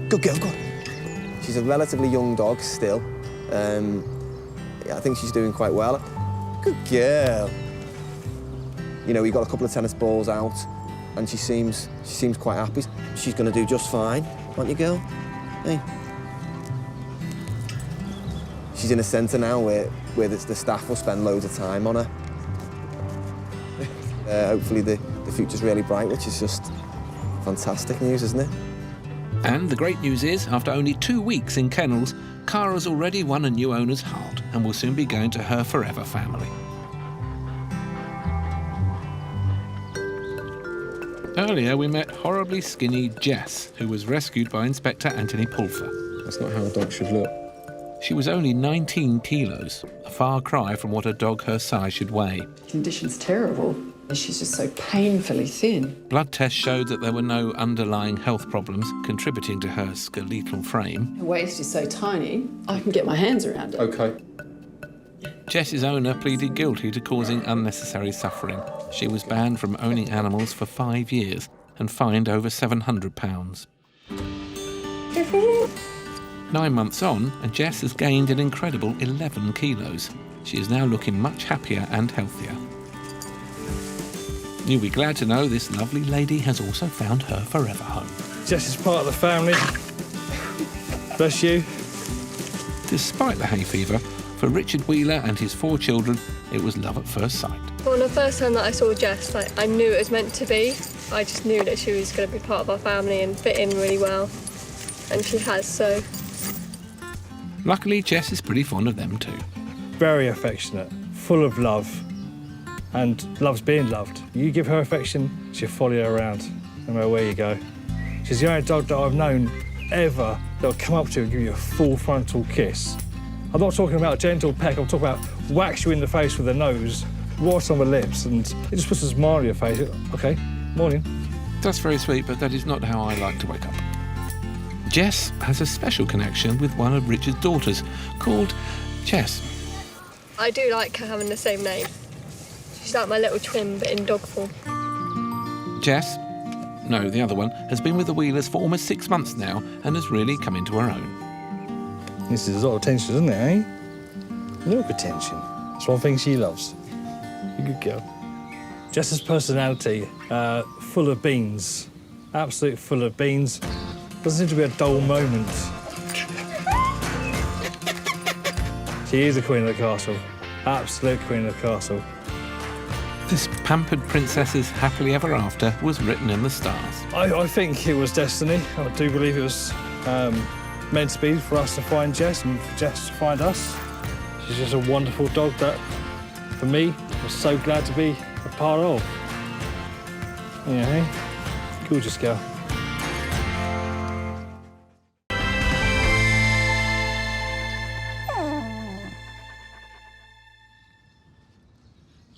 Good girl, go on. She's a relatively young dog still. I think she's doing quite well. Good girl. You know, we got a couple of tennis balls out, and she seems quite happy. She's going to do just fine, aren't you, girl? Hey. She's in a centre now where the staff will spend loads of time on her. Hopefully the future's really bright, which is just fantastic news, isn't it? And the great news is, after only 2 weeks in kennels, Cara's already won a new owner's heart and will soon be going to her forever family. Earlier, we met horribly skinny Jess, who was rescued by Inspector Anthony Pulfer. That's not how a dog should look. She was only 19 kilos, a far cry from what a dog her size should weigh. Condition's terrible. She's just so painfully thin. Blood tests showed that there were no underlying health problems contributing to her skeletal frame. Her waist is so tiny, I can get my hands around it. OK. Jess's owner pleaded guilty to causing unnecessary suffering. She was banned from owning animals for 5 years and fined over £700. 9 months on, and Jess has gained an incredible 11 kilos. She is now looking much happier and healthier. You'll be glad to know this lovely lady has also found her forever home. Jess is part of the family. Bless you. Despite the hay fever, for Richard Wheeler and his 4 children, it was love at first sight. Well, the first time that I saw Jess, I knew it was meant to be. I just knew that she was going to be part of our family and fit in really well. And she has, so. Luckily, Jess is pretty fond of them too. Very affectionate, full of love, and loves being loved. You give her affection, she'll follow you around, no matter where you go. She's the only dog that I've known ever that'll come up to you and give you a full frontal kiss. I'm not talking about a gentle peck, I'm talking about whacks you in the face with the nose, right on the lips, and it just puts a smile on your face. OK, morning. That's very sweet, but that is not how I like to wake up. Jess has a special connection with one of Richard's daughters, called Jess. I do like her having the same name. She's like my little twin, but in dog form. Jess, no, the other one, has been with the Wheelers for almost 6 months now and has really come into her own. This is a lot of attention, isn't it, eh? Milk attention. That's one thing she loves. You're a good girl. Jess's personality, full of beans. Absolute full of beans. Doesn't seem to be a dull moment. She is the queen of the castle. Absolute queen of the castle. This pampered princess's happily ever after was written in the stars. I think it was destiny. I do believe it was meant to be for us to find Jess and for Jess to find us. She's just a wonderful dog that, for me, was so glad to be a part of. Yeah, hey? Gorgeous girl.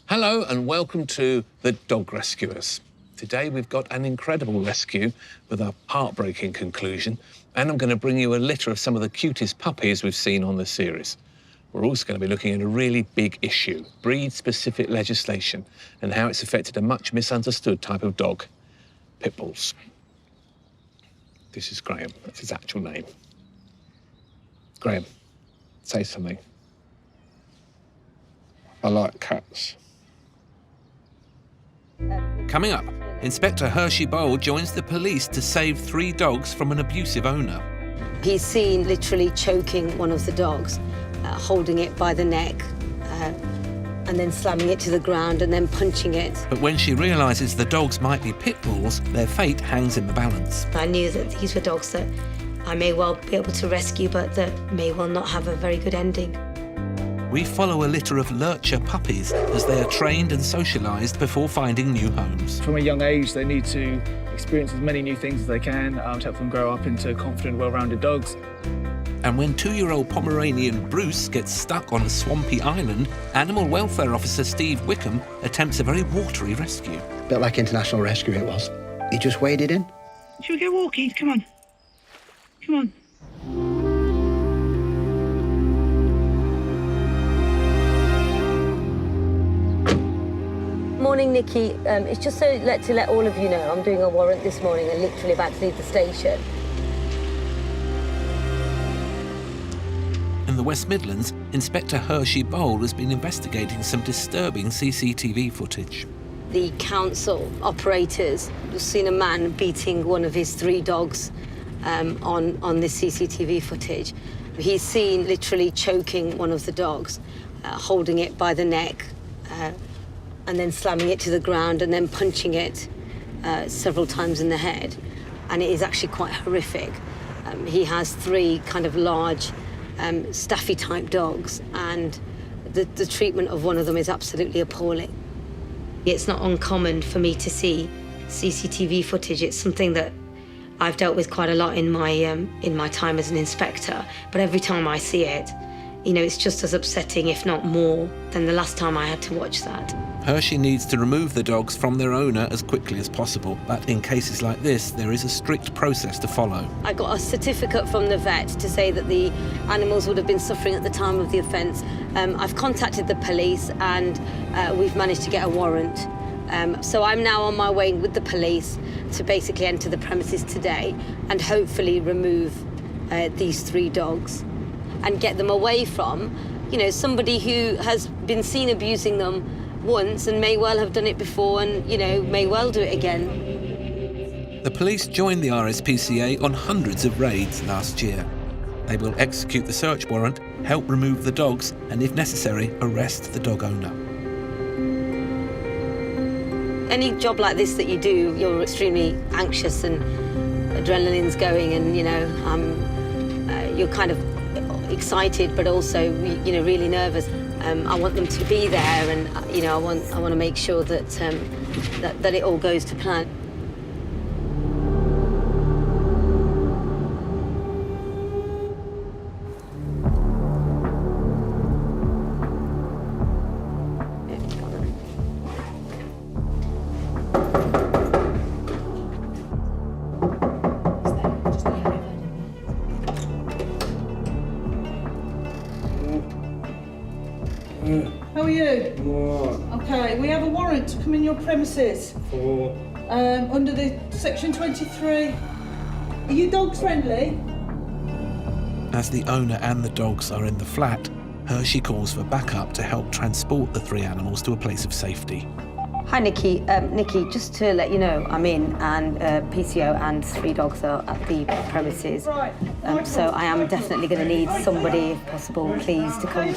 Hello and welcome to The Dog Rescuers. Today we've got an incredible rescue with a heartbreaking conclusion, and I'm going to bring you a litter of some of the cutest puppies we've seen on the series. We're also going to be looking at a really big issue, breed-specific legislation, and how it's affected a much misunderstood type of dog, pit bulls. This is Graham. That's his actual name. Graham, say something. I like cats. Coming up, Inspector Hershey Bowl joins the police to save 3 dogs from an abusive owner. He's seen literally choking one of the dogs, holding it by the neck, and then slamming it to the ground and then punching it. But when she realises the dogs might be pit bulls, their fate hangs in the balance. I knew that these were dogs that I may well be able to rescue, but that may well not have a very good ending. We follow a litter of lurcher puppies as they are trained and socialised before finding new homes. From a young age, they need to experience as many new things as they can to help them grow up into confident, well-rounded dogs. And when 2-year-old Pomeranian Bruce gets stuck on a swampy island, Animal Welfare Officer Steve Wickham attempts a very watery rescue. A bit like international rescue it was. He just waded in. Shall we go walking? Come on. Come on. Morning, Nikki. It's just to let all of you know, I'm doing a warrant this morning and literally about to leave the station. In the West Midlands, Inspector Hershey Bowl has been investigating some disturbing CCTV footage. The council operators have seen a man beating one of his 3 dogs on this CCTV footage. He's seen literally choking one of the dogs, holding it by the neck, and then slamming it to the ground and then punching it several times in the head. And it is actually quite horrific. He has 3 kind of large staffy-type dogs, and the treatment of one of them is absolutely appalling. It's not uncommon for me to see CCTV footage. It's something that I've dealt with quite a lot in my time as an inspector, but every time I see it, you know, it's just as upsetting, if not more, than the last time I had to watch that. Hershey needs to remove the dogs from their owner as quickly as possible, but in cases like this, there is a strict process to follow. I got a certificate from the vet to say that the animals would have been suffering at the time of the offence. I've contacted the police and we've managed to get a warrant. So I'm now on my way with the police to basically enter the premises today and hopefully remove these 3 dogs and get them away from, you know, somebody who has been seen abusing them once and may well have done it before and, you know, may well do it again. The police joined the RSPCA on hundreds of raids last year. They will execute the search warrant, help remove the dogs, and if necessary, arrest the dog owner. Any job like this that you do, you're extremely anxious and adrenaline's going and, you know, you're kind of excited but also, you know, really nervous. I want them to be there and, you know, I want to make sure that, that it all goes to plan. How are you? Okay, we have a warrant to come in your premises. Under the section 23. Are you dogs friendly? As the owner and the dogs are in the flat, Hershey calls for backup to help transport the 3 animals to a place of safety. Hi, Nikki. Nikki, just to let you know, I'm in and PCO and 3 dogs are at the premises. Right. So I am definitely going to need somebody, if possible, please, to come.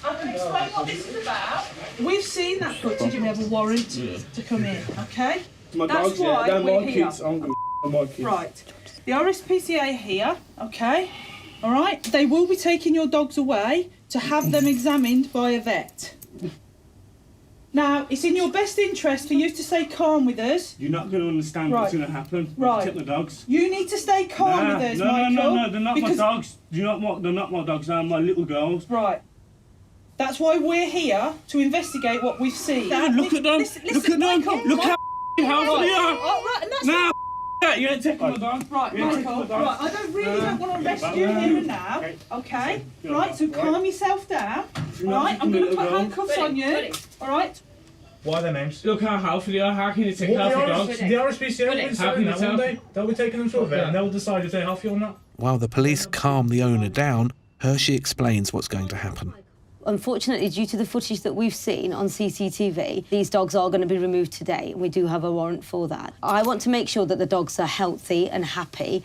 I can explain what this is about. We've seen that footage and we have a warrant to come in, okay? My That's dogs, why they're we're my here. kids. I'm going to my kids. Right. The RSPCA here, okay? All right? They will be taking your dogs away to have them examined by a vet. Now, it's in your best interest for you to stay calm with us. You're not going to understand what's going to happen. Right. Take the dogs. You need to stay calm with us, Michael. No, they're not my dogs. They're not my dogs, they're my little girls. Right. That's why we're here, to investigate what we've seen. Yeah, look at them. Listen, Look at them. Michael, Look how healthy they are. Right, and that's Now, You ain't taking my dog. Right, Michael. Right, I don't want to arrest you here and now. Okay. Right, so calm yourself down. Right, I'm going to put handcuffs on you. All right. Why the names? Look how healthy they are. How can you take healthy dogs? The RSPCA will decide that one day. They'll be taking them to a vet and they'll decide if they're healthy or not. While the police calm the owner down, Hershey explains what's going to happen. Unfortunately, due to the footage that we've seen on CCTV, these dogs are going to be removed today, and we do have a warrant for that. I want to make sure that the dogs are healthy and happy.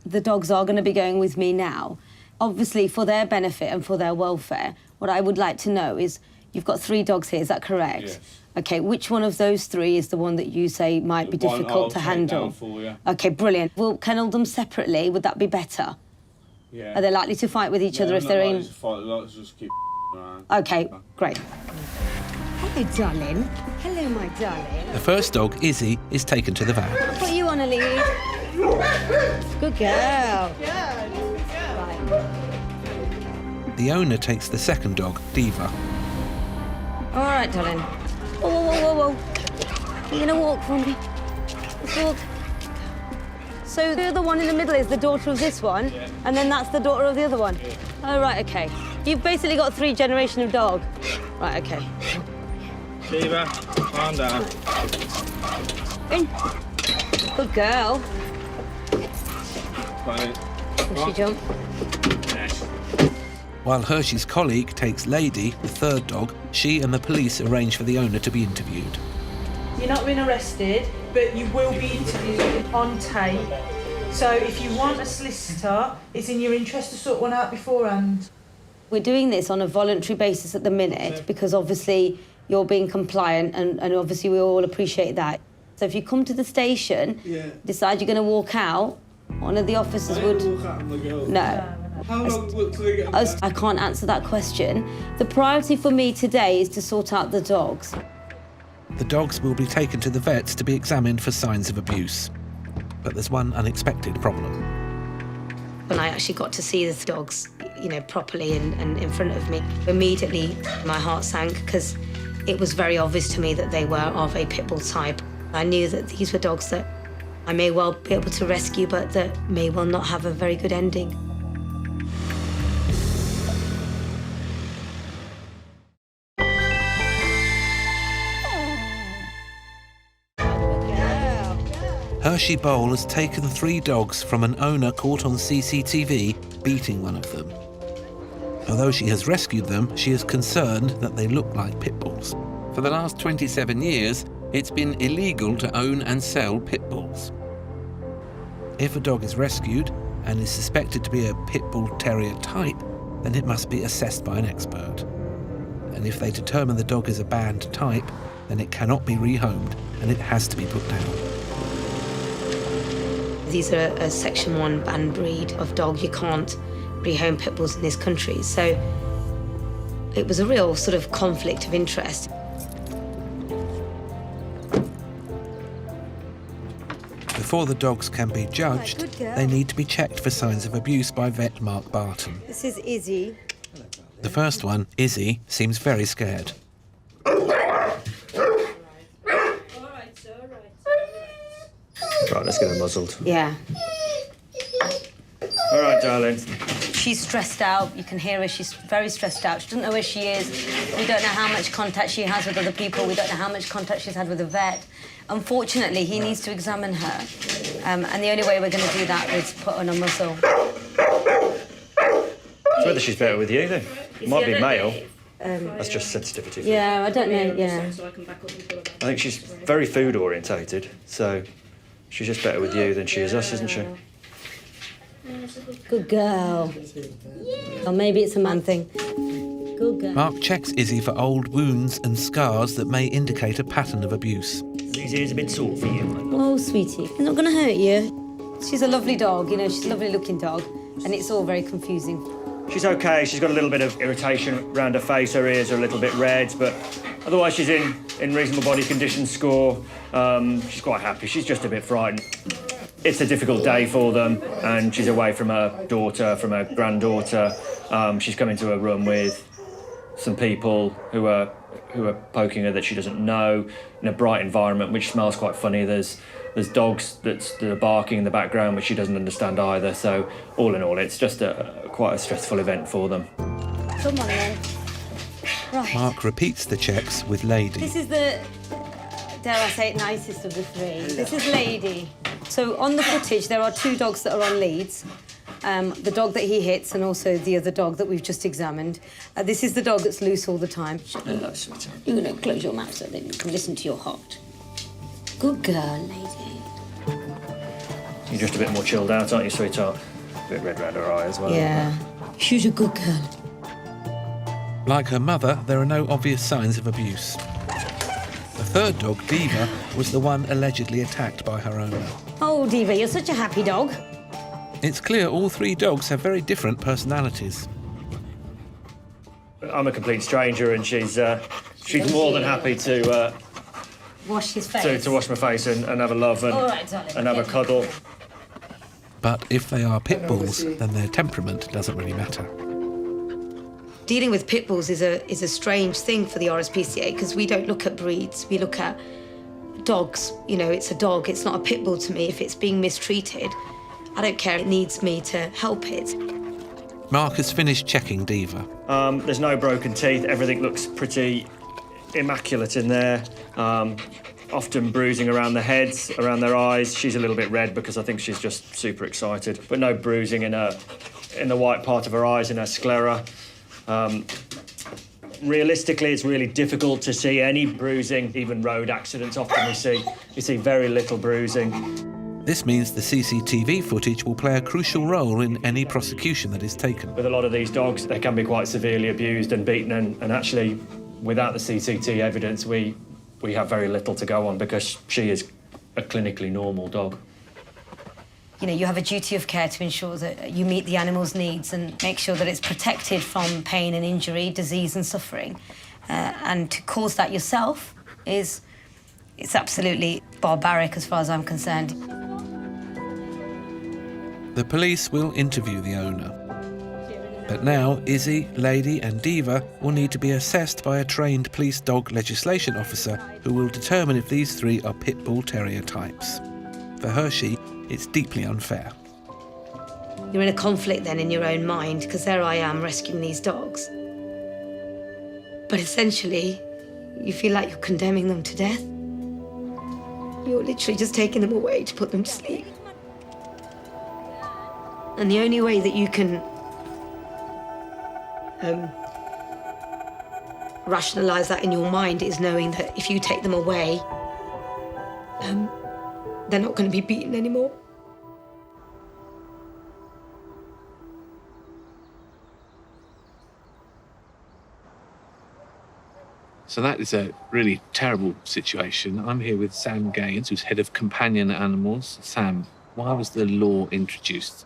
The dogs are going to be going with me now. Obviously, for their benefit and for their welfare, what I would like to know is, you've got 3 dogs here, is that correct? Yes. OK, which one of those 3 is the one that you say might be difficult to handle? For, yeah. OK, brilliant. We'll kennel them separately, would that be better? Yeah. Are they likely to fight with each other if they're in? Let's just keep around. OK, great. Hello, darling. Hello, my darling. The first dog, Izzy, is taken to the van. I'll put you on a lead. Good girl. The owner takes the second dog, Diva. All right, darling. Whoa, whoa, whoa, whoa. You're gonna walk for me. Let's walk. So the other one in the middle is the daughter of this one, and then that's the daughter of the other one. Yeah. Oh, right, OK. You've basically got 3 generations of dog. Right, OK. Diva, calm down. In. Good girl. Can she jump? While Hershey's colleague takes Lady, the third dog, she and the police arrange for the owner to be interviewed. You're not being arrested, but you will be interviewed on tape. So if you want a solicitor, it's in your interest to sort one out beforehand. We're doing this on a voluntary basis at the minute because obviously you're being compliant and obviously we all appreciate that. So if you come to the station, decide you're going to walk out, one of the officers would... No. How long till they get I can't answer that question. The priority for me today is to sort out the dogs. The dogs will be taken to the vets to be examined for signs of abuse. But there's one unexpected problem. When I actually got to see the dogs, you know, properly and in front of me, immediately my heart sank because it was very obvious to me that they were of a pit bull type. I knew that these were dogs that I may well be able to rescue, but that may well not have a very good ending. Hershey Bowl has taken 3 dogs from an owner caught on CCTV beating one of them. Although she has rescued them, she is concerned that they look like pit bulls. For the last 27 years, it's been illegal to own and sell pit bulls. If a dog is rescued and is suspected to be a pit bull terrier type, then it must be assessed by an expert. And if they determine the dog is a banned type, then it cannot be rehomed and it has to be put down. These are a Section 1 banned breed of dog. You can't rehome pit bulls in this country. So it was a real sort of conflict of interest. Before the dogs can be judged, they need to be checked for signs of abuse by vet Mark Barton. This is Izzy. The first one, Izzy, seems very scared. Right, let's get her muzzled. Yeah. All right, darling. She's stressed out. You can hear her. She's very stressed out. She doesn't know where she is. We don't know how much contact she has with other people. We don't know how much contact she's had with the vet. Unfortunately, he needs to examine her. And the only way we're going to do that is put on a muzzle. It's whether she's better with you, then. It might be male. That's just sensitivity. Yeah, I don't know, yeah. I think she's very food orientated, so she's just better with you than she is us, isn't she? Good girl. Or maybe it's a man thing. Good girl. Mark checks Izzy for old wounds and scars that may indicate a pattern of abuse. These ears a bit sore for you. Oh, sweetie, it's not going to hurt you. She's a lovely dog, you know, she's a lovely-looking dog, and it's all very confusing. She's okay. She's got a little bit of irritation around her face. Her ears are a little bit red, but otherwise she's in reasonable body condition score. She's quite happy. She's just a bit frightened. It's a difficult day for them, and she's away from her daughter, from her granddaughter. She's come into a room with some people who are who are poking her that she doesn't know, in a bright environment which smells quite funny. There's dogs that are barking in the background which she doesn't understand either. So all in all, it's just quite a stressful event for them. Come on then. Right. Mark repeats the checks with Lady. This is the, dare I say it, nicest of the three. This is Lady. So on the footage, there are 2 dogs that are on leads. The dog that he hits and also the other dog that we've just examined. This is the dog that's loose all the time. Hello, sweetheart. You're going to close your mouth so that you can listen to your heart. Good girl, Lady. You're just a bit more chilled out, aren't you, sweetheart? A bit red around her eye as well. Yeah. She's a good girl. Like her mother, there are no obvious signs of abuse. The third dog, Diva, was the one allegedly attacked by her owner. Oh, Diva, you're such a happy dog. It's clear all 3 dogs have very different personalities. I'm a complete stranger, and she's more than happy to wash his face. To wash my face and have a love and, All right, darling. and have a cuddle. But if they are pit bulls, then their temperament doesn't really matter. Dealing with pit bulls is a strange thing for the RSPCA because we don't look at breeds, we look at dogs. You know, it's a dog, it's not a pit bull to me. If it's being mistreated, I don't care, it needs me to help it. Mark has finished checking Diva. There's no broken teeth, everything looks pretty immaculate in there. Often bruising around the heads, around their eyes. She's a little bit red because I think she's just super excited, but no bruising in the white part of her eyes, in her sclera. Realistically, it's really difficult to see any bruising, even road accidents. Often we see very little bruising. This means the CCTV footage will play a crucial role in any prosecution that is taken. With a lot of these dogs, they can be quite severely abused and beaten, and actually, without the CCTV evidence, we have very little to go on because she is a clinically normal dog. You know, you have a duty of care to ensure that you meet the animal's needs and make sure that it's protected from pain and injury, disease and suffering. And to cause that yourself it's absolutely barbaric as far as I'm concerned. The police will interview the owner. But now, Izzy, Lady and Diva will need to be assessed by a trained police dog legislation officer who will determine if these 3 are pit bull terrier types. For Hershey, it's deeply unfair. You're in a conflict then in your own mind, because there I am rescuing these dogs. But essentially, you feel like you're condemning them to death. You're literally just taking them away to put them to sleep. And the only way that you can rationalise that in your mind is knowing that if you take them away, they're not going to be beaten anymore. So that is a really terrible situation. I'm here with Sam Gaines, who's head of companion animals. Sam, why was the law introduced?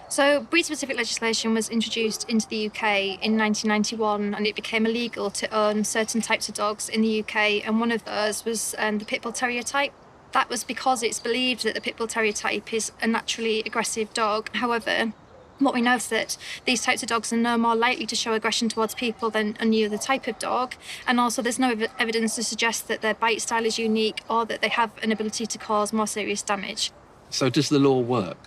So breed-specific legislation was introduced into the UK in 1991, and it became illegal to own certain types of dogs in the UK, and one of those was the pit bull terrier type. That was because it's believed that the pit bull terrier type is a naturally aggressive dog. However, what we know is that these types of dogs are no more likely to show aggression towards people than any other type of dog, and also there's no evidence to suggest that their bite style is unique or that they have an ability to cause more serious damage. So does the law work?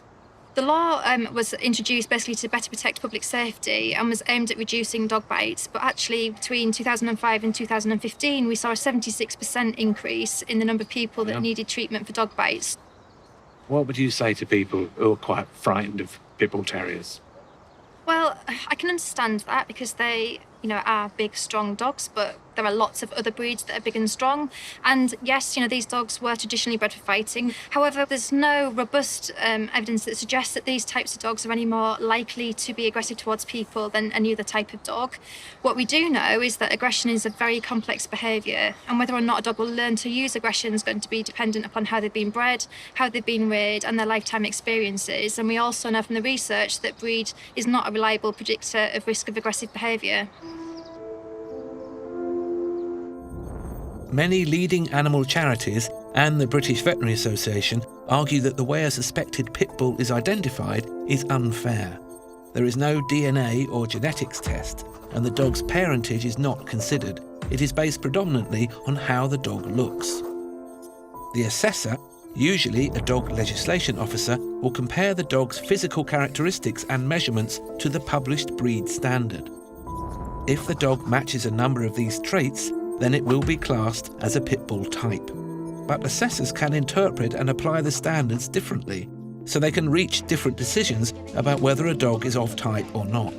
The law was introduced basically to better protect public safety and was aimed at reducing dog bites, but actually between 2005 and 2015 we saw a 76% increase in the number of people that needed treatment for dog bites. What would you say to people who are quite frightened of pit bull terriers? Well, I can understand that because they, are big, strong dogs, but there are lots of other breeds that are big and strong. And yes, these dogs were traditionally bred for fighting. However, there's no robust evidence that suggests that these types of dogs are any more likely to be aggressive towards people than any other type of dog. What we do know is that aggression is a very complex behaviour, and whether or not a dog will learn to use aggression is going to be dependent upon how they've been bred, how they've been reared, and their lifetime experiences. And we also know from the research that breed is not a reliable predictor of risk of aggressive behaviour. Many leading animal charities and the British Veterinary Association argue that the way a suspected pit bull is identified is unfair. There is no DNA or genetics test, and the dog's parentage is not considered. It is based predominantly on how the dog looks. The assessor, usually a dog legislation officer, will compare the dog's physical characteristics and measurements to the published breed standard. If the dog matches a number of these traits, then it will be classed as a pit bull type. But assessors can interpret and apply the standards differently, so they can reach different decisions about whether a dog is of type or not.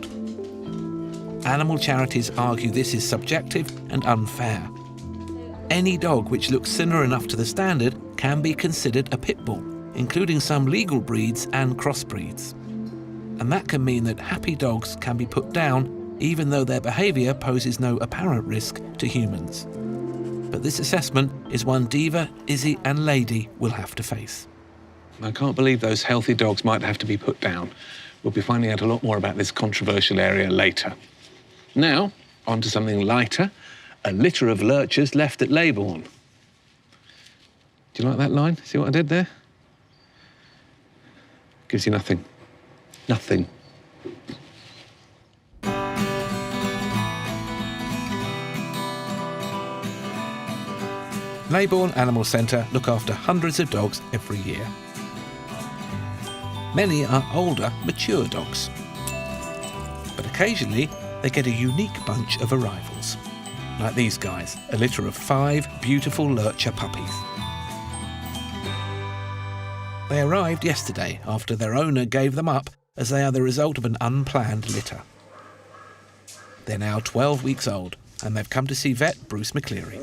Animal charities argue this is subjective and unfair. Any dog which looks similar enough to the standard can be considered a pit bull, including some legal breeds and crossbreeds. And that can mean that happy dogs can be put down even though their behaviour poses no apparent risk to humans. But this assessment is one Diva, Izzy and Lady will have to face. I can't believe those healthy dogs might have to be put down. We'll be finding out a lot more about this controversial area later. Now, on to something lighter. A litter of lurchers left at Leybourne. Do you like that line? See what I did there? Gives you nothing. Nothing. Leybourne Animal Centre look after hundreds of dogs every year. Many are older, mature dogs. But occasionally, they get a unique bunch of arrivals. Like these guys, a litter of 5 beautiful lurcher puppies. They arrived yesterday after their owner gave them up as they are the result of an unplanned litter. They're now 12 weeks old and they've come to see vet Bruce McCleary.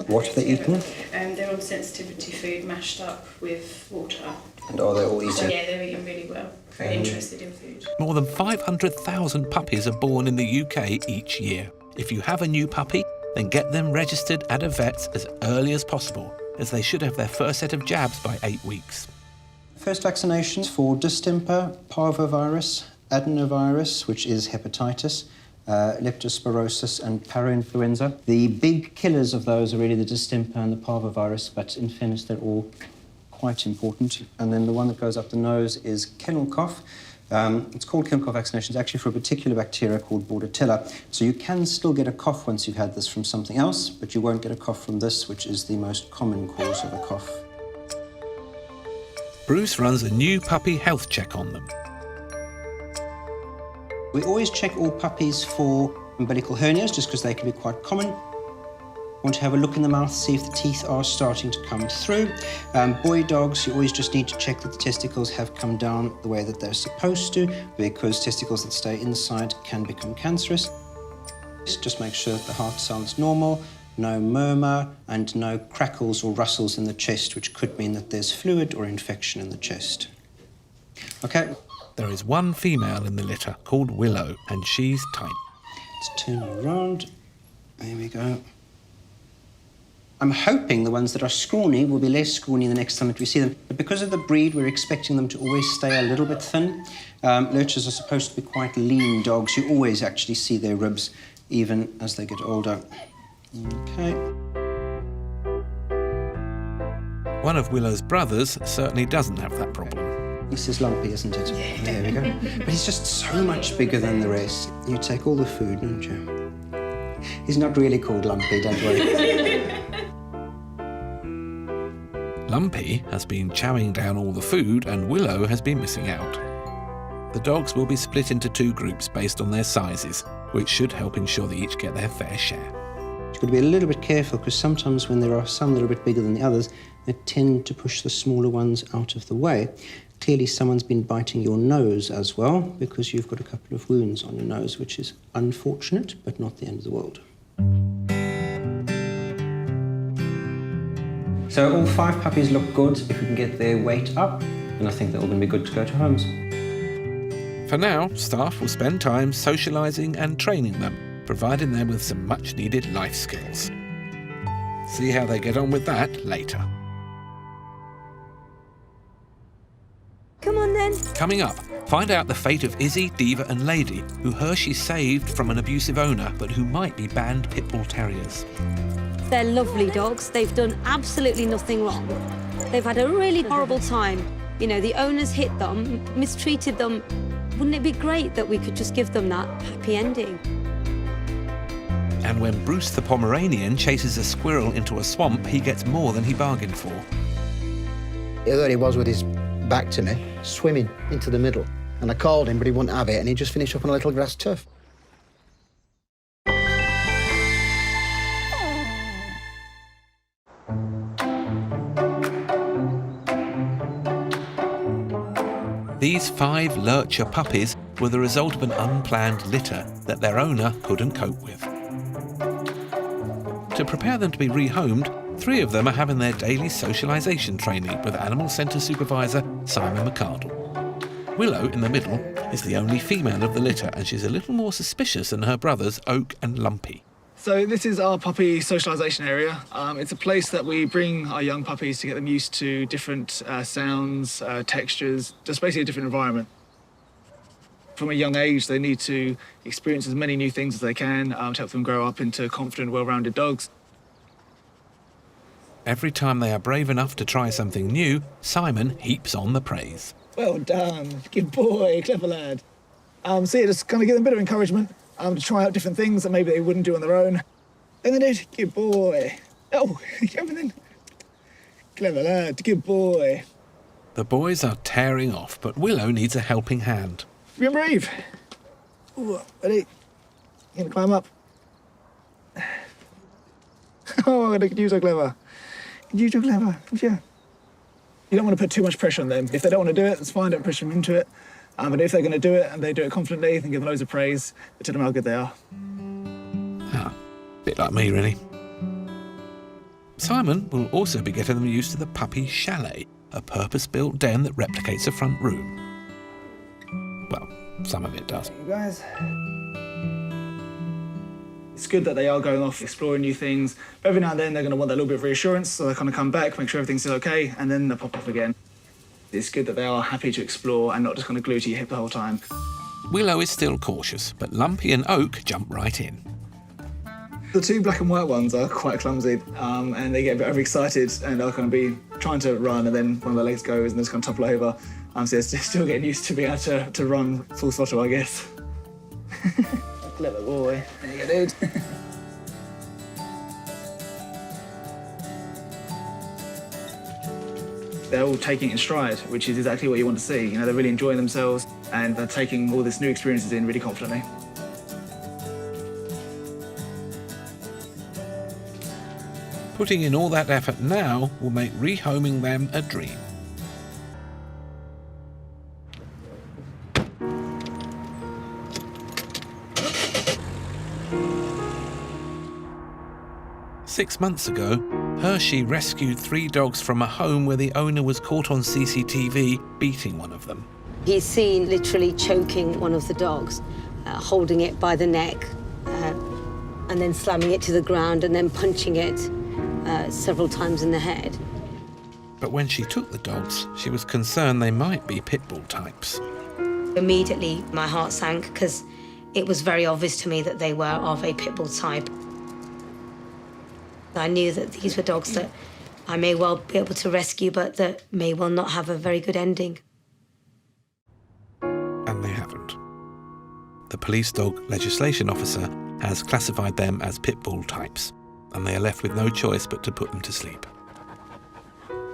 What have they eaten? They're on sensitivity food mashed up with water. And are they all eating? So yeah, they're eating really well. Very interested in food. More than 500,000 puppies are born in the UK each year. If you have a new puppy, then get them registered at a vet as early as possible, as they should have their first set of jabs by 8 weeks. First vaccinations for distemper, parvovirus, adenovirus, which is hepatitis, leptospirosis and parainfluenza. The big killers of those are really the distemper and the parvovirus, but in fairness, they're all quite important. And then the one that goes up the nose is kennel cough. It's called kennel cough vaccination. It's actually for a particular bacteria called Bordetella. So you can still get a cough once you've had this from something else, but you won't get a cough from this, which is the most common cause of a cough. Bruce runs a new puppy health check on them. We always check all puppies for umbilical hernias, just because they can be quite common. Want to have a look in the mouth, see if the teeth are starting to come through. Boy dogs, you always just need to check that the testicles have come down the way that they're supposed to, because testicles that stay inside can become cancerous. Just make sure that the heart sounds normal, no murmur, and no crackles or rustles in the chest, which could mean that there's fluid or infection in the chest. Okay. There is one female in the litter called Willow, and she's tight. Let's turn you around. There we go. I'm hoping the ones that are scrawny will be less scrawny the next time that we see them. But because of the breed, we're expecting them to always stay a little bit thin. Lurchers are supposed to be quite lean dogs. You always actually see their ribs, even as they get older. Okay. One of Willow's brothers certainly doesn't have that problem. This is Lumpy, isn't it? Yeah. There we go. But he's just so much bigger than the rest. You take all the food, don't you? He's not really called Lumpy, don't worry. Lumpy has been chowing down all the food and Willow has been missing out. The dogs will be split into 2 groups based on their sizes, which should help ensure they each get their fair share. You've got to be a little bit careful, because sometimes when there are some that are a bit bigger than the others, they tend to push the smaller ones out of the way. Clearly someone's been biting your nose as well, because you've got a couple of wounds on your nose, which is unfortunate, but not the end of the world. So all 5 puppies look good. If we can get their weight up, then I think they're all going to be good to go to homes. For now, staff will spend time socialising and training them, providing them with some much-needed life skills. See how they get on with that later. Come on then. Coming up, find out the fate of Izzy, Diva and Lady, who Hershey saved from an abusive owner, but who might be banned pit bull terriers. They're lovely dogs. They've done absolutely nothing wrong. They've had a really horrible time. You know, the owners hit them, mistreated them. Wouldn't it be great that we could just give them that happy ending? And when Bruce the Pomeranian chases a squirrel into a swamp, he gets more than he bargained for. There he was with his back to me, swimming into the middle. And I called him, but he wouldn't have it, and he just finished up on a little grass turf. These 5 lurcher puppies were the result of an unplanned litter that their owner couldn't cope with. To prepare them to be rehomed, 3 of them are having their daily socialisation training with Animal Centre Supervisor Simon McArdle. Willow, in the middle, is the only female of the litter, and she's a little more suspicious than her brothers Oak and Lumpy. So this is our puppy socialisation area. It's a place that we bring our young puppies to get them used to different sounds, textures, just basically a different environment. From a young age, they need to experience as many new things as they can to help them grow up into confident, well-rounded dogs. Every time they are brave enough to try something new, Simon heaps on the praise. Well done, good boy, clever lad. See, just kind of give them a bit of encouragement to try out different things that maybe they wouldn't do on their own. And then it, good boy. Oh, come in. Clever lad, good boy. The boys are tearing off, but Willow needs a helping hand. Be brave. Ooh, ready? You gonna climb up? Oh, look at you, so clever. You're so clever, yeah. You don't want to put too much pressure on them. If they don't want to do it, that's fine, don't push them into it. But if they're going to do it and they do it confidently, then give them loads of praise, tell them how good they are. Ah, bit like me, really. Simon will also be getting them used to the puppy chalet, a purpose-built den that replicates a front room. Well, some of it does. You guys. It's good that they are going off exploring new things, but every now and then they're going to want that little bit of reassurance, so they kind of come back, make sure everything's still okay, and then they'll pop off again. It's good that they are happy to explore and not just kind of glued to your hip the whole time. Willow is still cautious, but Lumpy and Oak jump right in. The 2 black and white ones are quite clumsy, and they get a bit overexcited, and they'll kind of be trying to run, and then one of their legs goes, and they just kind of topple over. So they're still getting used to being able to run full throttle, I guess. Clever boy. There you go, dude. They're all taking it in stride, which is exactly what you want to see. You know, they're really enjoying themselves and they're taking all this new experiences in really confidently. Putting in all that effort now will make rehoming them a dream. Six months ago, Hershey rescued 3 dogs from a home where the owner was caught on CCTV beating one of them. He's seen literally choking one of the dogs, holding it by the neck, and then slamming it to the ground and then punching it several times in the head. But when she took the dogs, she was concerned they might be pit bull types. Immediately, my heart sank because it was very obvious to me that they were of a pit bull type. I knew that these were dogs that I may well be able to rescue, but that may well not have a very good ending. And they haven't. The police dog legislation officer has classified them as pit bull types, and they are left with no choice but to put them to sleep.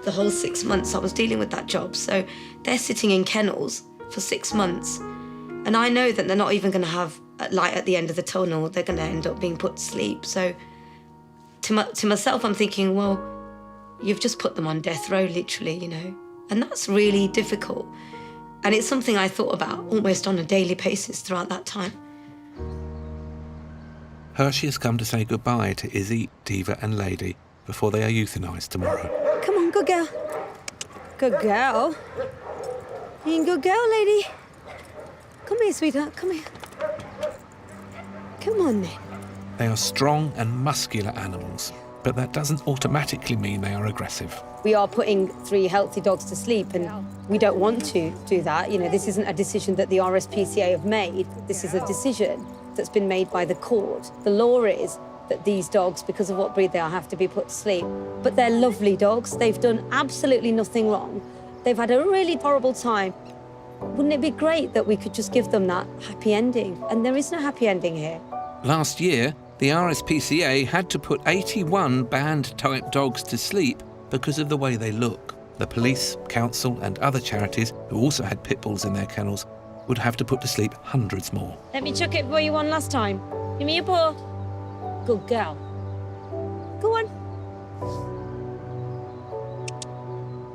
The whole 6 months I was dealing with that job, so they're sitting in kennels for 6 months, and I know that they're not even going to have a light at the end of the tunnel. They're going to end up being put to sleep. So to myself, I'm thinking, well, you've just put them on death row, literally, you know, and that's really difficult. And it's something I thought about almost on a daily basis throughout that time. Hershey has come to say goodbye to Izzy, Diva and Lady before they are euthanised tomorrow. Come on, good girl. Good girl. You good girl, lady. Come here, sweetheart, come here. Come on, then. They are strong and muscular animals, but that doesn't automatically mean they are aggressive. We are putting 3 healthy dogs to sleep, and we don't want to do that. You know, this isn't a decision that the RSPCA have made. This is a decision that's been made by the court. The law is that these dogs, because of what breed they are, have to be put to sleep. But they're lovely dogs. They've done absolutely nothing wrong. They've had a really horrible time. Wouldn't it be great that we could just give them that happy ending? And there is no happy ending here. Last year, The RSPCA had to put 81 band-type dogs to sleep because of the way they look. The police, council and other charities, who also had pit bulls in their kennels, would have to put to sleep hundreds more. Let me chuck it for you one last time. Give me your paw. Good girl. Go on.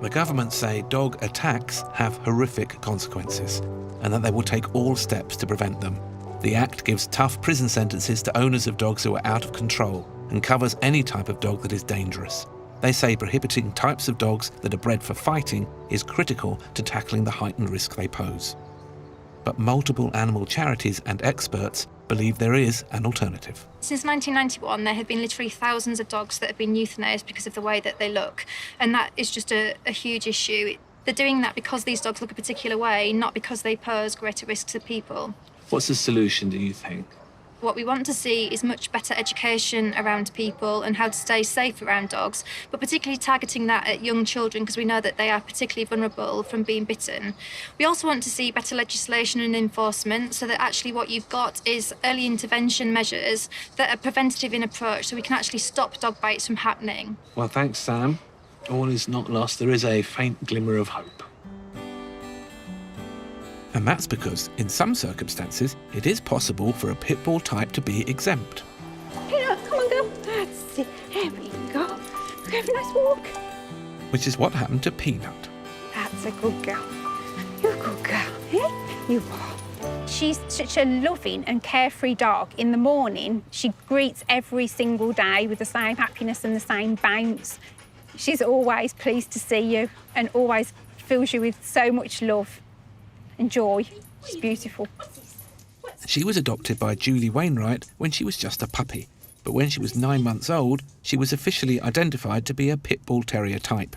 The government say dog attacks have horrific consequences and that they will take all steps to prevent them. The Act gives tough prison sentences to owners of dogs who are out of control and covers any type of dog that is dangerous. They say prohibiting types of dogs that are bred for fighting is critical to tackling the heightened risk they pose. But multiple animal charities and experts believe there is an alternative. Since 1991, there have been literally thousands of dogs that have been euthanized because of the way that they look, and that is just a huge issue. They're doing that because these dogs look a particular way, not because they pose greater risks to people. What's the solution, do you think? What we want to see is much better education around people and how to stay safe around dogs, but particularly targeting that at young children because we know that they are particularly vulnerable from being bitten. We also want to see better legislation and enforcement so that actually what you've got is early intervention measures that are preventative in approach so we can actually stop dog bites from happening. Well, thanks, Sam. All is not lost. There is a faint glimmer of hope. And that's because, in some circumstances, it is possible for a pit bull type to be exempt. Peanut, come on, girl. That's it. Here we go. Go have a nice walk. Which is what happened to Peanut. That's a good girl. You're a good girl, eh? You are. She's such a loving and carefree dog. In the morning, she greets every single day with the same happiness and the same bounce. She's always pleased to see you and always fills you with so much love and joy. She's beautiful. She was adopted by Julie Wainwright when she was just a puppy, but when she was 9 months old, she was officially identified to be a pit bull terrier type.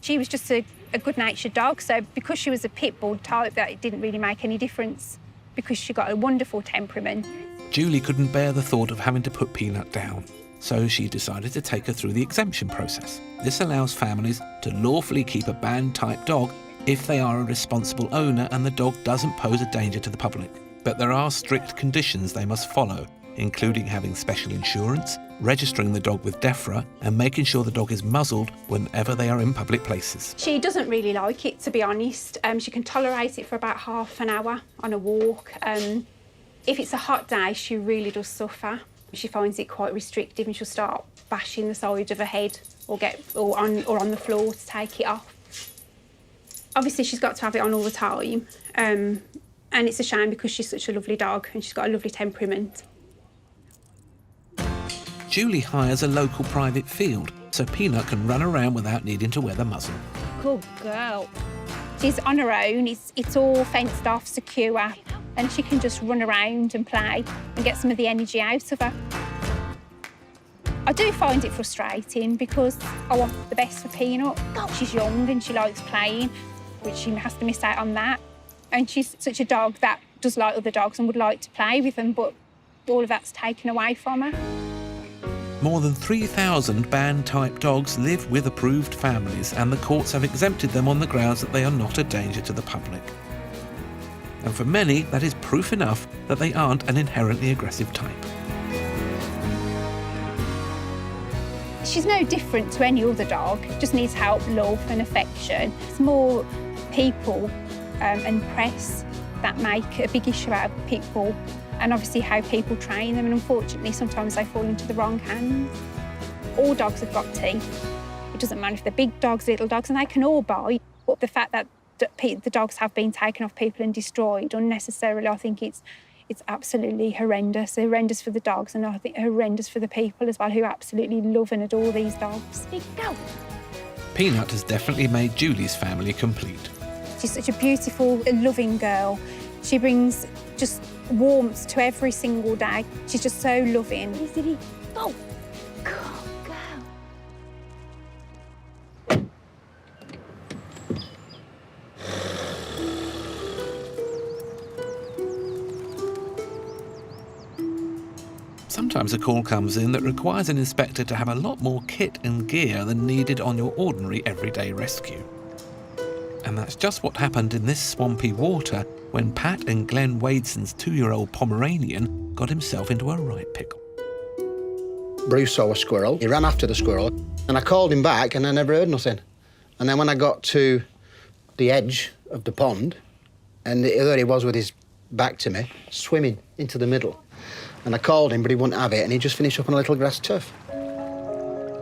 She was just a good-natured dog, so because she was a pit bull type, that it didn't really make any difference because she got a wonderful temperament. Julie couldn't bear the thought of having to put Peanut down, so she decided to take her through the exemption process. This allows families to lawfully keep a band-type dog if they are a responsible owner and the dog doesn't pose a danger to the public. But there are strict conditions they must follow, including having special insurance, registering the dog with DEFRA, and making sure the dog is muzzled whenever they are in public places. She doesn't really like it, to be honest. She can tolerate it for about half an hour on a walk. If it's a hot day, she really does suffer. She finds it quite restrictive and she'll start bashing the side of her head or on the floor to take it off. Obviously, she's got to have it on all the time, and it's a shame because she's such a lovely dog and she's got a lovely temperament. Julie hires a local private field so Peanut can run around without needing to wear the muzzle. Good girl. She's on her own, it's all fenced off, secure, and she can just run around and play and get some of the energy out of her. I do find it frustrating because I want the best for Peanut. She's young and she likes playing, which she has to miss out on that. And she's such a dog that does like other dogs and would like to play with them, but all of that's taken away from her. More than 3,000 band-type dogs live with approved families, and the courts have exempted them on the grounds that they are not a danger to the public. And for many, that is proof enough that they aren't an inherently aggressive type. She's no different to any other dog, just needs help, love and affection. It's more people and press that make a big issue out of pit bull, and obviously how people train them, and unfortunately sometimes they fall into the wrong hands. All dogs have got teeth. It doesn't matter if they're big dogs, little dogs, and they can all bite, but the fact that the dogs have been taken off people and destroyed unnecessarily, I think it's absolutely horrendous. Horrendous for the dogs, and I think horrendous for the people as well, who absolutely love and adore these dogs. Here you go. Peanut has definitely made Julie's family complete. She's such a beautiful, loving girl. She brings just warmth to every single day. She's just so loving. Easy, go. Go, go. Sometimes a call comes in that requires an inspector to have a lot more kit and gear than needed on your ordinary everyday rescue. And that's just what happened in this swampy water when Pat and Glenn Wadeson's 2-year-old Pomeranian got himself into a right pickle. Bruce saw a squirrel. He ran after the squirrel, and I called him back, and I never heard nothing. And then when I got to the edge of the pond, and there he was with his back to me, swimming into the middle. And I called him, but he wouldn't have it, and he just finished up on a little grass turf.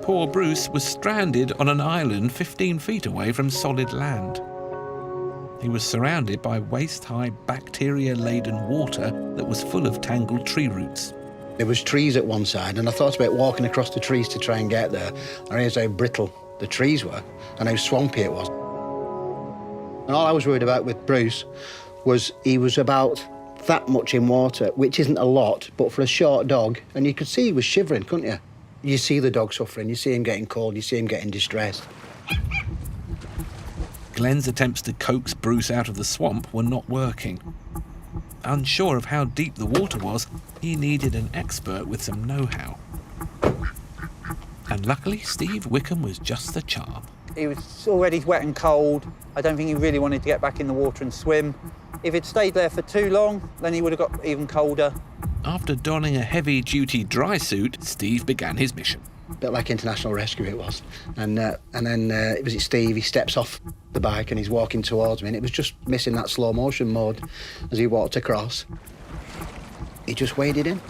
Poor Bruce was stranded on an island 15 feet away from solid land. He was surrounded by waist-high, bacteria-laden water that was full of tangled tree roots. There was trees at one side, and I thought about walking across the trees to try and get there. I realised how brittle the trees were and how swampy it was. And all I was worried about with Bruce was he was about that much in water, which isn't a lot, but for a short dog, and you could see he was shivering, couldn't you? You see the dog suffering, you see him getting cold, you see him getting distressed. Glenn's attempts to coax Bruce out of the swamp were not working. Unsure of how deep the water was, he needed an expert with some know-how. And luckily, Steve Wickham was just the charm. He was already wet and cold. I don't think he really wanted to get back in the water and swim. If he'd stayed there for too long, then he would have got even colder. After donning a heavy-duty dry suit, Steve began his mission. A bit like International Rescue it was. And then was it Steve, he steps off the bike and he's walking towards me, and it was just missing that slow motion mode as he walked across. He just waded in.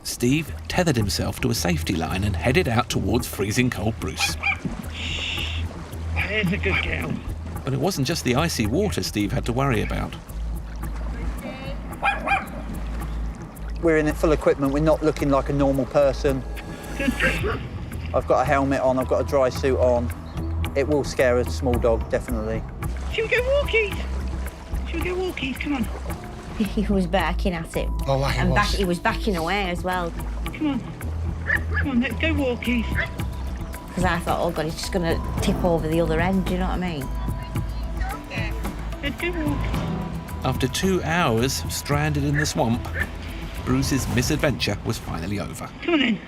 Steve tethered himself to a safety line and headed out towards freezing cold Bruce. There's a good girl. But it wasn't just the icy water Steve had to worry about. We're in full equipment, we're not looking like a normal person. I've got a helmet on, I've got a dry suit on. It will scare a small dog, definitely. Should we go walkies? Should we go walkies? Come on. He was barking at it. Oh, he was. He was backing away as well. Come on, let's go walkies. Because I thought, oh God, he's just going to tip over the other end, do you know what I mean? Let's go walkies. After 2 hours stranded in the swamp, Bruce's misadventure was finally over. Come on then.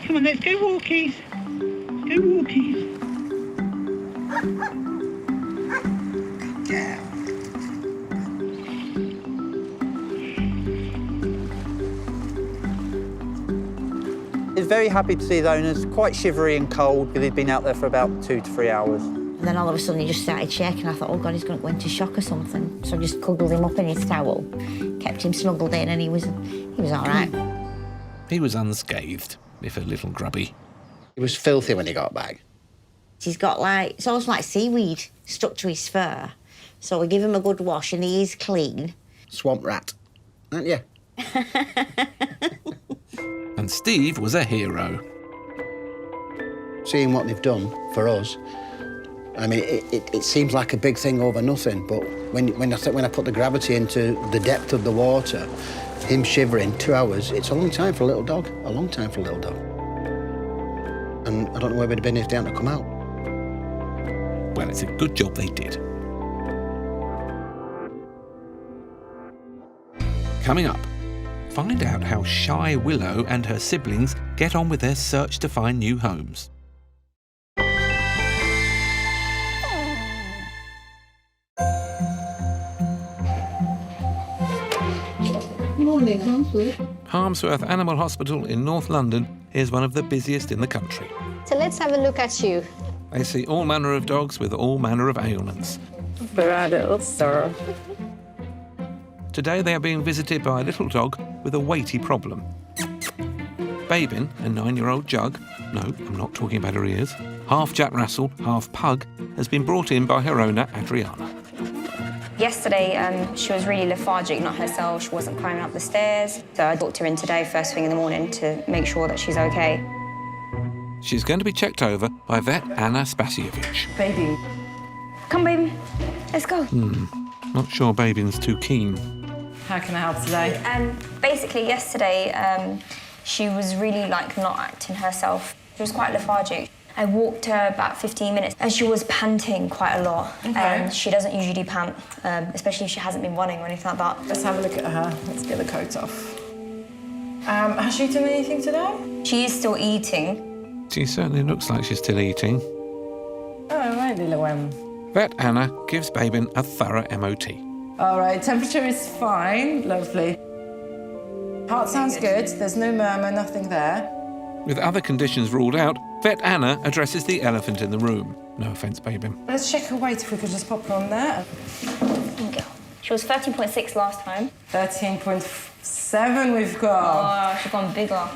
Come on, let's go walkies. Let's go walkies. Yeah. He's very happy to see his owners, quite shivery and cold, because he'd been out there for about 2 to 3 hours. And then all of a sudden he just started shaking. I thought, oh God, he's going to go into shock or something. So I just cuddled him up in his towel, kept him snuggled in, and he was all right. He was unscathed, if a little grubby. He was filthy when he got back. He's got it's almost like seaweed stuck to his fur. So we give him a good wash and he is clean. Swamp rat, aren't you? And Steve was a hero. Seeing what they've done for us, I mean, it seems like a big thing over nothing, but when I put the gravity into the depth of the water, him shivering 2 hours, it's a long time for a little dog, a long time for a little dog. And I don't know where we'd have been if they hadn't come out. Well, it's a good job they did. Coming up, find out how shy Willow and her siblings get on with their search to find new homes. Morning, Harmsworth. Harmsworth Animal Hospital in North London is one of the busiest in the country. So let's have a look at you. They see all manner of dogs with all manner of ailments. For adults, sir. Today they are being visited by a little dog with a weighty problem. Babin, a 9-year-old jug, no, I'm not talking about her ears, half Jack Russell, half pug, has been brought in by her owner, Adriana. Yesterday, she was really lethargic, not herself. She wasn't climbing up the stairs. So I booked her in today, first thing in the morning, to make sure that she's okay. She's going to be checked over by vet Anna Spasievich. Baby. Come, baby. Let's go. Not sure Babin's too keen. How can I help today? Basically, yesterday, she was really, not acting herself. She was quite lethargic. I walked her about 15 minutes and she was panting quite a lot. Okay. She doesn't usually pant, especially if she hasn't been running or anything like that. Let's have a look at her. Let's get the coat off. Has she eaten anything today? She is still eating. She certainly looks like she's still eating. Oh, right, little one. Vet Anna gives Babin a thorough MOT. All right, temperature is fine. Lovely. Heart sounds good. There's no murmur, nothing there. With other conditions ruled out, Vet Anna addresses the elephant in the room. No offence, baby. Let's check her weight if we could just pop her on there. Okay. She was 13.6 last time. 13.7 we've got. Oh, she's gone bigger.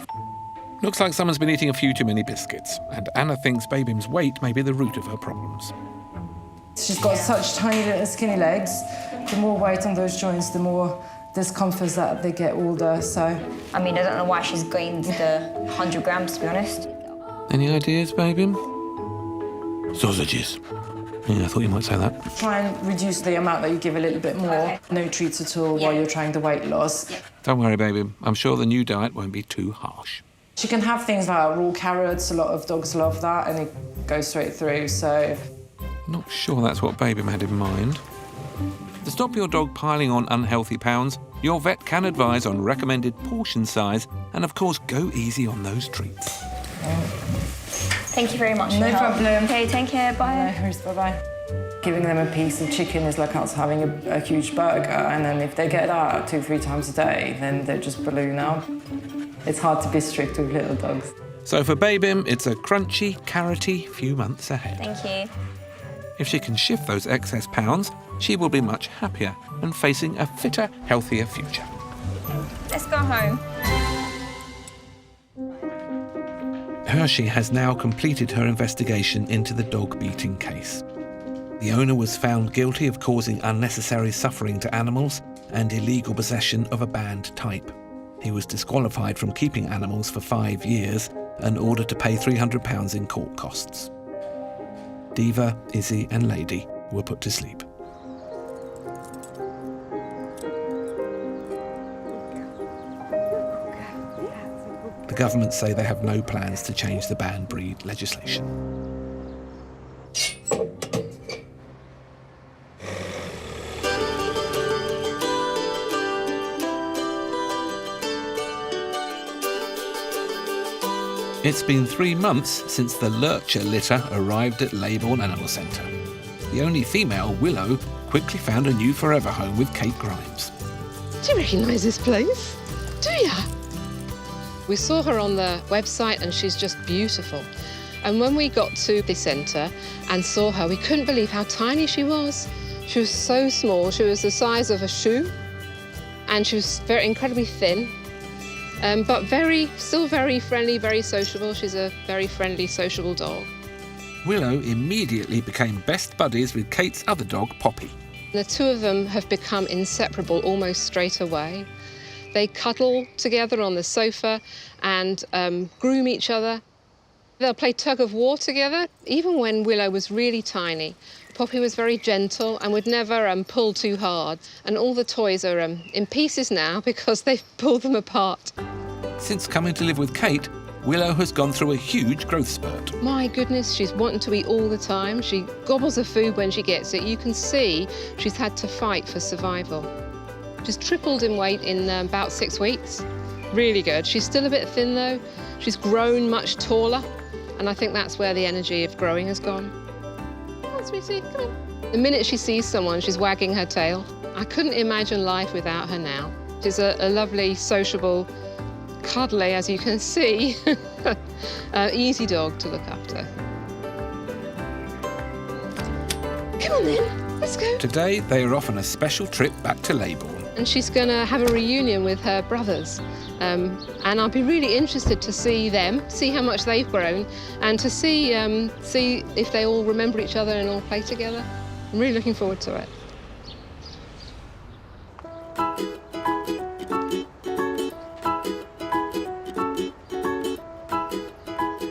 Looks like someone's been eating a few too many biscuits, and Anna thinks Babym's weight may be the root of her problems. She's got such tiny little skinny legs. The more weight on those joints, the more discomfort that they get older, so... I mean, I don't know why she's gained the 100 grams, to be honest. Any ideas, Babym? Sausages. Yeah, I thought you might say that. Try and reduce the amount that you give a little bit more. Okay. No treats at all while you're trying the weight loss. Yeah. Don't worry, Babym. I'm sure the new diet won't be too harsh. She can have things like raw carrots. A lot of dogs love that, and it goes straight through, so... Not sure that's what Babym had in mind. To stop your dog piling on unhealthy pounds, your vet can advise on recommended portion size and, of course, go easy on those treats. Thank you very much. No problem. Okay, take care. Bye. No worries. Bye-bye. Giving them a piece of chicken is like us having a huge burger, and then if they get that 2-3 times a day, then they just balloon up. It's hard to be strict with little dogs. So for Babym, it's a crunchy, carroty few months ahead. Thank you. If she can shift those excess pounds, she will be much happier and facing a fitter, healthier future. Let's go home. Hershey has now completed her investigation into the dog beating case. The owner was found guilty of causing unnecessary suffering to animals and illegal possession of a banned type. He was disqualified from keeping animals for 5 years and ordered to pay £300 in court costs. Diva, Izzy and Lady were put to sleep. The government say they have no plans to change the banned breed legislation. It's been 3 months since the lurcher litter arrived at Leybourne Animal Centre. The only female, Willow, quickly found a new forever home with Kate Grimes. Do you recognise this place? Do ya? We saw her on the website and she's just beautiful. And when we got to the centre and saw her, we couldn't believe how tiny she was. She was so small. She was the size of a shoe and she was incredibly thin. But still very friendly, very sociable. She's a very friendly, sociable dog. Willow immediately became best buddies with Kate's other dog, Poppy. The two of them have become inseparable almost straight away. They cuddle together on the sofa and groom each other. They'll play tug of war together. Even when Willow was really tiny, Poppy was very gentle and would never pull too hard. And all the toys are in pieces now because they've pulled them apart. Since coming to live with Kate, Willow has gone through a huge growth spurt. My goodness, she's wanting to eat all the time. She gobbles her food when she gets it. You can see she's had to fight for survival. She's tripled in weight in about 6 weeks. Really good. She's still a bit thin though. She's grown much taller. And I think that's where the energy of growing has gone. Come on, sweetie, come on. The minute she sees someone, she's wagging her tail. I couldn't imagine life without her now. She's a lovely, sociable, cuddly, as you can see, easy dog to look after. Come on then, let's go. Today, they are off on a special trip back to Leybourne. And she's going to have a reunion with her brothers. And I'll be really interested to see them, see how much they've grown, and to see if they all remember each other and all play together. I'm really looking forward to it.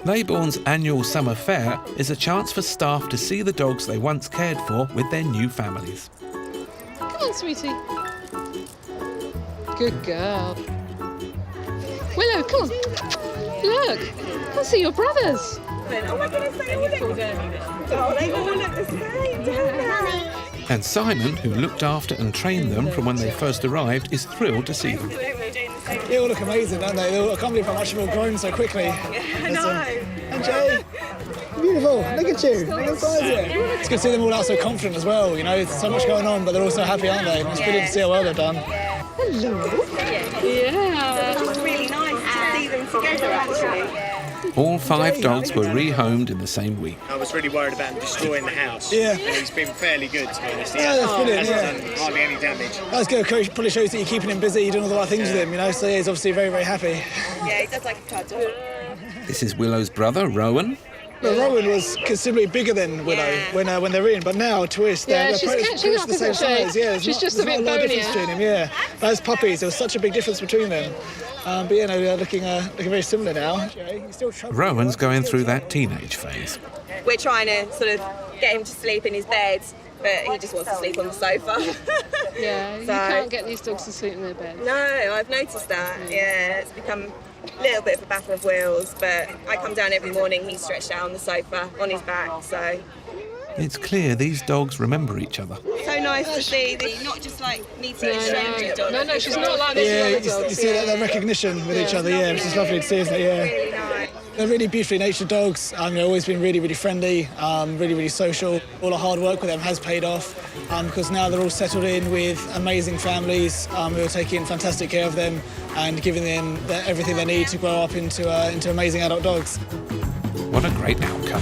Leybourne's annual summer fair is a chance for staff to see the dogs they once cared for with their new families. Come on, sweetie. Good girl. Willow, come on. Look, come see your brothers. Oh my goodness, they all look the same, don't they? And Simon, who looked after and trained them from when they first arrived, is thrilled to see them. They all look amazing, don't they? I can't believe how much they've all grown so quickly. I know. And Jay, beautiful. Look at you. Look at the size of it. It's good to see them all out so confident as well. You know, there's so much going on, but they're all so happy, aren't they? It's brilliant to see how well they've done. Hello. Yeah. It was really nice to see them together, actually. All 5 dogs were rehomed in the same week. I was really worried about him destroying the house. Yeah. And he's been fairly good, to be honest. He Yeah, that's brilliant, hasn't yeah. done hardly any damage. That's good. Probably shows that you're keeping him busy, you're doing all the right things with him, you know, so yeah, he's obviously very, very happy. Yeah, he does like a cuddle. This is Willow's brother, Rowan. But Rowan was considerably bigger than Willow when they're in, but now Twist, Yeah, they're she's pretty catching much up, the same isn't she? size. Yeah, She's just a there's bit not a lot of difference bonier. between them. Yeah, as puppies, there was such a big difference between them. But you know, they're looking very similar now. Rowan's going through that teenage phase. We're trying to sort of get him to sleep in his bed, but he just wants to sleep on the sofa. Yeah, you can't get these dogs to sleep in their bed. No, I've noticed that. Yeah, it's become a little bit of a battle of wills, but I come down every morning, he's stretched out on the sofa, on his back, so... It's clear these dogs remember each other. So nice to see that you're not just like meeting strangers. No, she's not like this Yeah, with other dogs. you see that recognition with each other, yeah, which is lovely to see, isn't it? Yeah. Really nice. They're really beautifully natured dogs. They've always been really, really friendly, really, really social. All the hard work with them has paid off because now they're all settled in with amazing families who are taking fantastic care of them and giving them everything they need to grow up into amazing adult dogs. What a great outcome.